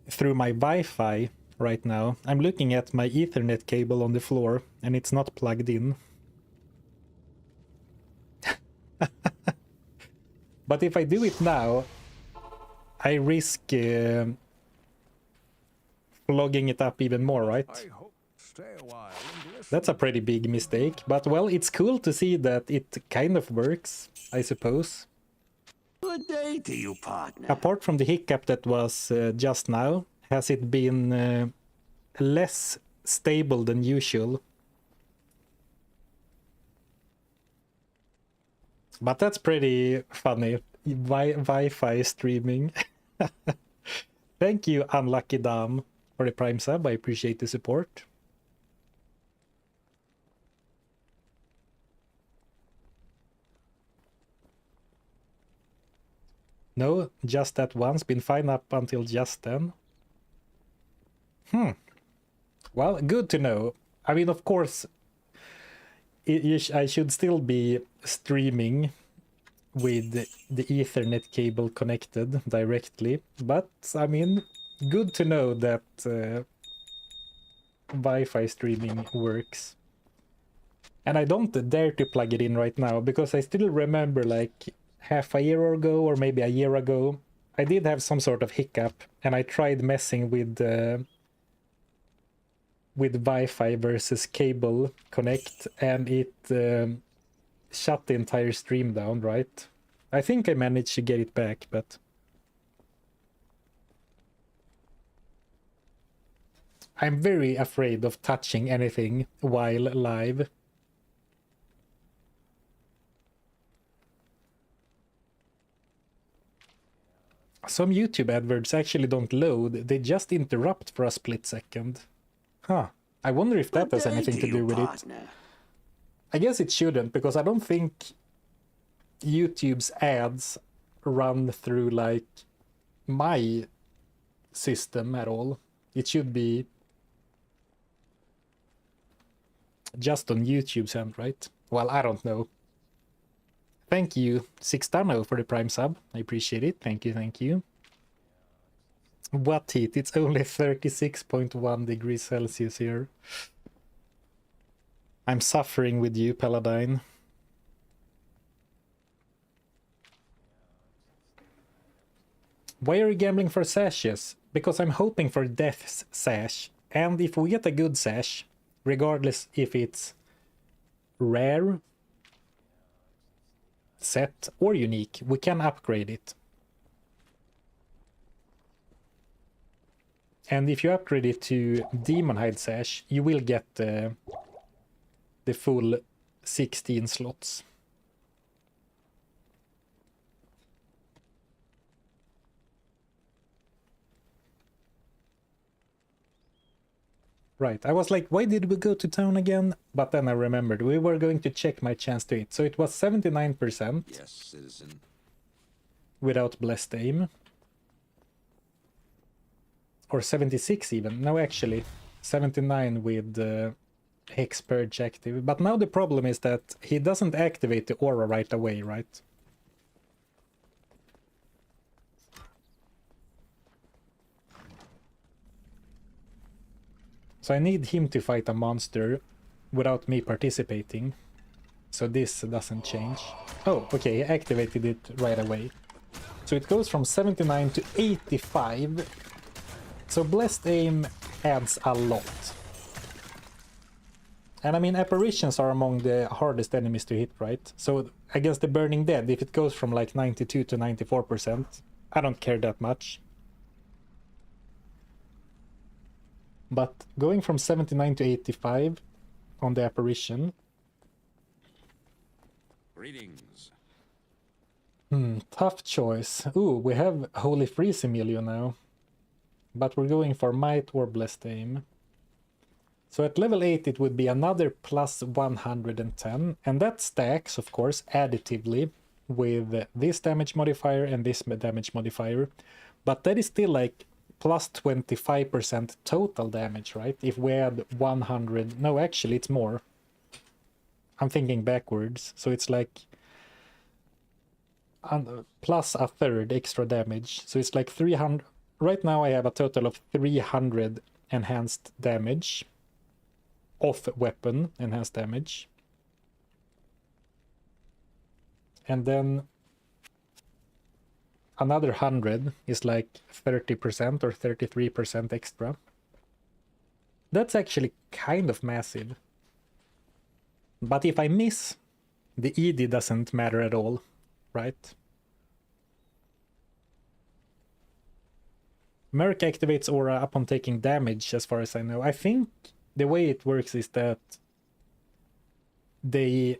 S1: through my Wi-Fi right now. I'm looking at my Ethernet cable on the floor, and it's not plugged in. But if I do it now, I risk flogging it up even more, right?
S4: I hope stay a while and listen.
S1: That's a pretty big mistake, but well, it's cool to see that it kind of works, I suppose.
S5: Good day to you, partner.
S1: Apart from the hiccup that was just now, has it been less stable than usual? But that's pretty funny. Wi-Fi streaming. Thank you, Unlucky Dam, for the Prime sub. I appreciate the support. No, just that once. Been fine up until just then. Well, good to know. I mean, of course, I should still be streaming with the Ethernet cable connected directly. But, I mean, good to know that Wi-Fi streaming works. And I don't dare to plug it in right now, because I still remember, like, half a year ago, or maybe a year ago, I did have some sort of hiccup, and I tried messing with Wi-Fi versus cable connect, and it shut the entire stream down, right? I think I managed to get it back, but I'm very afraid of touching anything while live. Some YouTube adverts actually don't load, they just interrupt for a split second. Huh. I wonder if that
S5: Good
S1: has
S5: day
S1: anything to
S5: you,
S1: do with it.
S5: partner.
S1: I guess it shouldn't, because I don't think YouTube's ads run through, like, my system at all. It should be just on YouTube's end, right? Well, I don't know. Thank you, Sixtano, for the Prime sub. I appreciate it. Thank you, thank you. What heat? It's only 36.1 degrees Celsius here. I'm suffering with you, Paladine. Why are you gambling for sashes? Because I'm hoping for Death's sash. And if we get a good sash, regardless if it's rare, set, or unique, we can upgrade it. And if you upgrade it to Demon Hide Sash, you will get the full 16 slots. Right, I was like, why did we go to town again? But then I remembered, we were going to check my chance to hit. So it was 79%.
S2: Yes, citizen.
S1: Without Blessed Aim. Or 76 even. No, actually, 79 with Hex Purge active. But now the problem is that he doesn't activate the aura right away, right? So I need him to fight a monster without me participating. So this doesn't change. Oh, okay, he activated it right away. So it goes from 79 to 85. So Blessed Aim adds a lot. And I mean, apparitions are among the hardest enemies to hit, right? So against the Burning Dead, if it goes from like 92 to 94%, I don't care that much. But going from 79 to 85 on the apparition.
S2: Greetings.
S1: Tough choice. Ooh, we have Holy Freeze Emilio now. But we're going for Might or Blessed Aim. So at level 8 it would be another plus 110. And that stacks, of course, additively with this damage modifier and this damage modifier, but that is still like plus 25% total damage, right? If we add 100, no, actually it's more. I'm thinking backwards, so it's like plus a third extra damage, so it's like 300. Right now I have a total of 300 enhanced damage off weapon enhanced damage, and then another 100 is like 30% or 33% extra. That's actually kind of massive. But if I miss, the ED doesn't matter at all, right? Merc activates aura upon taking damage, as far as I know. I think the way it works is that they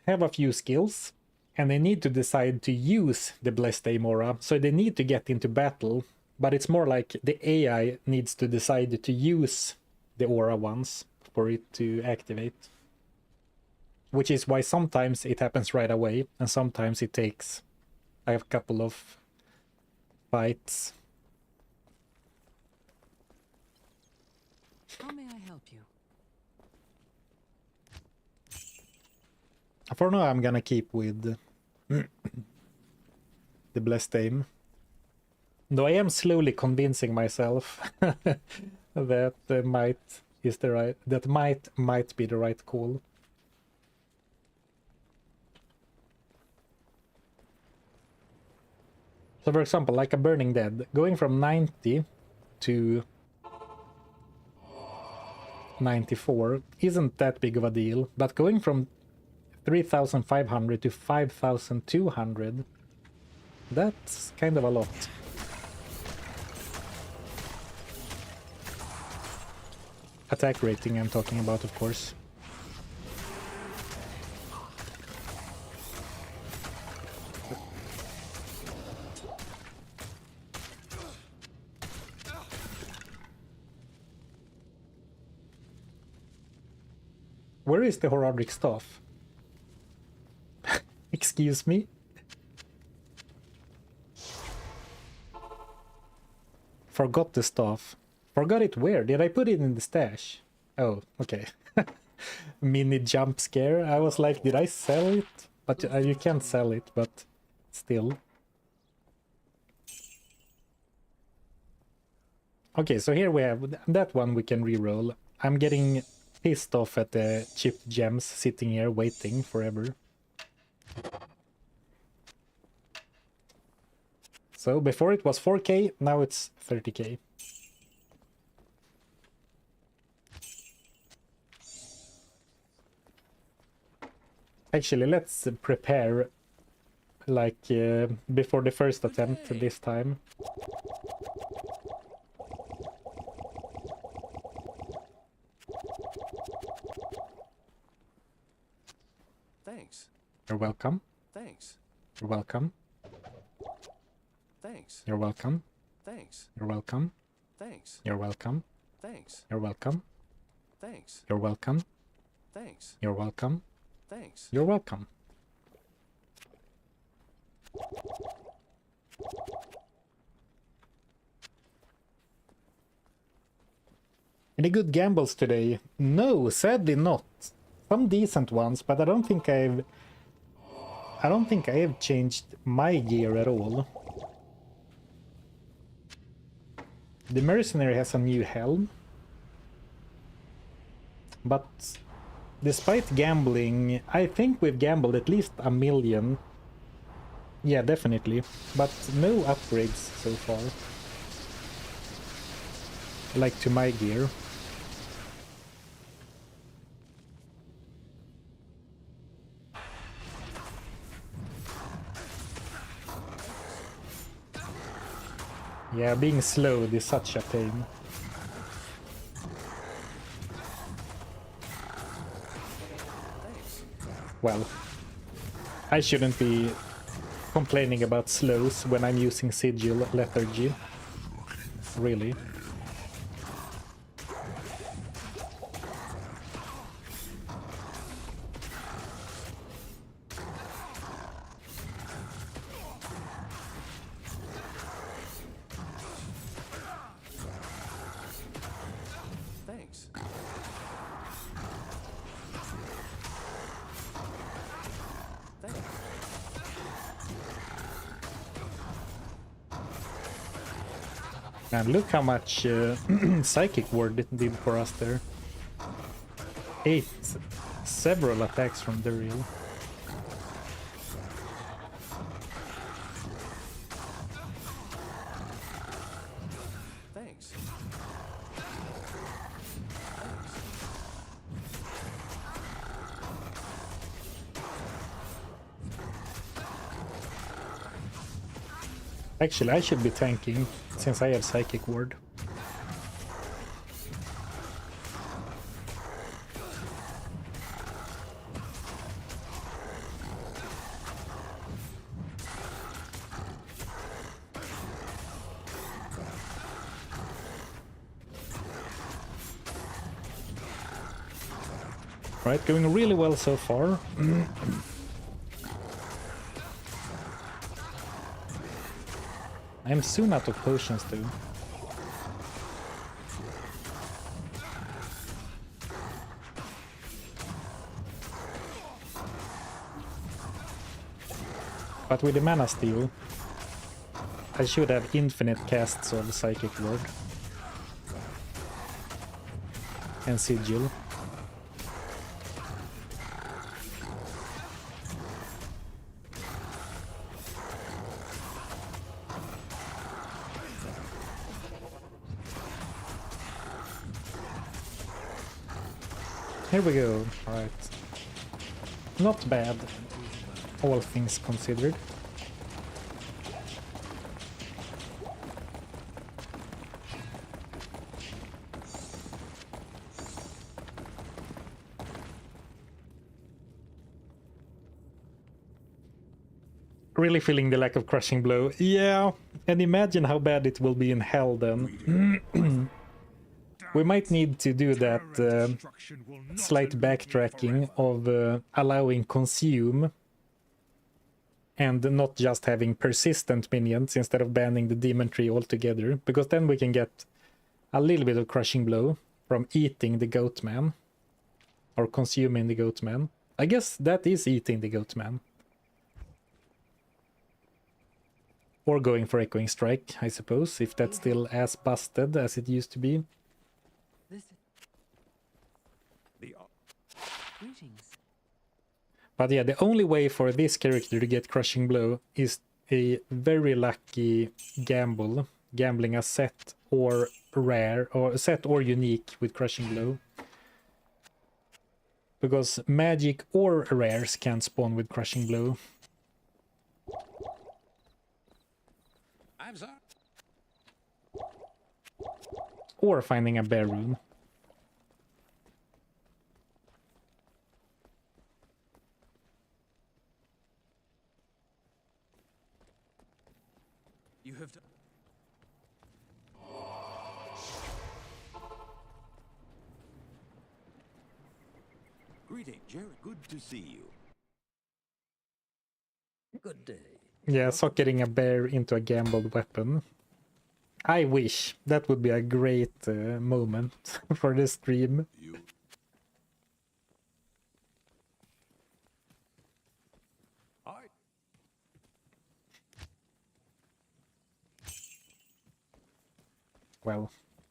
S1: have a few skills, and they need to decide to use the Blessed Aim aura, so they need to get into battle, but it's more like the AI needs to decide to use the aura once for it to activate. Which is why sometimes it happens right away, and sometimes it takes a couple of fights.
S3: How may I help you?
S1: For now, I'm gonna keep with the Blessed Aim. Though I am slowly convincing myself that might is the right, that might be the right call. So for example, like a Burning Dead, going from 90 to 94 isn't that big of a deal, but going from 3,500 to 5,200, that's kind of a lot. Attack rating I'm talking about, of course. Where is the Horodic Staff? Excuse me? Forgot the staff. Forgot it where? Did I put it in the stash? Oh, okay. Mini jump scare. I was like, did I sell it? But you can't sell it, but still. Okay, so here we have that one we can reroll. I'm getting pissed off at the chipped gems sitting here waiting forever. So before it was 4k, now it's 30k. Actually, let's prepare like before the first attempt this time.
S2: Thanks.
S1: You're welcome.
S2: Thanks.
S1: You're welcome.
S2: Thanks.
S1: You're welcome.
S2: Thanks.
S1: You're welcome.
S2: Thanks.
S1: You're welcome.
S2: Thanks.
S1: You're welcome.
S2: Thanks.
S1: You're welcome.
S2: Thanks.
S1: You're welcome.
S2: Thanks.
S1: You're welcome. Any good gambles today? No, sadly not. Some decent ones, but I don't think I have changed my gear at all. The mercenary has a new helm. But despite gambling, I think we've gambled at least 1 million. Yeah, definitely. But no upgrades so far. Like to my gear. Yeah, being slowed is such a pain. Well, I shouldn't be complaining about slows when I'm using Sigil Lethargy. Really. Man, look how much Psychic Ward it did for us there. 8 several attacks from Andariel.
S2: Thanks.
S1: Actually, I should be tanking since I have Psychic Ward. Right, going really well so far. I'm soon out of potions too. But with the mana steal, I should have infinite casts of Psychic Ward and Sigil. Here we go, right. Not bad, all things considered. Really feeling the lack of Crushing Blow. Yeah, and imagine how bad it will be in Hell then. We might need to do that slight backtracking of allowing Consume and not just having persistent minions instead of banning the Demon Tree altogether, because then we can get a little bit of Crushing Blow from eating the Goatman or consuming the Goatman. I guess that is eating the Goatman. Or going for Echoing Strike, I suppose, if that's still as busted as it used to be.
S3: Greetings.
S1: But yeah, the only way for this character to get Crushing Blow is a very lucky gamble, gambling a set or rare, or set or unique with Crushing Blow. Because magic or rares can spawn with Crushing Blow.
S5: I'm sorry.
S1: Or finding a bear rune.
S2: You have done.
S5: Greeting, Jared. Good to see you. Good day.
S1: Yeah, socketing a bear into a gambled weapon. I wish. That would be a great moment for the stream.
S5: You.
S2: I.
S1: Well,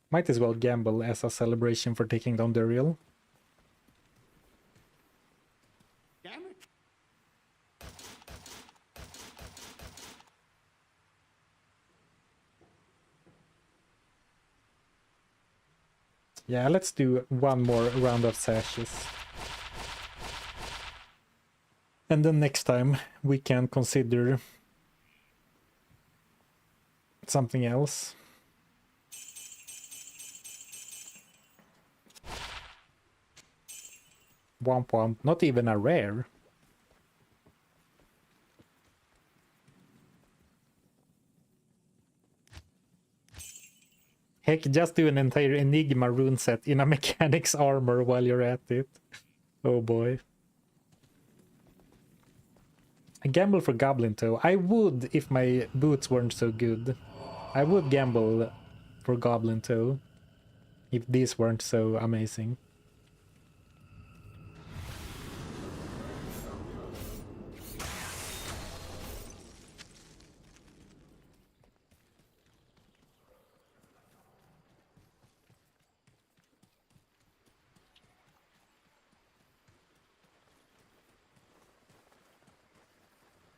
S1: might as well gamble as a celebration for taking down Andariel.
S5: Damn it.
S1: Yeah, let's do one more round of sashes. And then next time we can consider something else. Womp womp, not even a rare. Heck, just do an entire Enigma rune set in a mechanic's armor while you're at it. Oh boy. I gamble for Goblin Toe. I would if my boots weren't so good. I would gamble for Goblin Toe if these weren't so amazing.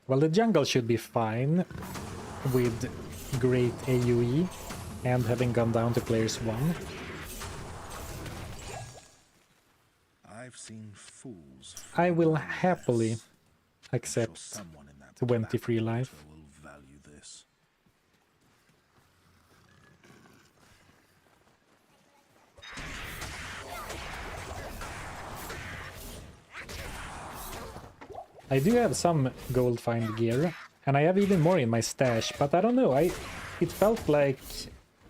S1: Well, the jungle should be fine with great AoE and having gone down to players 1.
S4: I've seen fools.
S1: I will
S4: fall
S1: happily
S4: less. I'm sure
S1: accept
S4: someone in that
S1: 23
S4: black
S1: life.
S4: water will value this.
S1: I do have some gold find gear, and I have even more in my stash, but I don't know, it felt like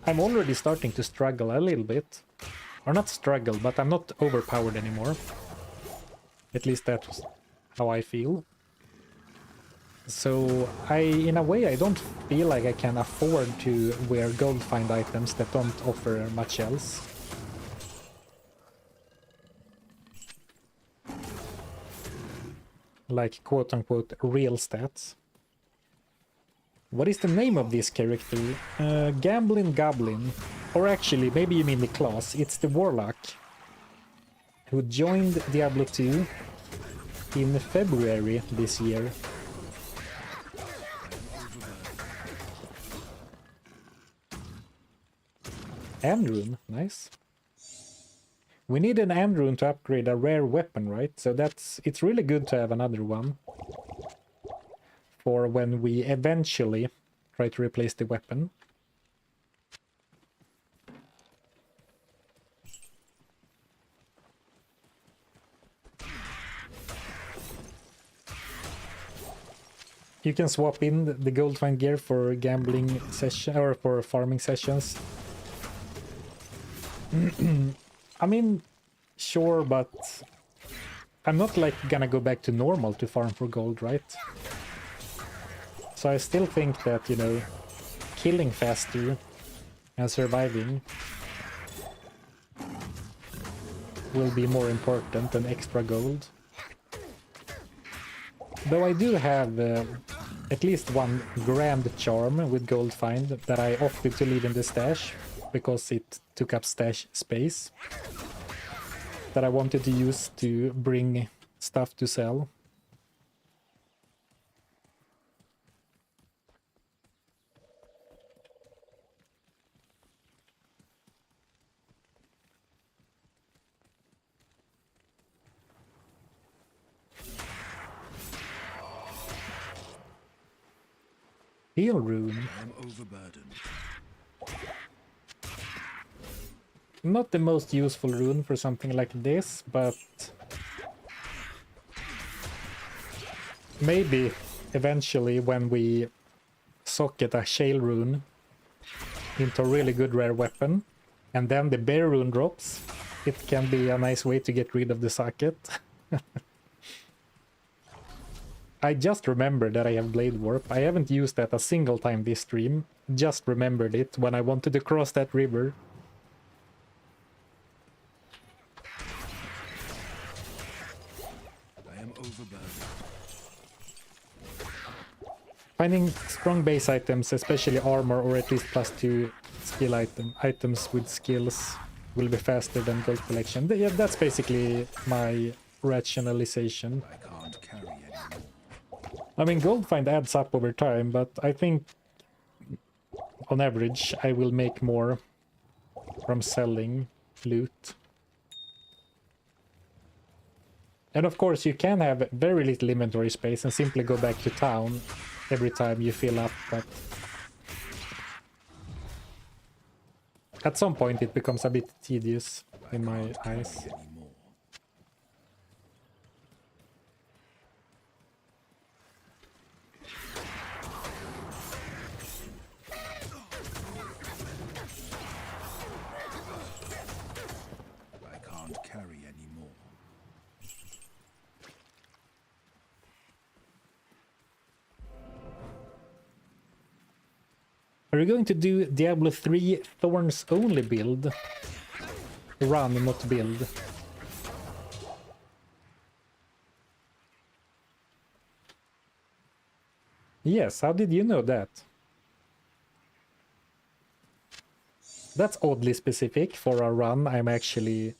S1: I'm already starting to struggle a little bit. Or not struggle, but I'm not overpowered anymore. At least that's how I feel. So in a way, I don't feel like I can afford to wear gold find items that don't offer much else. Like quote-unquote real stats. What is the name of this character? Gambling Goblin. Or actually, maybe you mean the class. It's the Warlock, who joined Diablo 2 in February this year. Andrune, nice. We need an Andrune to upgrade a rare weapon, right? So it's really good to have another one for when we eventually try to replace the weapon. You can swap in the gold find gear for gambling session or for farming sessions. I mean, sure, but I'm not like gonna go back to normal to farm for gold, right? So I still think that, you know, killing faster and surviving will be more important than extra gold. Though I do have at least one grand charm with gold find that I opted to leave in the stash because it took up stash space that I wanted to use to bring stuff to sell. Heal rune.
S4: I'm overburdened.
S1: Not the most useful rune for something like this, but maybe eventually when we socket a shale rune into a really good rare weapon and then the bear rune drops, it can be a nice way to get rid of the socket. I just remembered that I have Blade Warp. I haven't used that a single time this stream. Just remembered it when I wanted to cross that river.
S4: I am overburdened.
S1: Finding strong base items, especially armor or at least +2 skill items with skills, will be faster than gold collection. Yeah, that's basically my rationalization.
S4: I can't carry anymore.
S1: I mean, gold find adds up over time, but I think on average I will make more from selling loot. And of course you can have very little inventory space and simply go back to town every time you fill up, but at some point it becomes a bit tedious in my eyes.
S4: Anymore. I can't carry anymore.
S1: Are you going to do Diablo 3 Thorns only build? Run, not build. Yes, how did you know that? That's oddly specific for a run I'm actually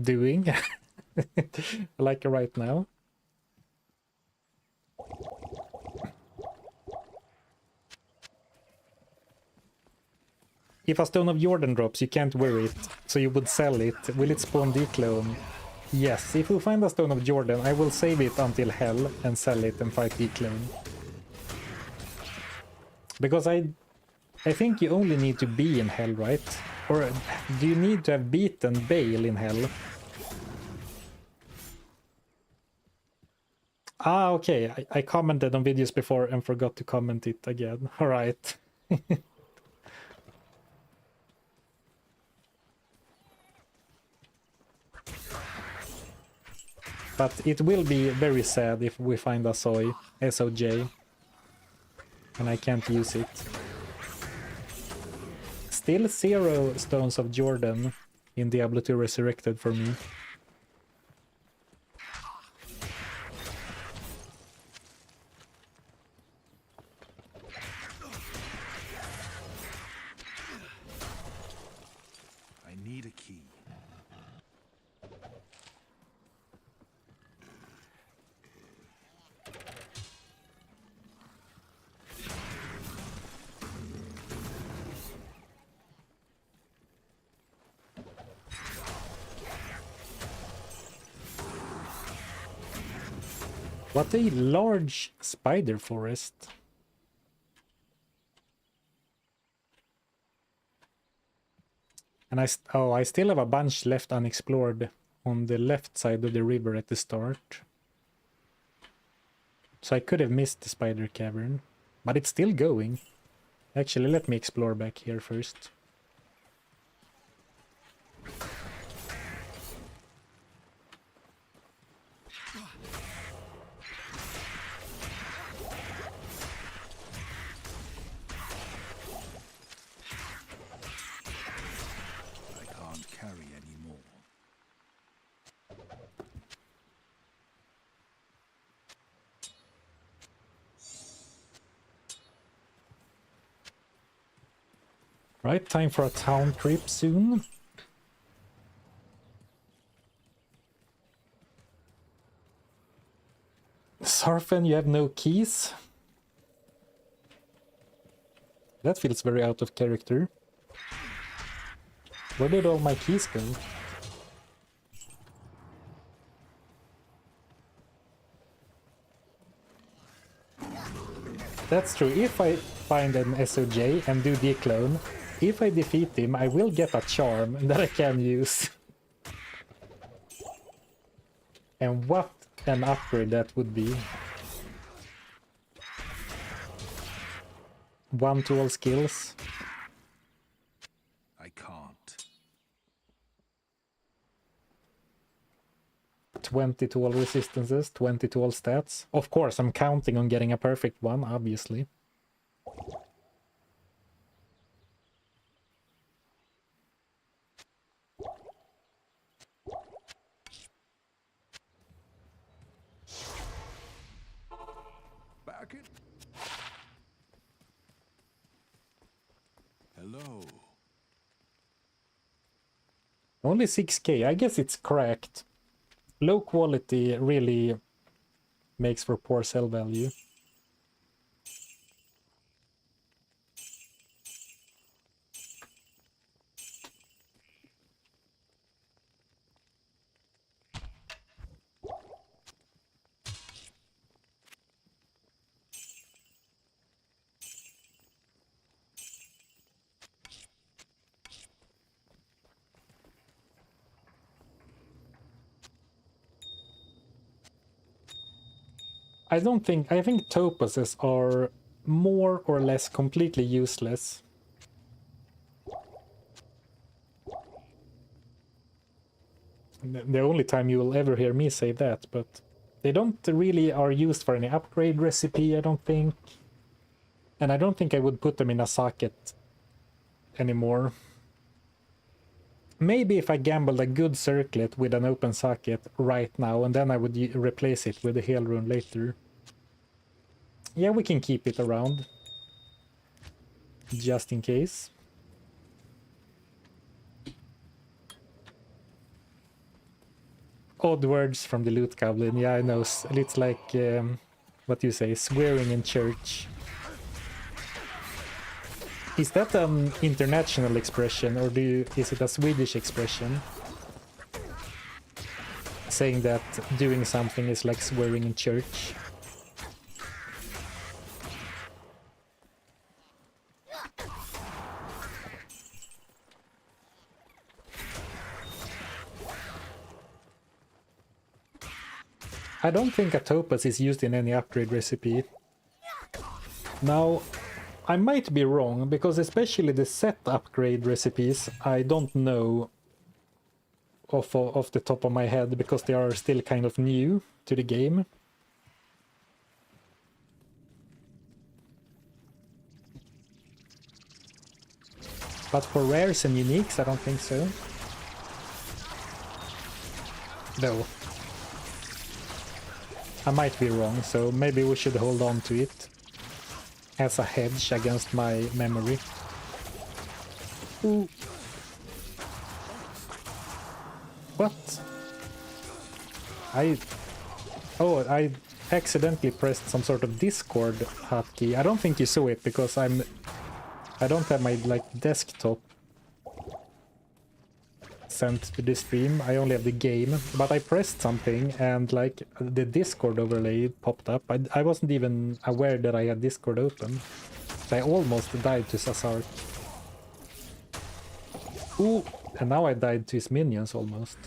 S1: doing. Like right now. If a Stone of Jordan drops, you can't wear it, so you would sell it. Will it spawn Declone? Yes, if we find a Stone of Jordan, I will save it until Hell and sell it and fight Declone. Because I think you only need to be in Hell, right? Or do you need to have beaten Bale in Hell? Ah, okay. I commented on videos before and forgot to comment it again. Alright. But it will be very sad if we find a SOJ, and I can't use it. Still 0 Stones of Jordan in Diablo 2 Resurrected for me.
S4: I need a key.
S1: What a large spider forest. And I still have a bunch left unexplored on the left side of the river at the start. So I could have missed the spider cavern, but it's still going. Actually, let me explore back here first.
S4: Carry anymore.
S1: Right, time for a town trip soon. Sarfen, you have no keys? That feels very out of character. Where did all my keys go? That's true. If I find an SOJ and do Declone, if I defeat him, I will get a charm that I can use. And what an upgrade that would be. 1 to all skills.
S4: I can't.
S1: 20 to all resistances, 20 to all stats. Of course, I'm counting on getting a perfect one, obviously.
S4: Back it. Hello.
S1: Only 6k, I guess it's cracked. Low quality really makes for poor sell value. I think topazes are more or less completely useless. The only time you will ever hear me say that, but they don't really are used for any upgrade recipe, I don't think. And I don't think I would put them in a socket anymore. Maybe if I gambled a good circlet with an open socket right now, and then I would replace it with a heal rune later. Yeah, we can keep it around. Just in case. Odd words from the loot goblin. Yeah, I know. It's like, what do you say, swearing in church. Is that an international expression, or is it a Swedish expression? Saying that doing something is like swearing in church. I don't think a topaz is used in any upgrade recipe. Now, I might be wrong, because especially the set upgrade recipes, I don't know off the top of my head, because they are still kind of new to the game. But for rares and uniques, I don't think so. No. I might be wrong, so maybe we should hold on to it as a hedge against my memory. Ooh. What? I accidentally pressed some sort of Discord hotkey. I don't think you saw it because I don't have my like desktop sent to the stream. I only have the game, but I pressed something and like the Discord overlay popped up. I wasn't even aware that I had Discord open. I almost died to Sazark. Ooh, and now I died to his minions almost.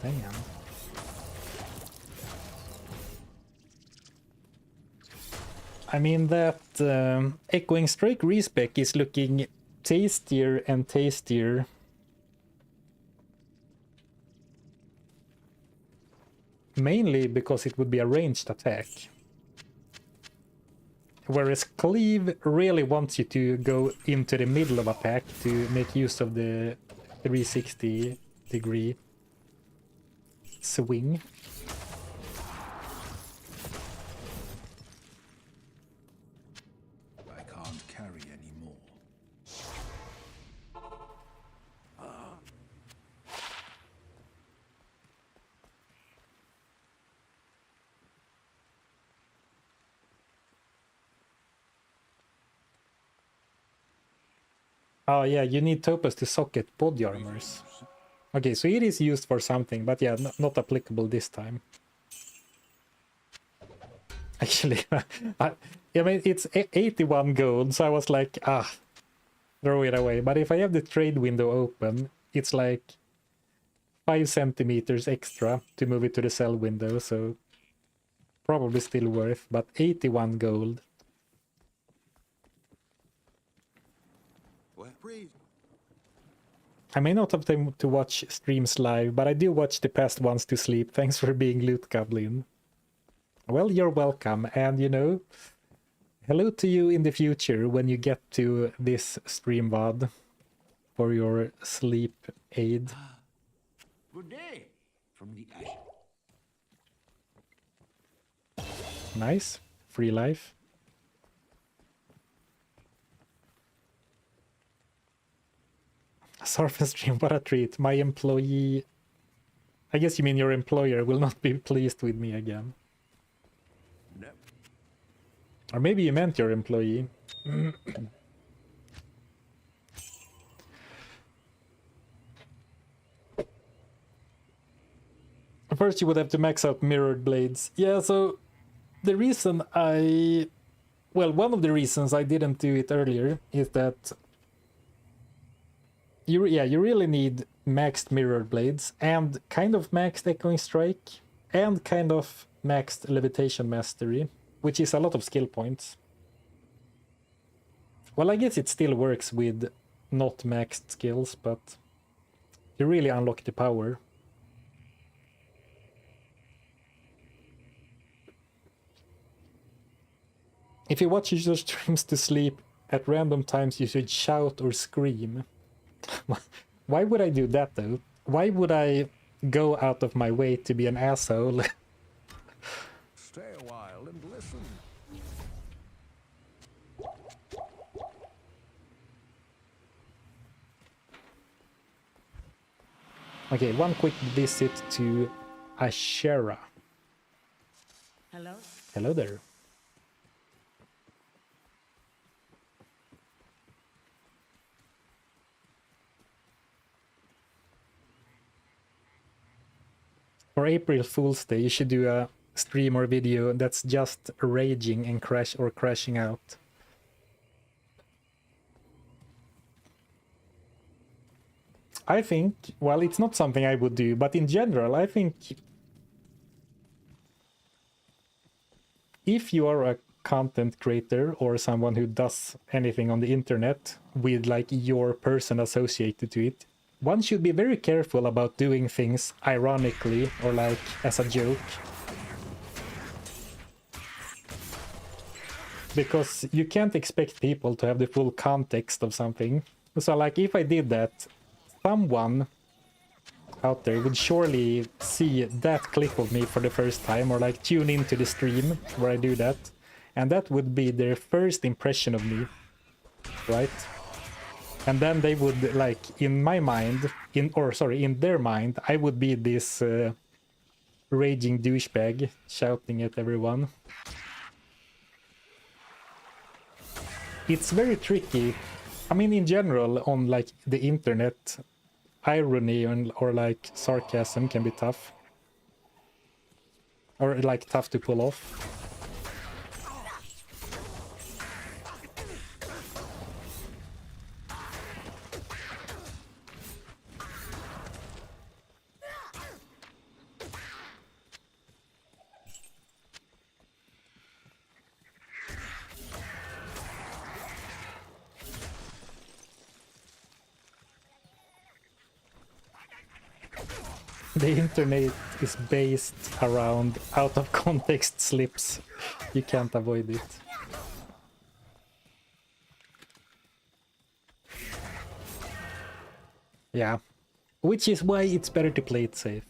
S1: Damn. I mean that Echoing Strike respec is looking tastier and tastier. Mainly because it would be a ranged attack. Whereas Cleave really wants you to go into the middle of a pack to make use of the 360-degree swing.
S4: I can't carry any more.
S1: Oh yeah, you need topaz to socket body armors. Okay, so it is used for something, but yeah, not applicable this time. Actually, I mean, it's 81 gold, so I was like, throw it away. But if I have the trade window open, it's like 5 centimeters extra to move it to the sell window, so probably still worth, but 81 gold. I may not have time to watch streams live, but I do watch the past ones to sleep. Thanks for being Loot Goblin. Well, you're welcome, and you know, hello to you in the future when you get to this stream VOD for your sleep aid.
S5: Good day from the ash.
S1: Nice. Free life. Surface stream, what a treat. My employee... I guess you mean your employer will not be pleased with me again.
S5: No.
S1: Or maybe you meant your employee. First you would have to max out mirrored blades. Yeah, so the reason one of the reasons I didn't do it earlier is that you really need maxed mirrored blades and kind of maxed Echoing Strike and kind of maxed Levitation Mastery, which is a lot of skill points. Well, I guess it still works with not maxed skills, but you really unlock the power. If you watch your streams to sleep, at random times you should shout or scream. Why would I do that though? Why would I go out of my way to be an asshole?
S4: Stay a while and listen.
S1: Okay, one quick visit to Ashera.
S3: Hello?
S1: Hello there. For April Fool's Day, you should do a stream or video that's just raging and crashing out. I think, well, it's not something I would do, but in general, I think if you are a content creator or someone who does anything on the internet with like your person associated to it, one should be very careful about doing things ironically or like as a joke. Because you can't expect people to have the full context of something. So like if I did that, someone out there would surely see that clip of me for the first time or like tune into the stream where I do that. And that would be their first impression of me, right? And then they would like, in my mind, in their mind, I would be this raging douchebag shouting at everyone. It's very tricky. I mean, in general, on like the internet, irony or like sarcasm can be tough. Or like tough to pull off. The internet is based around out of context slips. You can't avoid it. Yeah, which is why it's better to play it safe.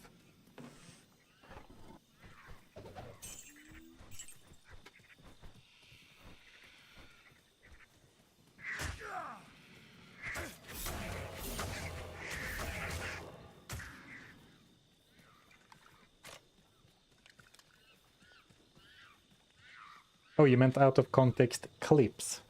S1: Oh, you meant out of context clips.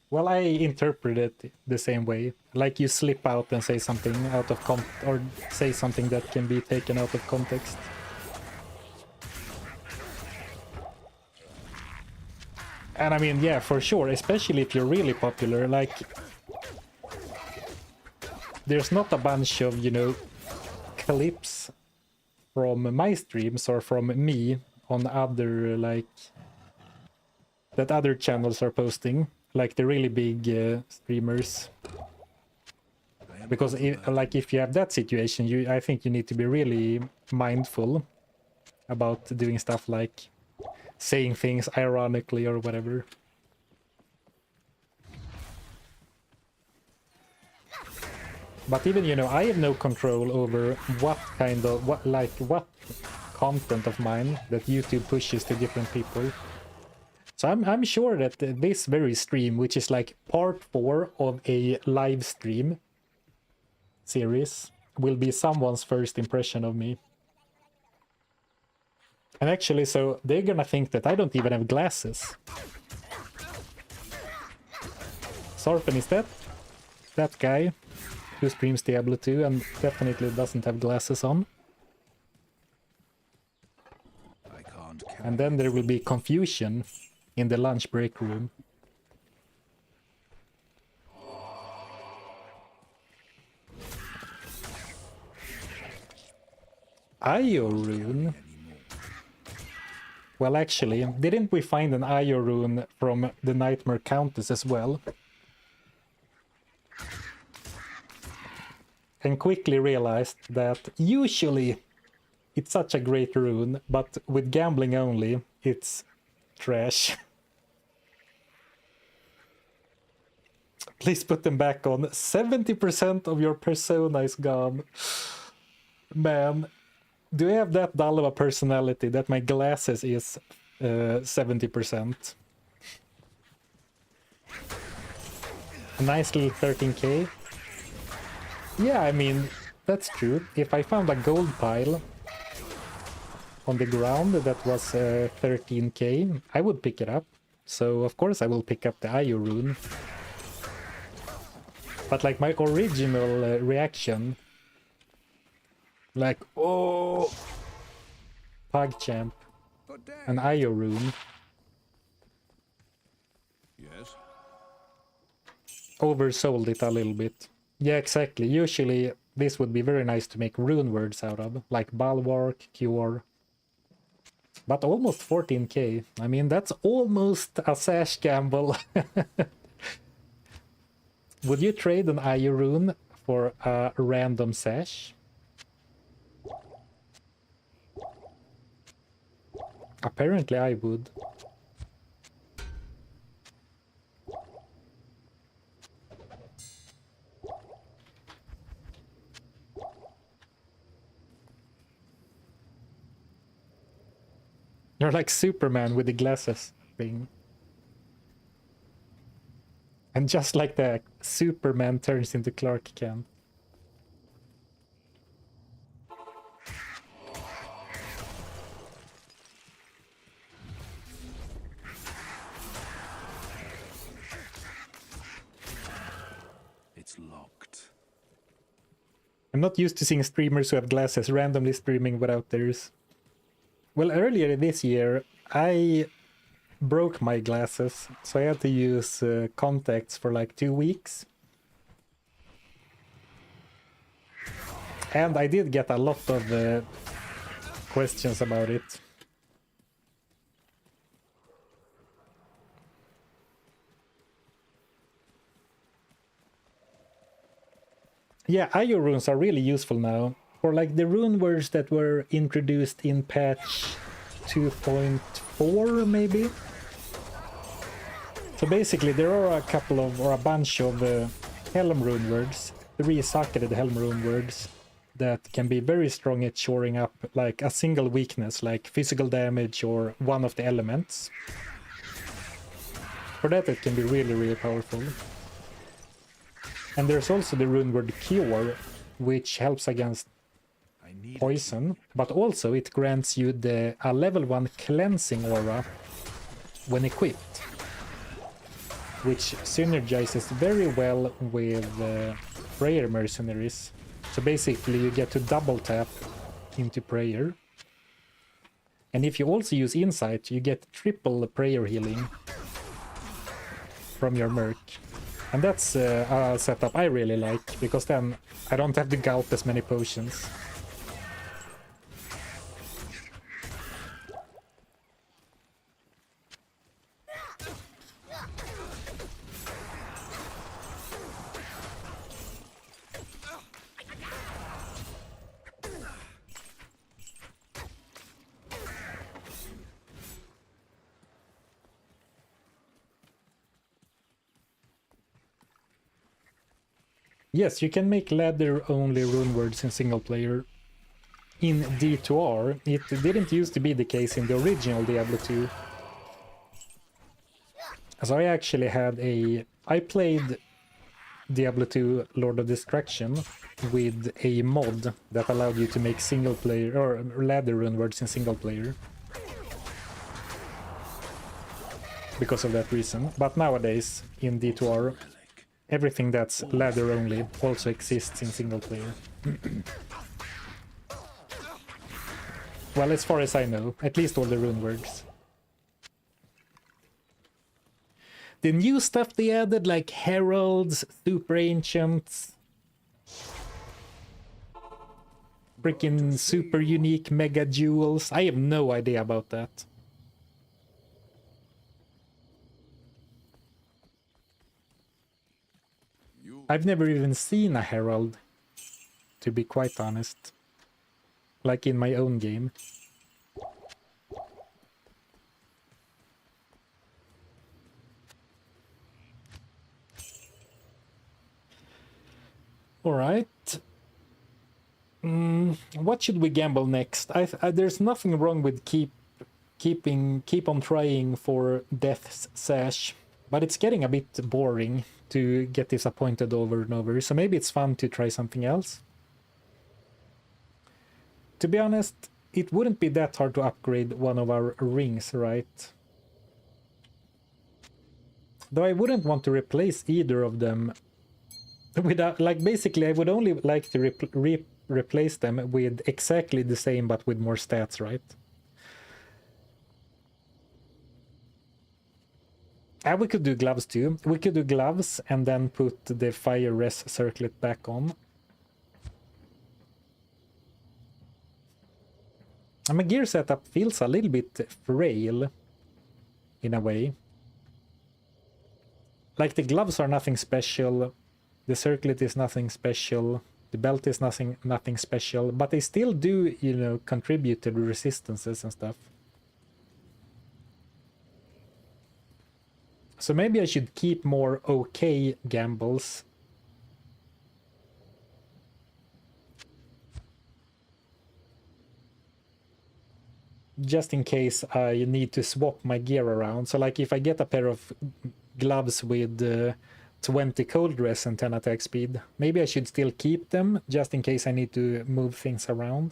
S1: Well, I interpret it the same way. Like you slip out and say something out of or say something that can be taken out of context. And I mean, yeah, for sure, especially if you're really popular, like there's not a bunch of, you know, clips from my streams or from me on other, like, that other channels are posting, like the really big streamers. Because if you have that situation, I think you need to be really mindful about doing stuff like saying things ironically or whatever. But even, you know, I have no control over what content of mine that YouTube pushes to different people. So I'm sure that this very stream, which is like part 4 of a live stream series, will be someone's first impression of me. And actually, so they're gonna think that I don't even have glasses. Sarpen is that guy who streams Diablo 2 and definitely doesn't have glasses on. And then there will be confusion in the lunch break room. Io rune? Well, actually, didn't we find an Io rune from the Nightmare Countess as well? And quickly realized that usually it's such a great rune, but with gambling only, it's trash. Please put them back on. 70% of your persona is gone. Man, do I have that dull of a personality that my glasses is 70%? A nice little 13k. Yeah, I mean, that's true. If I found a gold pile on the ground that was 13k, I would pick it up. So, of course, I will pick up the Io rune. But, like, my original reaction, like, oh, PogChamp,
S4: But dang.
S1: an IO rune.
S4: Yes.
S1: Oversold it a little bit. Yeah, exactly. Usually this would be very nice to make rune words out of, like Bulwark, Cure. But almost 14k. I mean, that's almost a Sash gamble. Would you trade an IO rune for a random Sash? Apparently I would. You're like Superman with the glasses thing. And just like that, Superman turns into Clark Kent.
S2: It's locked.
S1: I'm not used to seeing streamers who have glasses randomly streaming without theirs. Well, earlier this year, I broke my glasses, so I had to use contacts for like 2 weeks. And I did get a lot of questions about it. Yeah, IO runes are really useful now. For like the rune words that were introduced in patch 2.4 maybe. So basically there are a couple of, or a bunch of Helm rune words, 3 socketed Helm rune words that can be very strong at shoring up like a single weakness, like physical damage or one of the elements. For that it can be really, really powerful. And there's also the rune word Cure, which helps against poison, but also it grants you a level 1 cleansing aura when equipped, which synergizes very well with prayer mercenaries. So basically you get to double tap into prayer. And if you also use insight, you get triple prayer healing from your merc. And that's a setup I really like, because then I don't have to gulp as many potions. Yes, you can make ladder-only rune words in single player. In D2R, it didn't used to be the case in the original Diablo 2. So I actually had I played Diablo 2 Lord of Destruction with a mod that allowed you to make single player, or ladder rune words in single player. Because of that reason. But nowadays, in D2R, everything that's ladder only also exists in single player. Well, as far as I know, at least all the rune words. The new stuff they added, like heralds, super ancients, freaking super unique mega jewels. I have no idea about that. I've never even seen a herald, to be quite honest. Like in my own game. Alright. What should we gamble next? There's nothing wrong with keep on trying for Death's Sash, but it's getting a bit boring to get disappointed over and over, so maybe it's fun to try something else. To be honest, it wouldn't be that hard to upgrade one of our rings, right? Though I wouldn't want to replace either of them without, like, basically I would only like to replace them with exactly the same but with more stats, right? And we could do gloves too. We could do gloves and then put the fire res circlet back on. And my gear setup feels a little bit frail in a way. Like the gloves are nothing special, the circlet is nothing special, the belt is nothing special, but they still do, you know, contribute to the resistances and stuff. So maybe I should keep more okay gambles. Just in case I need to swap my gear around. So like if I get a pair of gloves with 20 cold res and 10 attack speed, maybe I should still keep them just in case I need to move things around.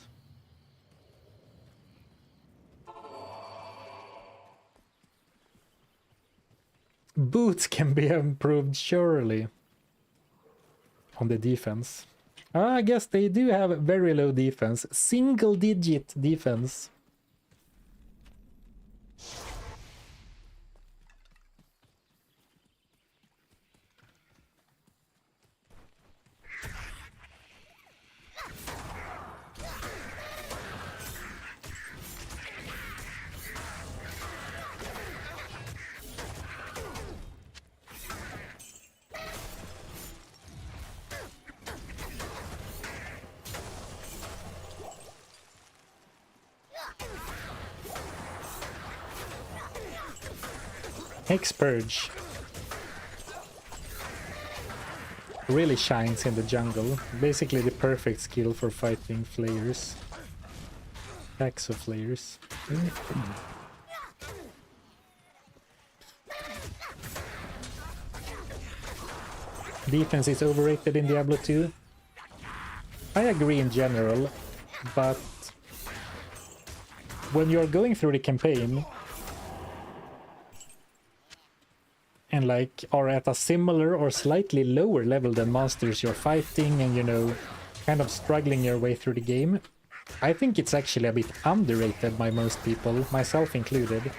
S1: Boots can be improved surely on the defense. I guess they do have very low defense, single digit defense. Hexpurge really shines in the jungle. Basically the perfect skill for fighting flayers. Packs of flayers. Defense is overrated in Diablo 2. I agree in general, but when you're going through the campaign and like are at a similar or slightly lower level than monsters you're fighting and, you know, kind of struggling your way through the game, I think it's actually a bit underrated by most people, myself included.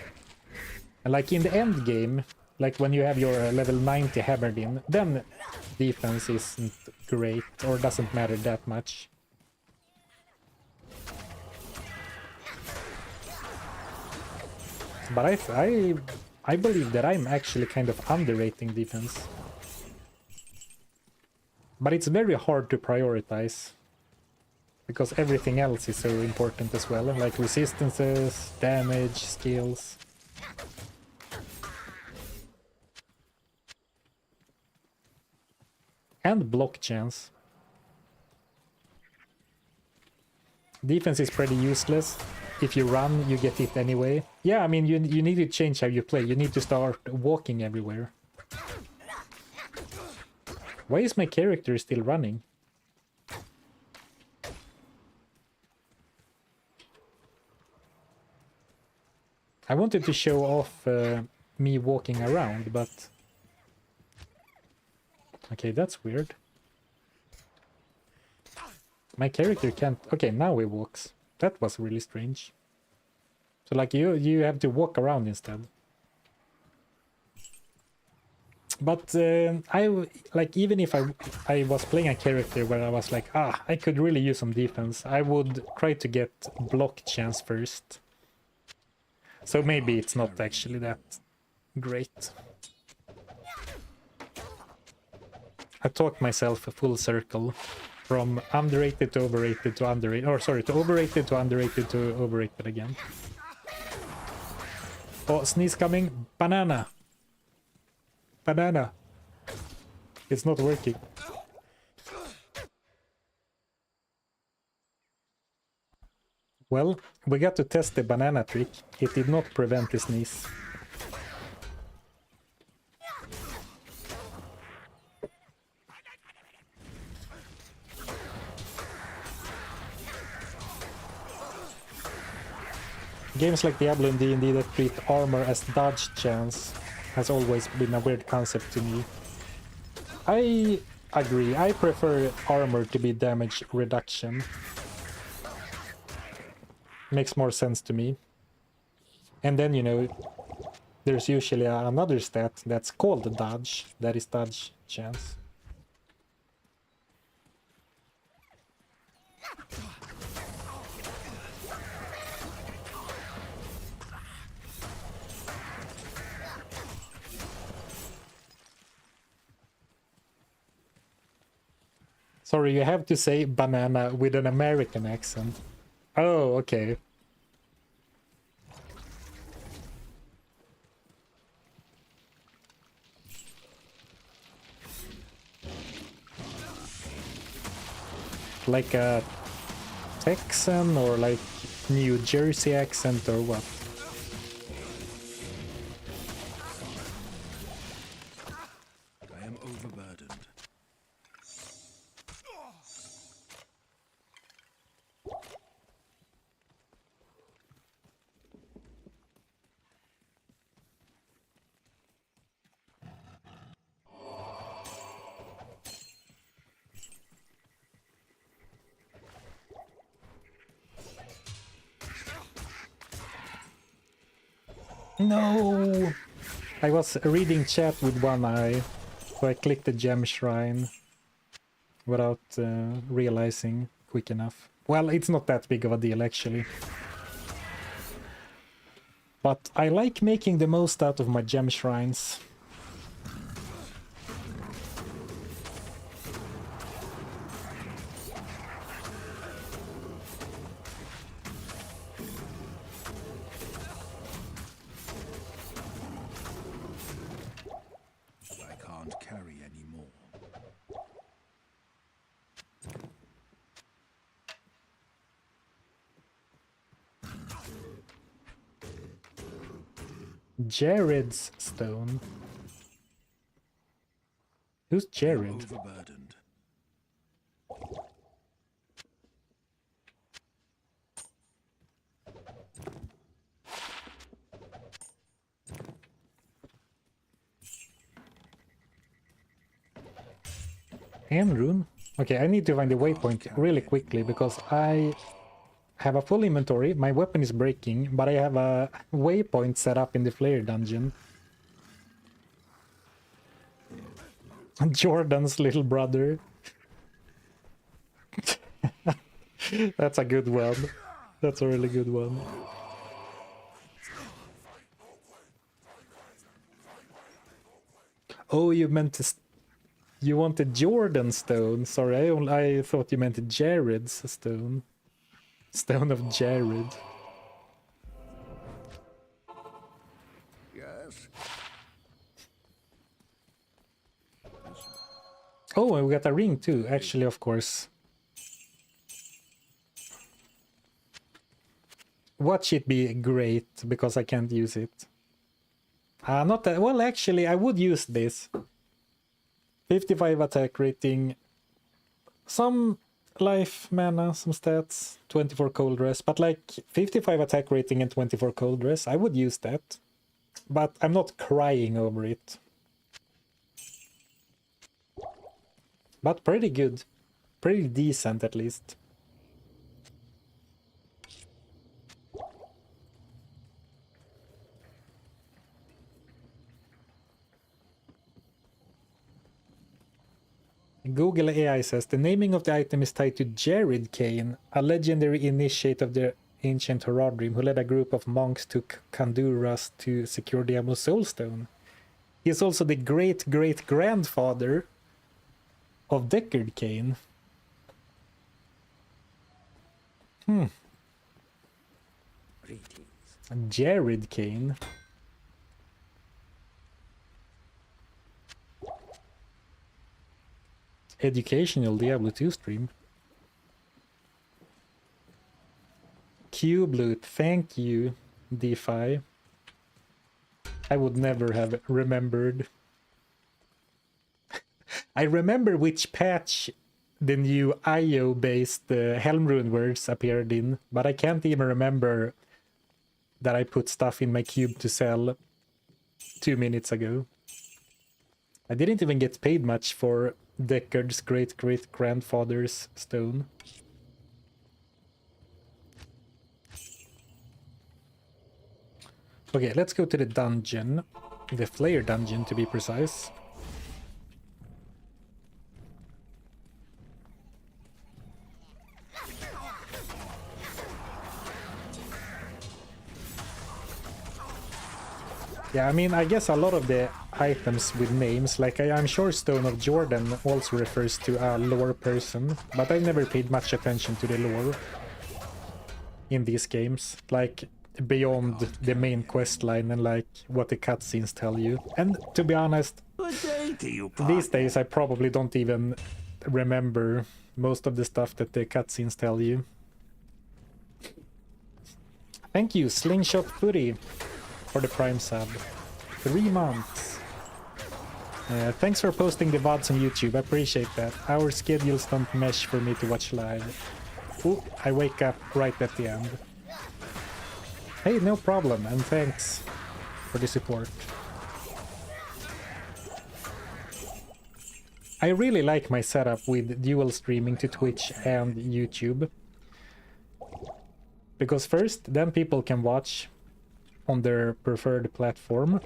S1: And like in the end game, like when you have your level 90 hammered in, then defense isn't great or doesn't matter that much. But I believe that I'm actually kind of underrating defense. But it's very hard to prioritize, because everything else is so important as well, like resistances, damage, skills. And block chance. Defense is pretty useless. If you run, you get hit anyway. Yeah, I mean, you need to change how you play. You need to start walking everywhere. Why is my character still running? I wanted to show off me walking around, but... Okay, that's weird. My character can't... Okay, now he walks. That was really strange. So like you have to walk around instead. But like even if I was playing a character where I was like, I could really use some defense, I would try to get block chance first. So maybe it's not actually that great. I talked myself a full circle. From underrated to overrated to underrated, or sorry, to overrated to underrated to overrated again. Oh, sneeze coming. Banana. Banana. It's not working. Well, we got to test the banana trick. It did not prevent the sneeze. Games like Diablo and D&D that treat armor as dodge chance has always been a weird concept to me. I agree. I prefer armor to be damage reduction. Makes more sense to me. And then, you know, there's usually another stat that's called dodge, that is dodge chance. Sorry, you have to say banana with an American accent. Oh, okay. Like a Texan or like New Jersey accent or what?
S2: I am overburdened.
S1: No! I was reading chat with one eye, so I clicked the gem shrine without realizing quick enough. Well, it's not that big of a deal actually. But I like making the most out of my gem shrines.
S2: I can't carry anymore.
S1: Jared's stone. Who's Jared?
S2: Overburdened.
S1: Hand rune? Okay, I need to find the waypoint really quickly because I have a full inventory, my weapon is breaking, but I have a waypoint set up in the flare dungeon. Jordan's little brother. That's a good one. That's a really good one. Oh, you meant to... You wanted Jordan's stone. Sorry, I thought you meant Jared's stone. Stone of Jared.
S4: Yes.
S1: Oh, and we got a ring too, actually, of course. Watch it be great, because I can't use it. Not that... Well, actually, I would use this. 55 attack rating. Some life mana, some stats. 24 cold rest. But like, 55 attack rating and 24 cold rest, I would use that. But I'm not crying over it. But pretty good. Pretty decent, at least. Google AI says the naming of the item is tied to Jared Kane, a legendary initiate of the ancient Horadrim who led a group of monks to Kanduras to secure Diablo Soulstone. He is also the great-great-grandfather of Deckard Kane. Jared Kane. Educational Diablo 2 stream. Cubloot, thank you, DeFi. I would never have remembered. I remember which patch the new IO-based Helmrune words appeared in, but I can't even remember that I put stuff in my cube to sell 2 minutes ago. I didn't even get paid much for Deckard's great-great-grandfather's stone. Okay, let's go to the dungeon. The Flayer dungeon, to be precise. Yeah, I mean, I guess a lot of the items with names, like I'm sure Stone of Jordan also refers to a lore person, but I never paid much attention to the lore in these games, like beyond the main quest line and like what the cutscenes tell you. And to be honest,
S5: Good day to you,
S1: these days I probably don't even remember most of the stuff that the cutscenes tell you. Thank you, Slingshot Footy, for the Prime sub. 3 months. Thanks for posting the VODs on YouTube, I appreciate that. Our schedules don't mesh for me to watch live. Ooh, I wake up right at the end. Hey, no problem, and thanks for the support. I really like my setup with dual streaming to Twitch and YouTube. Because first, then people can watch on their preferred platform.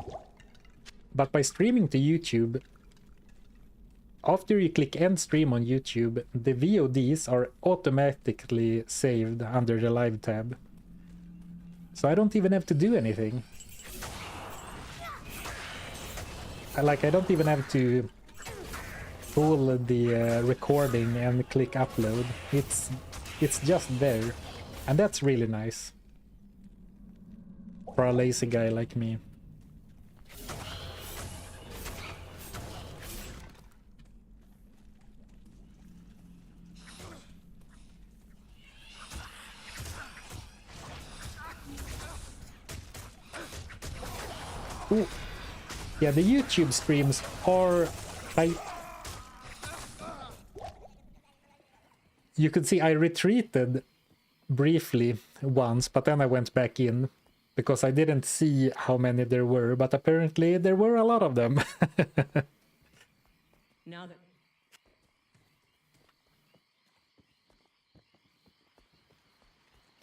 S1: But by streaming to YouTube, after you click end stream on YouTube, the VODs are automatically saved under the live tab. So I don't even have to do anything. I don't even have to pull the recording and click upload. It's just there. And that's really nice. For a lazy guy like me. Ooh. Yeah, the YouTube streams are... You could see I retreated briefly once, but then I went back in because I didn't see how many there were, but apparently there were a lot of them.
S3: Now that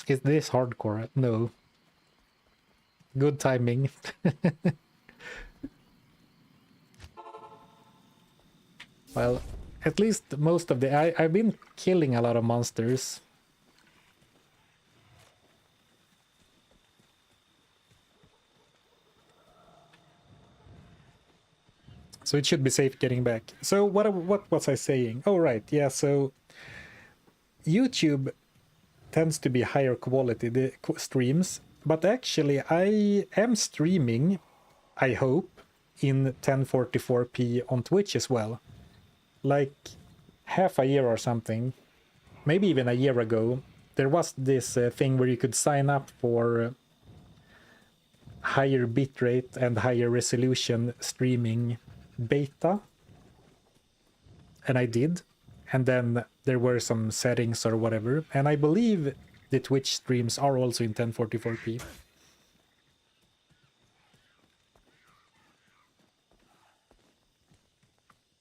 S1: Is this hardcore? No. Good timing. Well, at least most of the... I've been killing a lot of monsters. So it should be safe getting back. So what was I saying? Oh, right. Yeah, so YouTube tends to be higher quality, the streams. But actually, I am streaming, I hope, in 1044p on Twitch as well. Like half a year or something, maybe even a year ago, there was this thing where you could sign up for higher bitrate and higher resolution streaming beta. And I did. And then there were some settings or whatever. And I believe the Twitch streams are also in 1044p.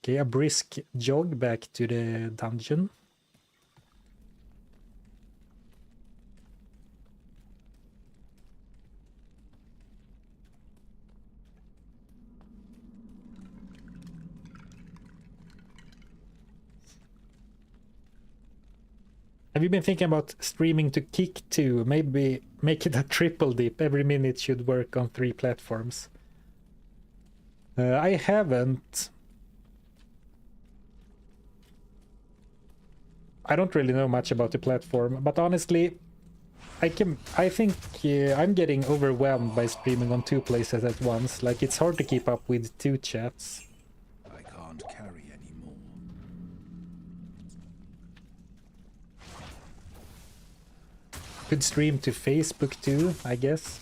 S1: Okay, a brisk jog back to the dungeon. Have you been thinking about streaming to Kick too? Maybe make it a triple dip. Every minute should work on 3 platforms. I haven't. I don't really know much about the platform, but honestly, I think I'm getting overwhelmed by streaming on 2 places at once. Like, it's hard to keep up with 2 chats.
S2: I can't carry anymore.
S1: Could stream to Facebook too, I guess.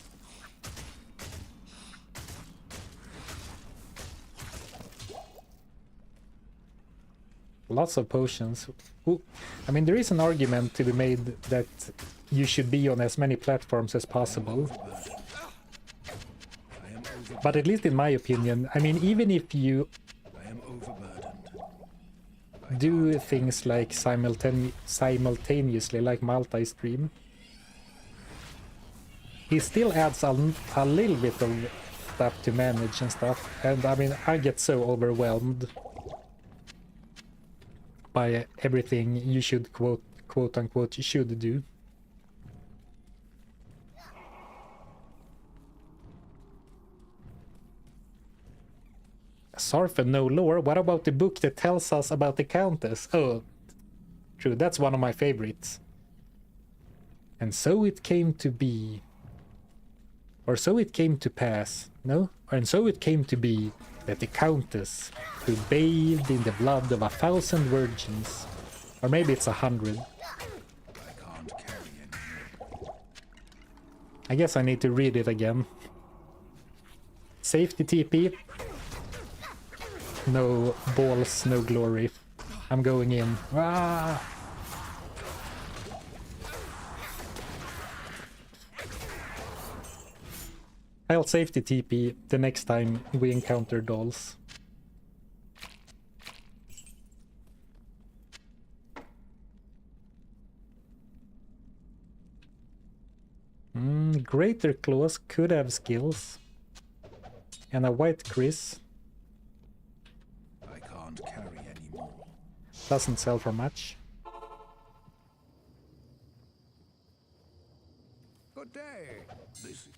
S1: Lots of potions. Ooh. I mean, there is an argument to be made that you should be on as many platforms as possible. But at least in my opinion, I mean, even if you do things like simultaneously, like multi-stream, he still adds a little bit of stuff to manage and stuff, and I mean, I get so overwhelmed by everything you should quote unquote you should do. Sarfen no lore. What about the book that tells us about the Countess? Oh, true, that's one of my favorites. And so it came to be, or so it came to pass, no? And so it came to be that the Countess, who bathed in the blood of 1,000 virgins, or maybe it's 100.
S2: I can't carry any.
S1: I guess I need to read it again. Safety TP. No balls, no glory. I'm going in. Ah! I'll safety TP the next time we encounter dolls. Greater claws could have skills. And a white Chris.
S2: I can't carry any more.
S1: Doesn't sell for much.
S4: Good day.
S2: Busy.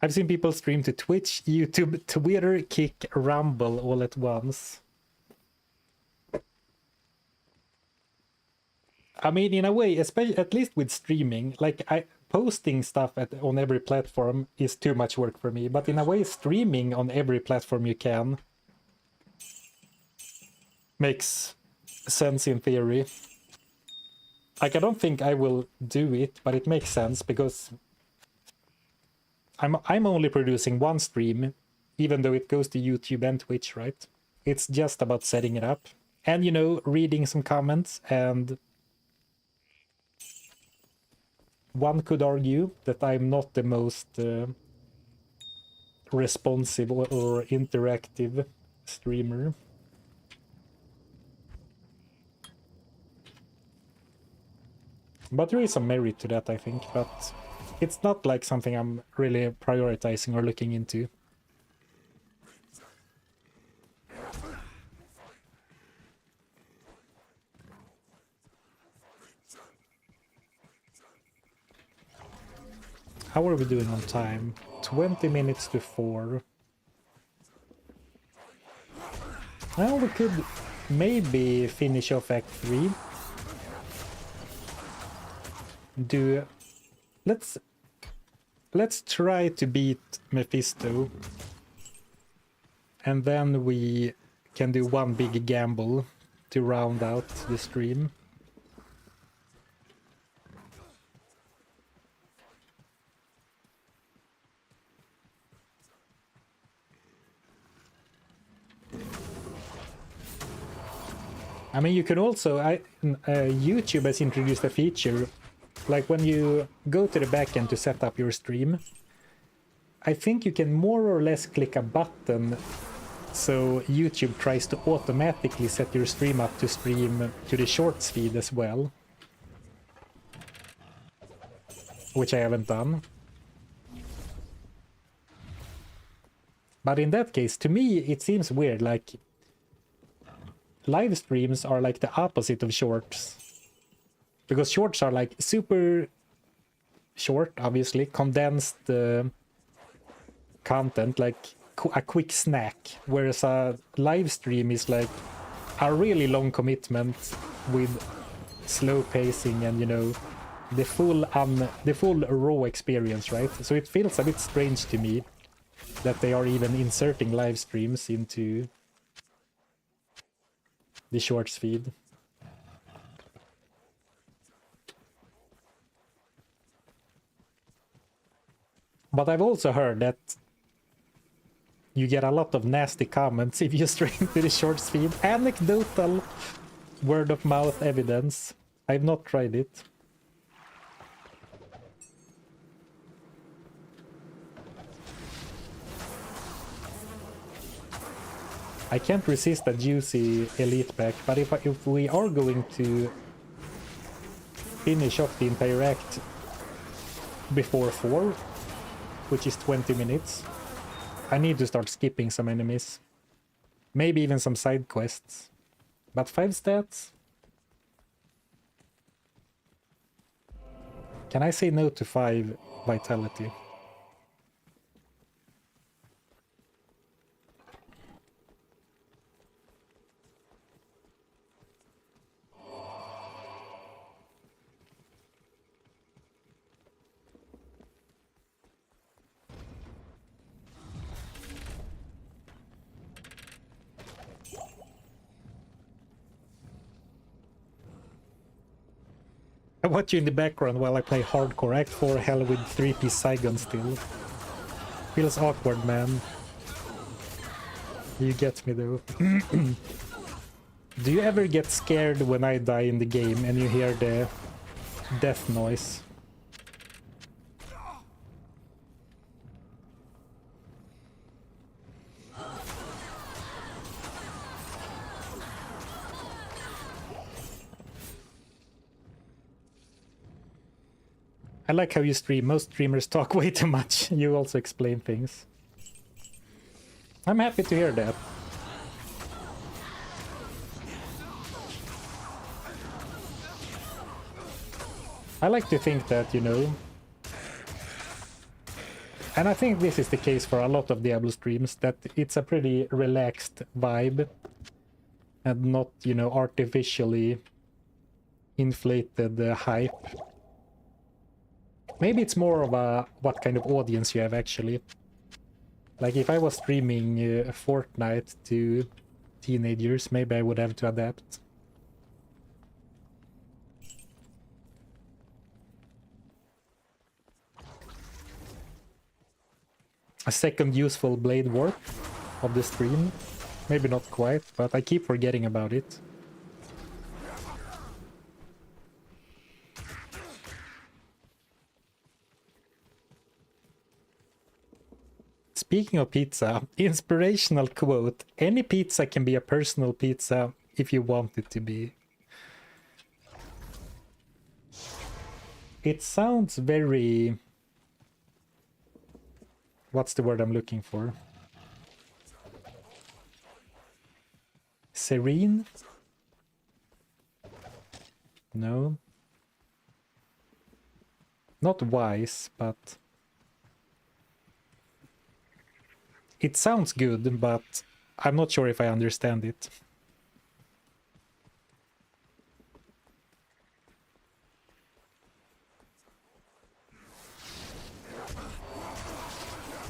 S1: I've seen people stream to Twitch, YouTube, Twitter, Kick, Rumble all at once. I mean, in a way, especially at least with streaming, like posting stuff on every platform is too much work for me. But in a way, streaming on every platform you can makes sense in theory. Like, I don't think I will do it, but it makes sense because I'm only producing one stream, even though it goes to YouTube and Twitch, right? It's just about setting it up and, you know, reading some comments, and one could argue that I'm not the most responsive or interactive streamer. But there is some merit to that, I think, but it's not like something I'm really prioritizing or looking into. How are we doing on time? 20 minutes to 4. Well, we could maybe finish off Act 3. Let's try to beat Mephisto, and then we can do one big gamble to round out the stream. I mean, you can also, YouTube has introduced a feature, like when you go to the backend to set up your stream, I think you can more or less click a button so YouTube tries to automatically set your stream up to stream to the shorts feed as well. Which I haven't done. But in that case, to me, it seems weird, like live streams are like the opposite of shorts. Because shorts are like super short, obviously, condensed content, like a quick snack. Whereas a live stream is like a really long commitment with slow pacing and, you know, the full raw experience, right? So it feels a bit strange to me that they are even inserting live streams into the shorts feed. But I've also heard that you get a lot of nasty comments if you stream to the shorts feed. Anecdotal word of mouth evidence. I've not tried it. I can't resist a juicy elite pack, but if we are going to finish off the entire act before 4, which is 20 minutes, I need to start skipping some enemies. Maybe even some side quests. But 5 stats? Can I say no to 5 vitality? I watch you in the background while I play hardcore Act 4 hell with 3-piece Saigon still. Feels awkward, man. You get me though. Do you ever get scared when I die in the game and you hear the death noise? I like how you stream. Most streamers talk way too much. You also explain things. I'm happy to hear that. I like to think that, you know, and I think this is the case for a lot of Diablo streams, that it's a pretty relaxed vibe and not, you know, artificially inflated hype. Maybe it's more of a what kind of audience you have actually. Like if I was streaming Fortnite to teenagers, maybe I would have to adapt. A second useful blade warp of the stream. Maybe not quite, but I keep forgetting about it. Speaking of pizza, inspirational quote: any pizza can be a personal pizza if you want it to be. It sounds very... What's the word I'm looking for? Serene? No. Not wise, but... It sounds good, but I'm not sure if I understand it.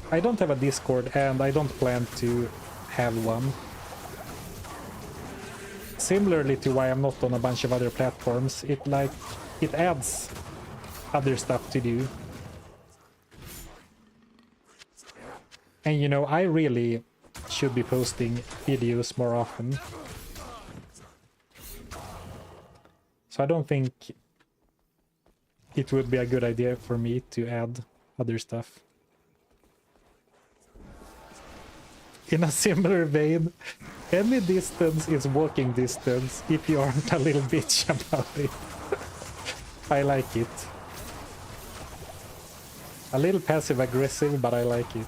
S1: I don't have a Discord and I don't plan to have one. Similarly to why I'm not on a bunch of other platforms, it adds other stuff to do. And you know, I really should be posting videos more often. So I don't think it would be a good idea for me to add other stuff. In a similar vein, any distance is walking distance if you aren't a little bitch about it. I like it. A little passive aggressive, but I like it.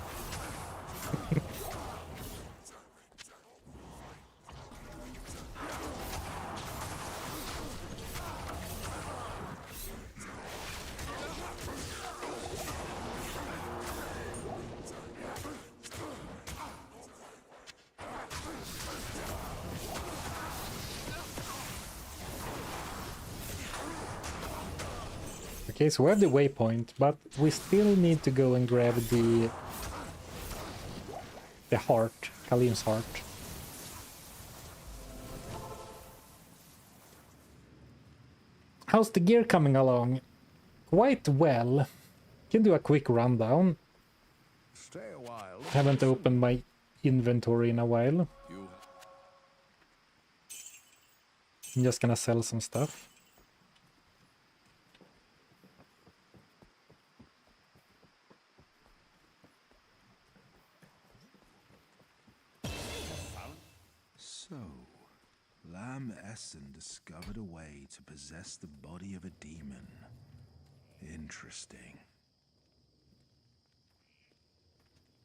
S1: Okay, so we have the waypoint, but we still need to go and grab the heart, Kalim's heart. How's the gear coming along? Quite well. Can do a quick rundown.
S4: Stay a while.
S1: Haven't opened my inventory in a while. I'm just gonna sell some stuff.
S2: Sam Essen discovered a way to possess the body of a demon. Interesting.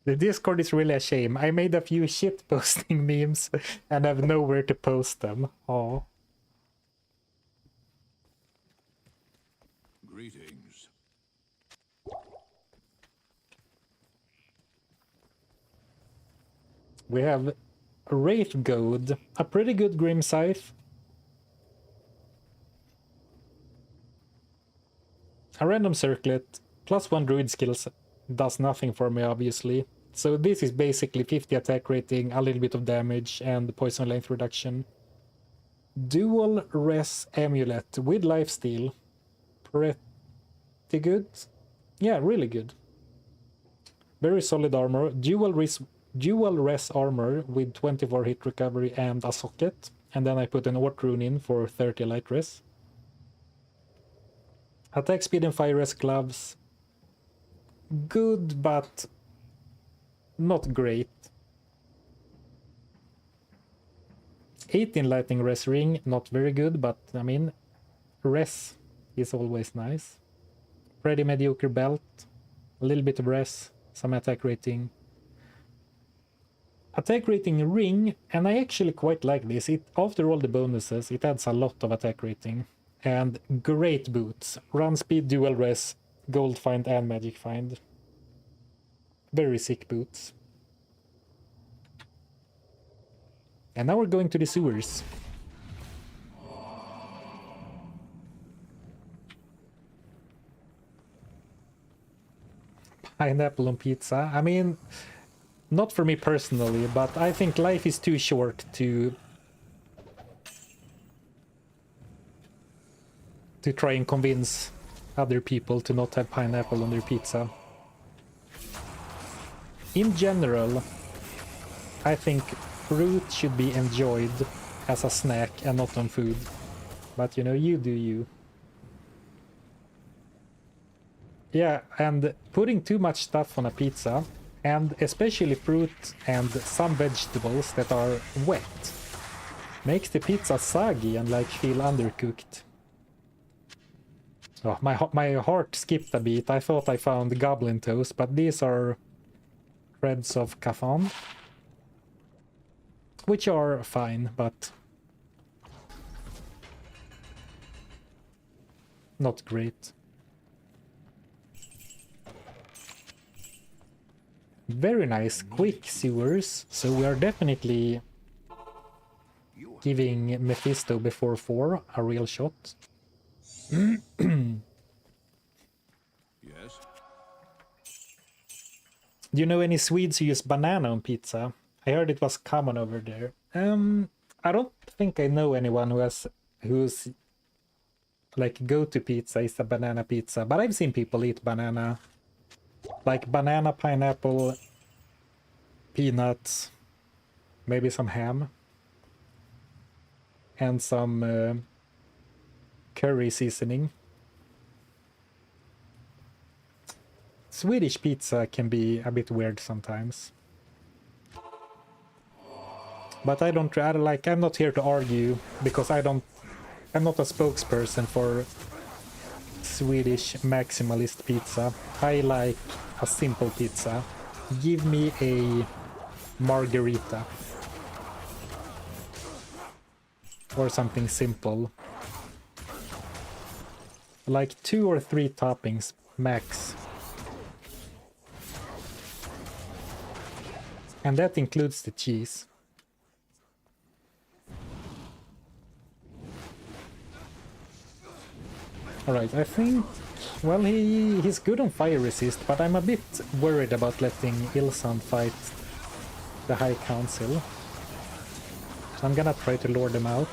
S1: The Discord is really a shame. I made a few shit posting memes and have nowhere to post them. Oh.
S4: Greetings.
S1: We have Wraith Goad, a pretty good Grim Scythe. A random circlet, +1 druid skills does nothing for me, obviously. So this is basically 50 attack rating, a little bit of damage, and poison length reduction. Dual res amulet with lifesteal. Pretty good. Yeah, really good. Very solid armor. Dual res armor with 24 hit recovery and a socket. And then I put an Ort rune in for 30 light res. Attack speed and fire res gloves. Good, but not great. 18 lightning res ring, not very good, but I mean, res is always nice. Pretty mediocre belt, a little bit of res, some attack rating. Attack rating ring, and I actually quite like this. It, after all the bonuses, it adds a lot of attack rating. And great boots. Run speed, dual res, gold find and magic find. Very sick boots. And now we're going to the sewers. Pineapple on pizza. I mean, not for me personally, but I think life is too short to try and convince other people to not have pineapple on their pizza. In general, I think fruit should be enjoyed as a snack and not on food. But you know, you do you. Yeah, and putting too much stuff on a pizza, and especially fruit and some vegetables that are wet, makes the pizza soggy and like feel undercooked. Oh, my heart skipped a beat. I thought I found goblin toes, but these are shreds of kafan, which are fine, but not great. Very nice, quick sewers, so we are definitely giving Mephisto before 4 a real shot.
S4: Yes.
S1: Do you know any Swedes who use banana on pizza? I heard it was common over there. I don't think I know anyone who's like go-to pizza is a banana pizza, but I've seen people eat banana. Like banana, pineapple, peanuts, maybe some ham, and some curry seasoning. Swedish pizza can be a bit weird sometimes. But I'm not here to argue, because I'm not a spokesperson for Swedish maximalist pizza. I like a simple pizza. Give me a margherita. Or something simple. Like 2 or 3 toppings, max. And that includes the cheese. Alright, I think... Well, he's good on fire resist, but I'm a bit worried about letting Ilsan fight the High Council. So I'm gonna try to lure them out.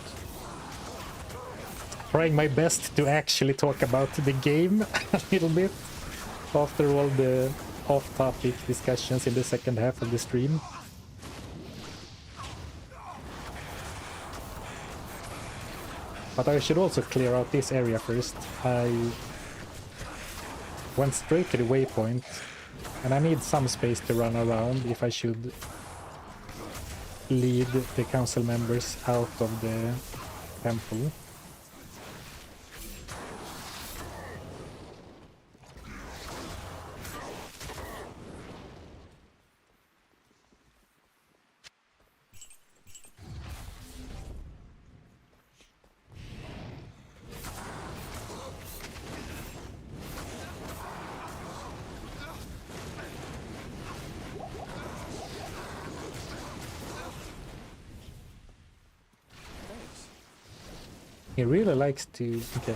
S1: Trying my best to actually talk about the game a little bit after all the off-topic discussions in the second half of the stream. But I should also clear out this area first. I went straight to the waypoint, and I need some space to run around if I should lead the council members out of the temple. He really likes to... Okay.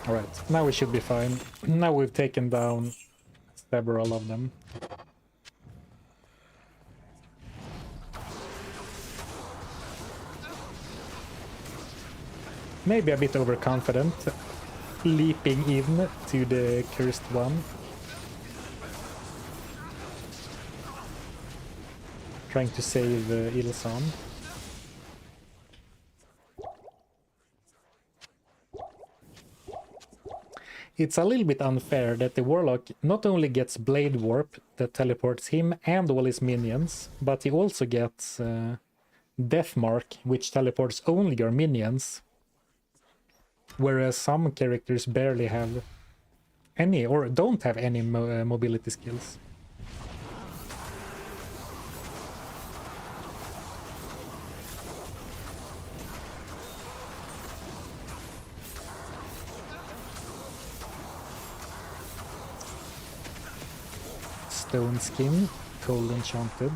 S1: Alright, now we should be fine. Now we've taken down several of them. Maybe a bit overconfident, leaping in to the cursed one. Trying to save Ilsan. It's a little bit unfair that the Warlock not only gets Blade Warp that teleports him and all his minions, but he also gets Death Mark, which teleports only your minions. Whereas some characters barely have any, or don't have any mobility skills. Stone Skin, Cold Enchanted.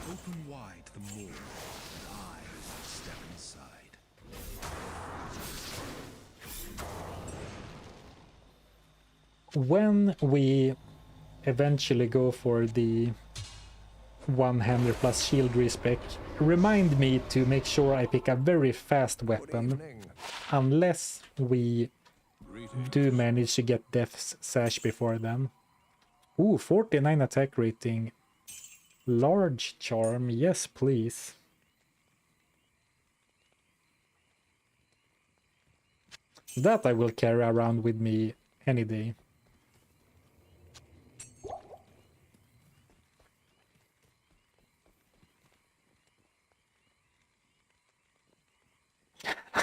S2: Open wide the moor, and I step inside.
S1: When we eventually go for the one-hander plus shield respec, remind me to make sure I pick a very fast weapon,
S4: Evening.
S1: unless we
S4: Greetings.
S1: do manage to get Death's Sash before then. Ooh, 49 attack rating. Large charm, yes please. That I will carry around with me any day.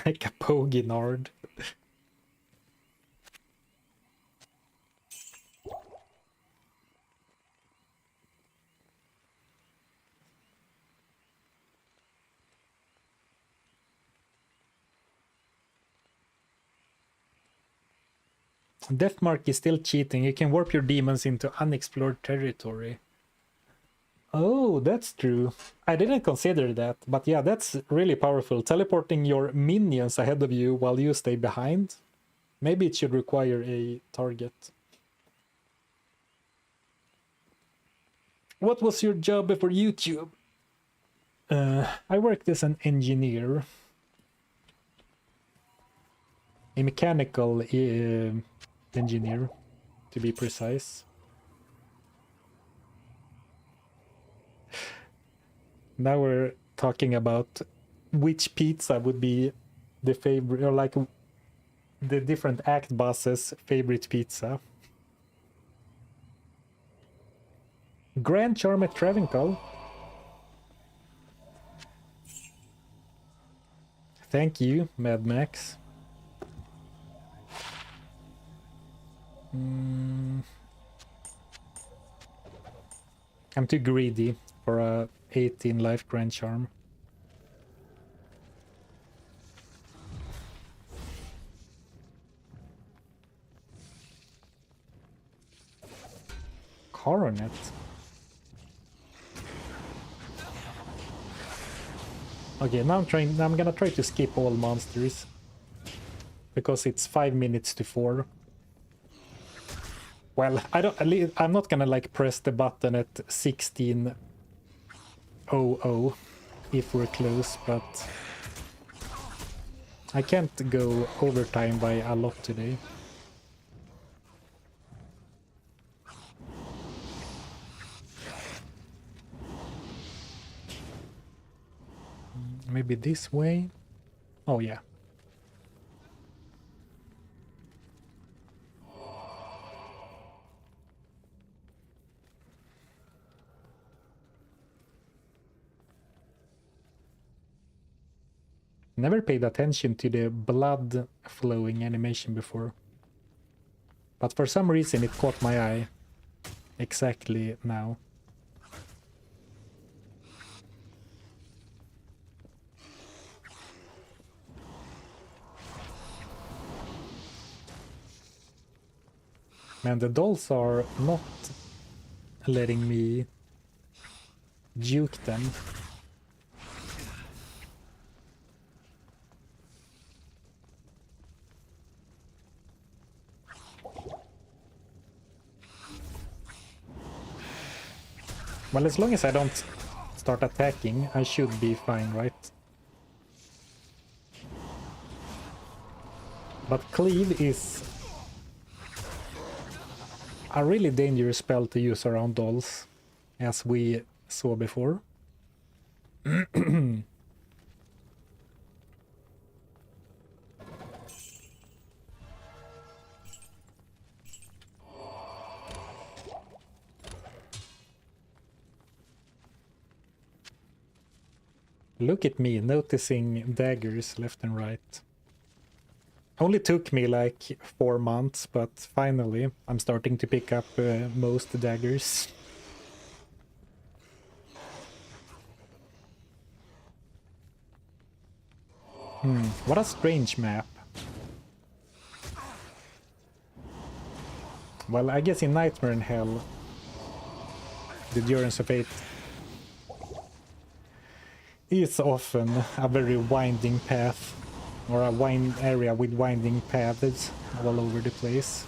S1: Like a Poginard. Deathmark is still cheating. You can warp your demons into unexplored territory. Oh, that's true. I didn't consider that, but yeah, that's really powerful. Teleporting your minions ahead of you while you stay behind. Maybe it should require a target. What was your job before YouTube? I worked as an engineer. A mechanical engineer, to be precise. Now we're talking about which pizza would be the favorite, or like the different act bosses' favorite pizza. Grand Charm at Travincal. Thank you, Mad Max. I'm too greedy for a 18 life Grand Charm. Coronet. Okay, now I'm gonna try to skip all monsters because it's 5 minutes to 4. Well, I'm not gonna like press the button at 16:00 if we're close, but I can't go overtime by a lot today. Maybe this way? Oh yeah. Never paid attention to the blood flowing animation before. But for some reason it caught my eye exactly now. Man, the dolls are not letting me juke them. Well, as long as I don't start attacking, I should be fine, right? But Cleave is a really dangerous spell to use around dolls, as we saw before. Look at me, noticing daggers left and right. Only took me like 4 months, but finally I'm starting to pick up most daggers. What a strange map. Well, I guess in Nightmare in Hell, the Durance of Fate is often a very winding path, or a wind area with winding paths all over the place.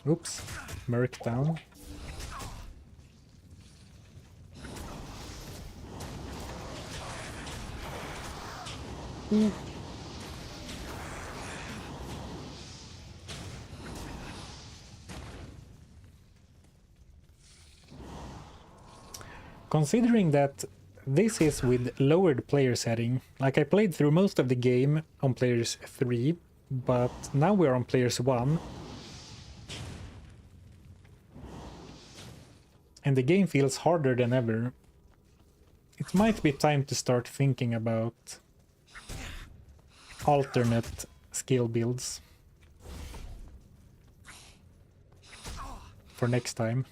S1: Oops, Merc down. Considering that this is with lowered player setting, like I played through most of the game on players 3, but now we're on players 1. And the game feels harder than ever. It might be time to start thinking about alternate skill builds for next time.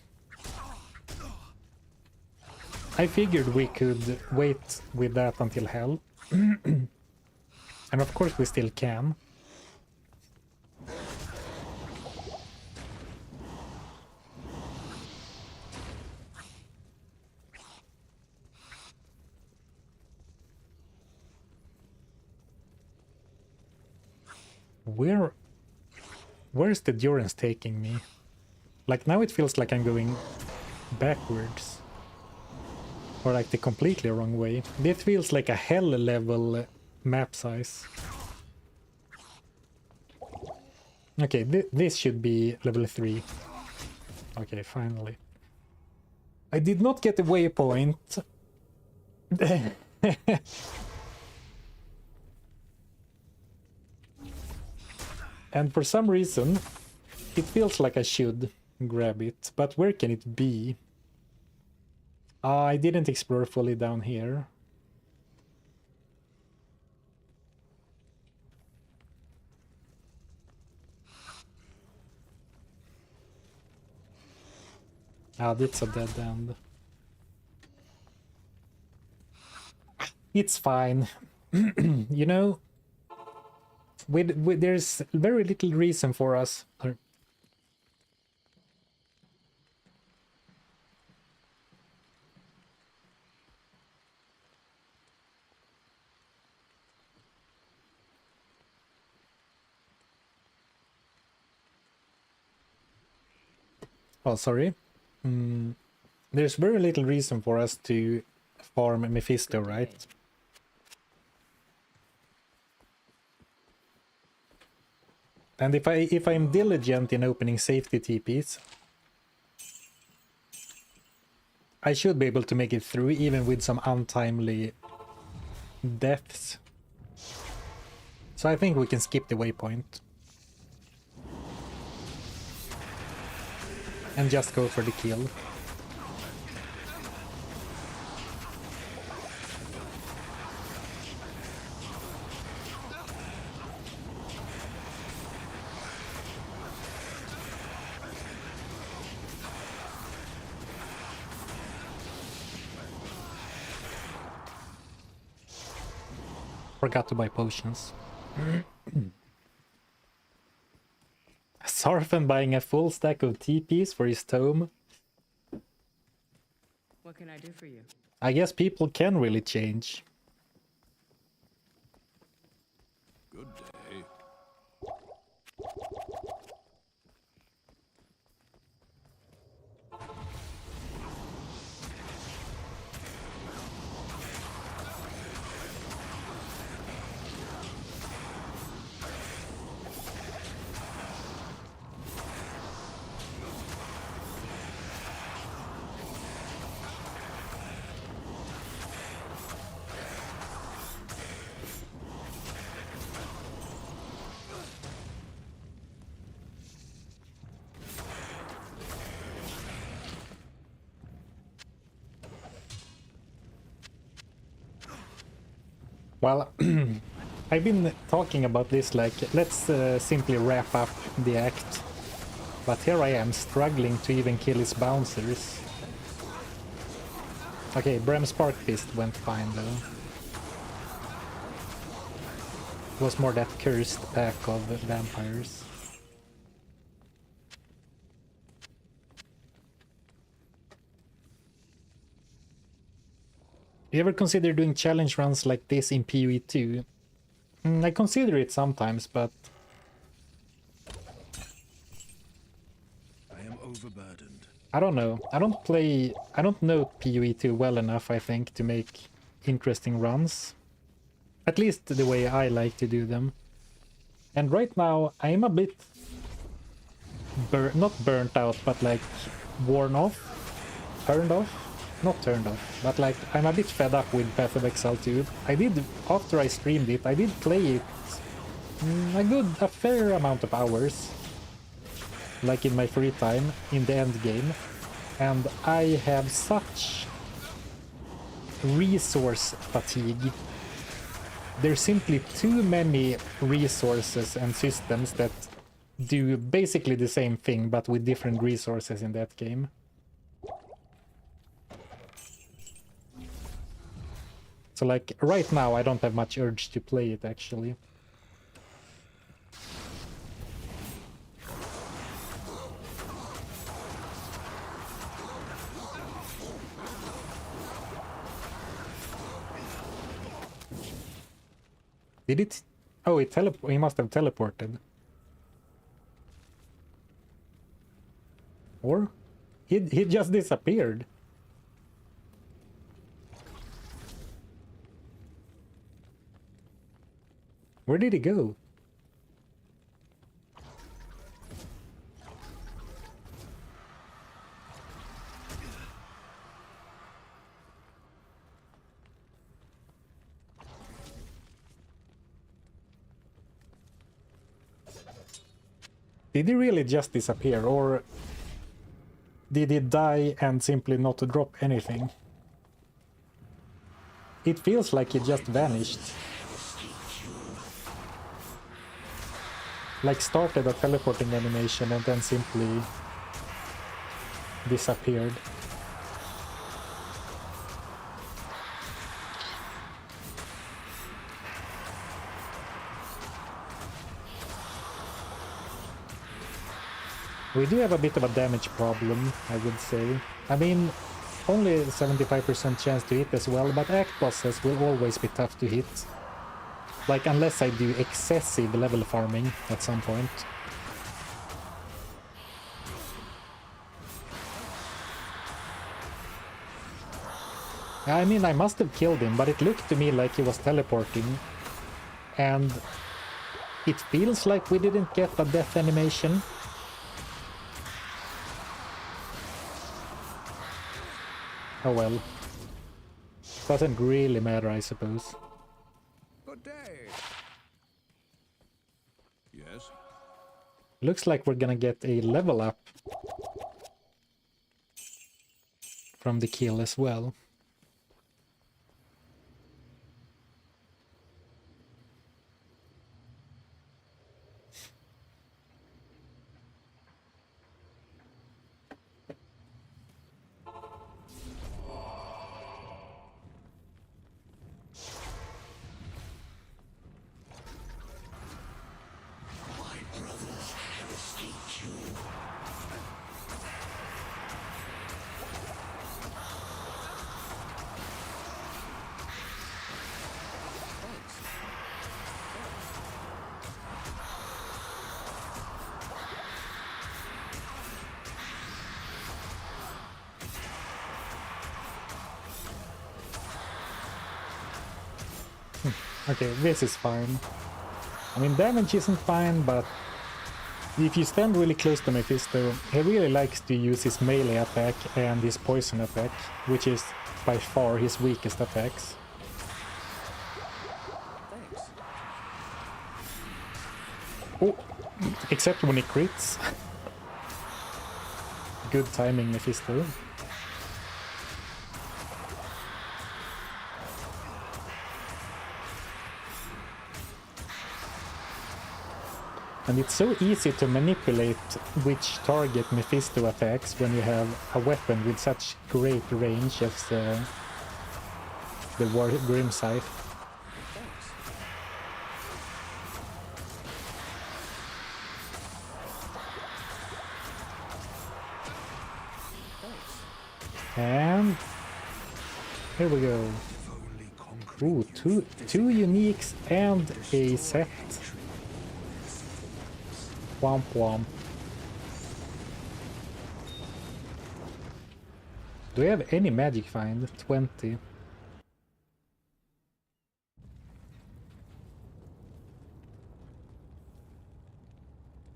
S1: I figured we could wait with that until Hell. And of course we still can. Where's the Durance taking me? Like now it feels like I'm going backwards. Or like the completely wrong way. This feels like a Hell level map size. Okay, this should be level 3. Okay, finally. I did not get the waypoint. And for some reason, it feels like I should grab it. But where can it be? I didn't explore fully down here. Ah, that's a dead end. It's fine. You know, there's very little reason for us. Oh, sorry. There's very little reason for us to farm Mephisto, right? And if I'm diligent in opening safety TPs, I should be able to make it through even with some untimely deaths. So I think we can skip the waypoint. And just go for the kill. Forgot to buy potions. Sarfen buying a full stack of TPs for his tome.
S3: What can I do for you?
S1: I guess people can really change.
S4: Good day.
S1: Well, I've been talking about this like, let's simply wrap up the act. But here I am, struggling to even kill his bouncers. Okay, Bram Spark Fist went fine though. It was more that cursed pack of vampires. You ever consider doing challenge runs like this in PoE 2? I consider it sometimes, but
S4: I am overburdened.
S1: I don't know. I don't know PoE 2 well enough, I think, to make interesting runs. At least the way I like to do them. And right now, I'm a bit not burnt out, but like worn off, turned off. Not turned off, but like I'm a bit fed up with Path of Exile 2. I did, after I streamed it, I did play it a fair amount of hours, like in my free time, in the end game, and I have such resource fatigue. There's simply too many resources and systems that do basically the same thing, but with different resources in that game. So like, right now I don't have much urge to play it, actually. Did it? Oh, he must have teleported. Or? He just disappeared. Where did he go? Did he really just disappear, or did he die and simply not drop anything? It feels like he just vanished. Like started a teleporting animation and then simply disappeared. We do have a bit of a damage problem, I would say. I mean, only 75% chance to hit as well, but act bosses will always be tough to hit. Like, unless I do excessive level farming at some point. I mean, I must have killed him, but it looked to me like he was teleporting. And it feels like we didn't get a death animation. Oh well. Doesn't really matter, I suppose.
S4: Good day.
S2: Yes?
S1: Looks like we're gonna get a level up from the kill as well. Okay, this is fine. I mean, damage isn't fine, but if you stand really close to Mephisto, he really likes to use his melee attack and his poison attack, which is by far his weakest attacks.
S2: Thanks.
S1: Oh, except when he crits. Good timing, Mephisto. And it's so easy to manipulate which target Mephisto attacks when you have a weapon with such great range as the Grim Scythe.
S2: Thanks.
S1: And here we go. Ooh, two uniques and a set. Womp womp. Do we have any magic find? 20.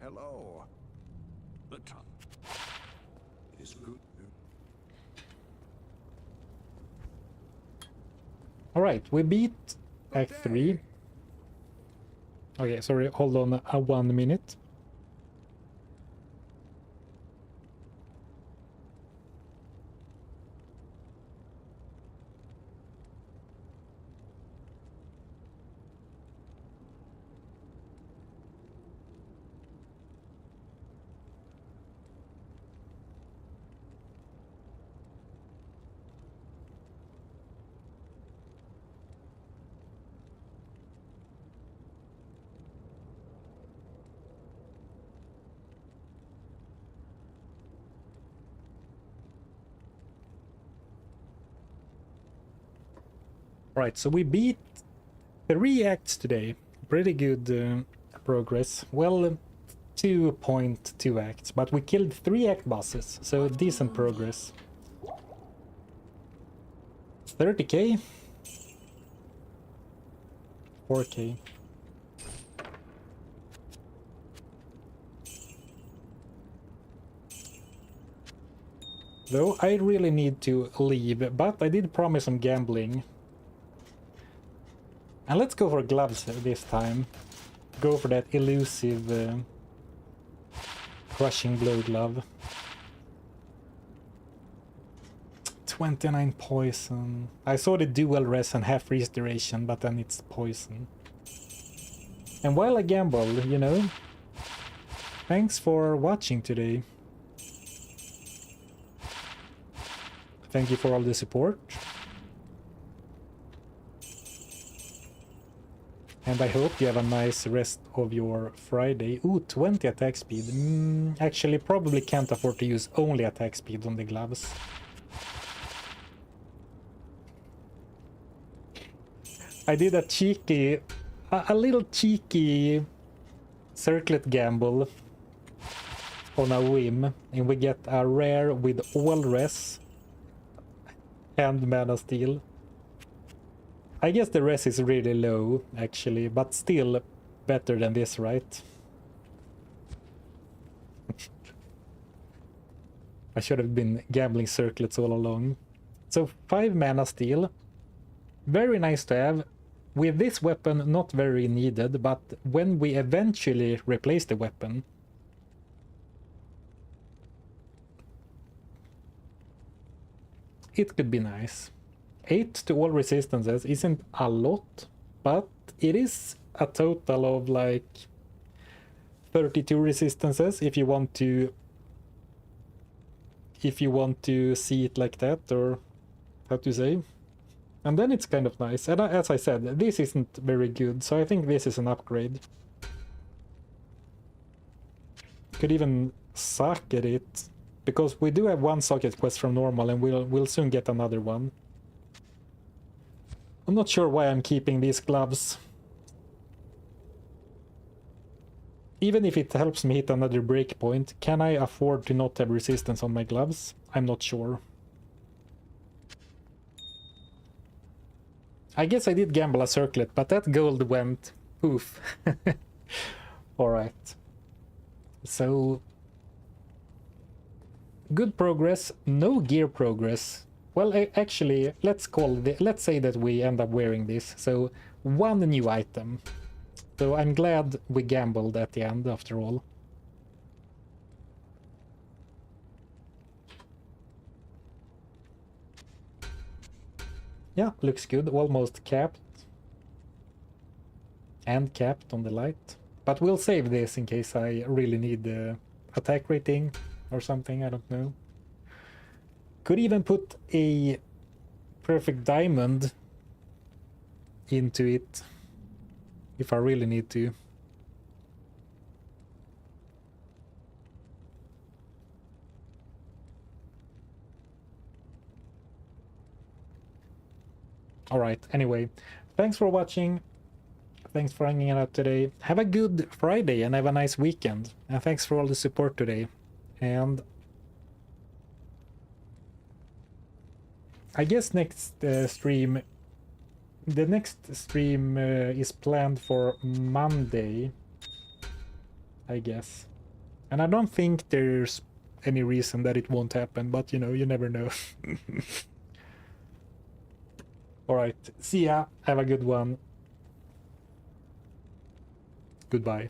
S4: Hello.
S2: The top is good.
S1: Alright, we beat Act 3. Okay, sorry, hold on 1 minute. Right, so we beat 3 acts today. Pretty good progress. Well, 2.2 acts, but we killed 3 act bosses, so decent progress. 30k? 4k. Though I really need to leave, but I did promise some gambling. And let's go for gloves this time. Go for that elusive crushing blow glove. 29 poison. I saw the dual res and half restoration, but then it's poison. And while I gamble, you know, thanks for watching today. Thank you for all the support. And I hope you have a nice rest of your Friday. Ooh, 20 attack speed. Actually, probably can't afford to use only attack speed on the gloves. I did a little cheeky circlet gamble on a whim, and we get a rare with all res and mana steel. I guess the res is really low, actually, but still better than this, right? I should have been gambling circlets all along. So 5 mana steel. Very nice to have. With this weapon, not very needed, but when we eventually replace the weapon, it could be nice. 8 to all resistances isn't a lot, but it is a total of like 32 resistances if you want to see it like that, or how to say. And then it's kind of nice. And as I said, this isn't very good, so I think this is an upgrade. Could even socket it, because we do have one socket quest from normal, and we'll soon get another one. I'm not sure why I'm keeping these gloves. Even if it helps me hit another breakpoint, can I afford to not have resistance on my gloves? I'm not sure. I guess I did gamble a circlet, but that gold went poof. Alright. So... good progress, no gear progress. Well, actually, let's say that we end up wearing this. So, 1 new item. So I'm glad we gambled at the end, after all. Yeah, looks good. Almost capped. And capped on the light. But we'll save this in case I really need the attack rating or something, I don't know. Could even put a perfect diamond into it if I really need to. Alright, anyway, thanks for watching. Thanks for hanging out today. Have a good Friday and have a nice weekend. And thanks for all the support today. And I guess next stream, the next stream is planned for Monday, I guess. And I don't think there's any reason that it won't happen, but you know, you never know. Alright, see ya, have a good one. Goodbye.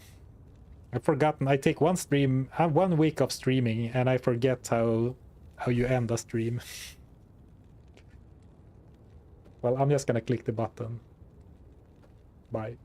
S1: I've forgotten, I take one stream, 1 week of streaming, and I forget how you end a stream. Well, I'm just gonna click the button. Bye.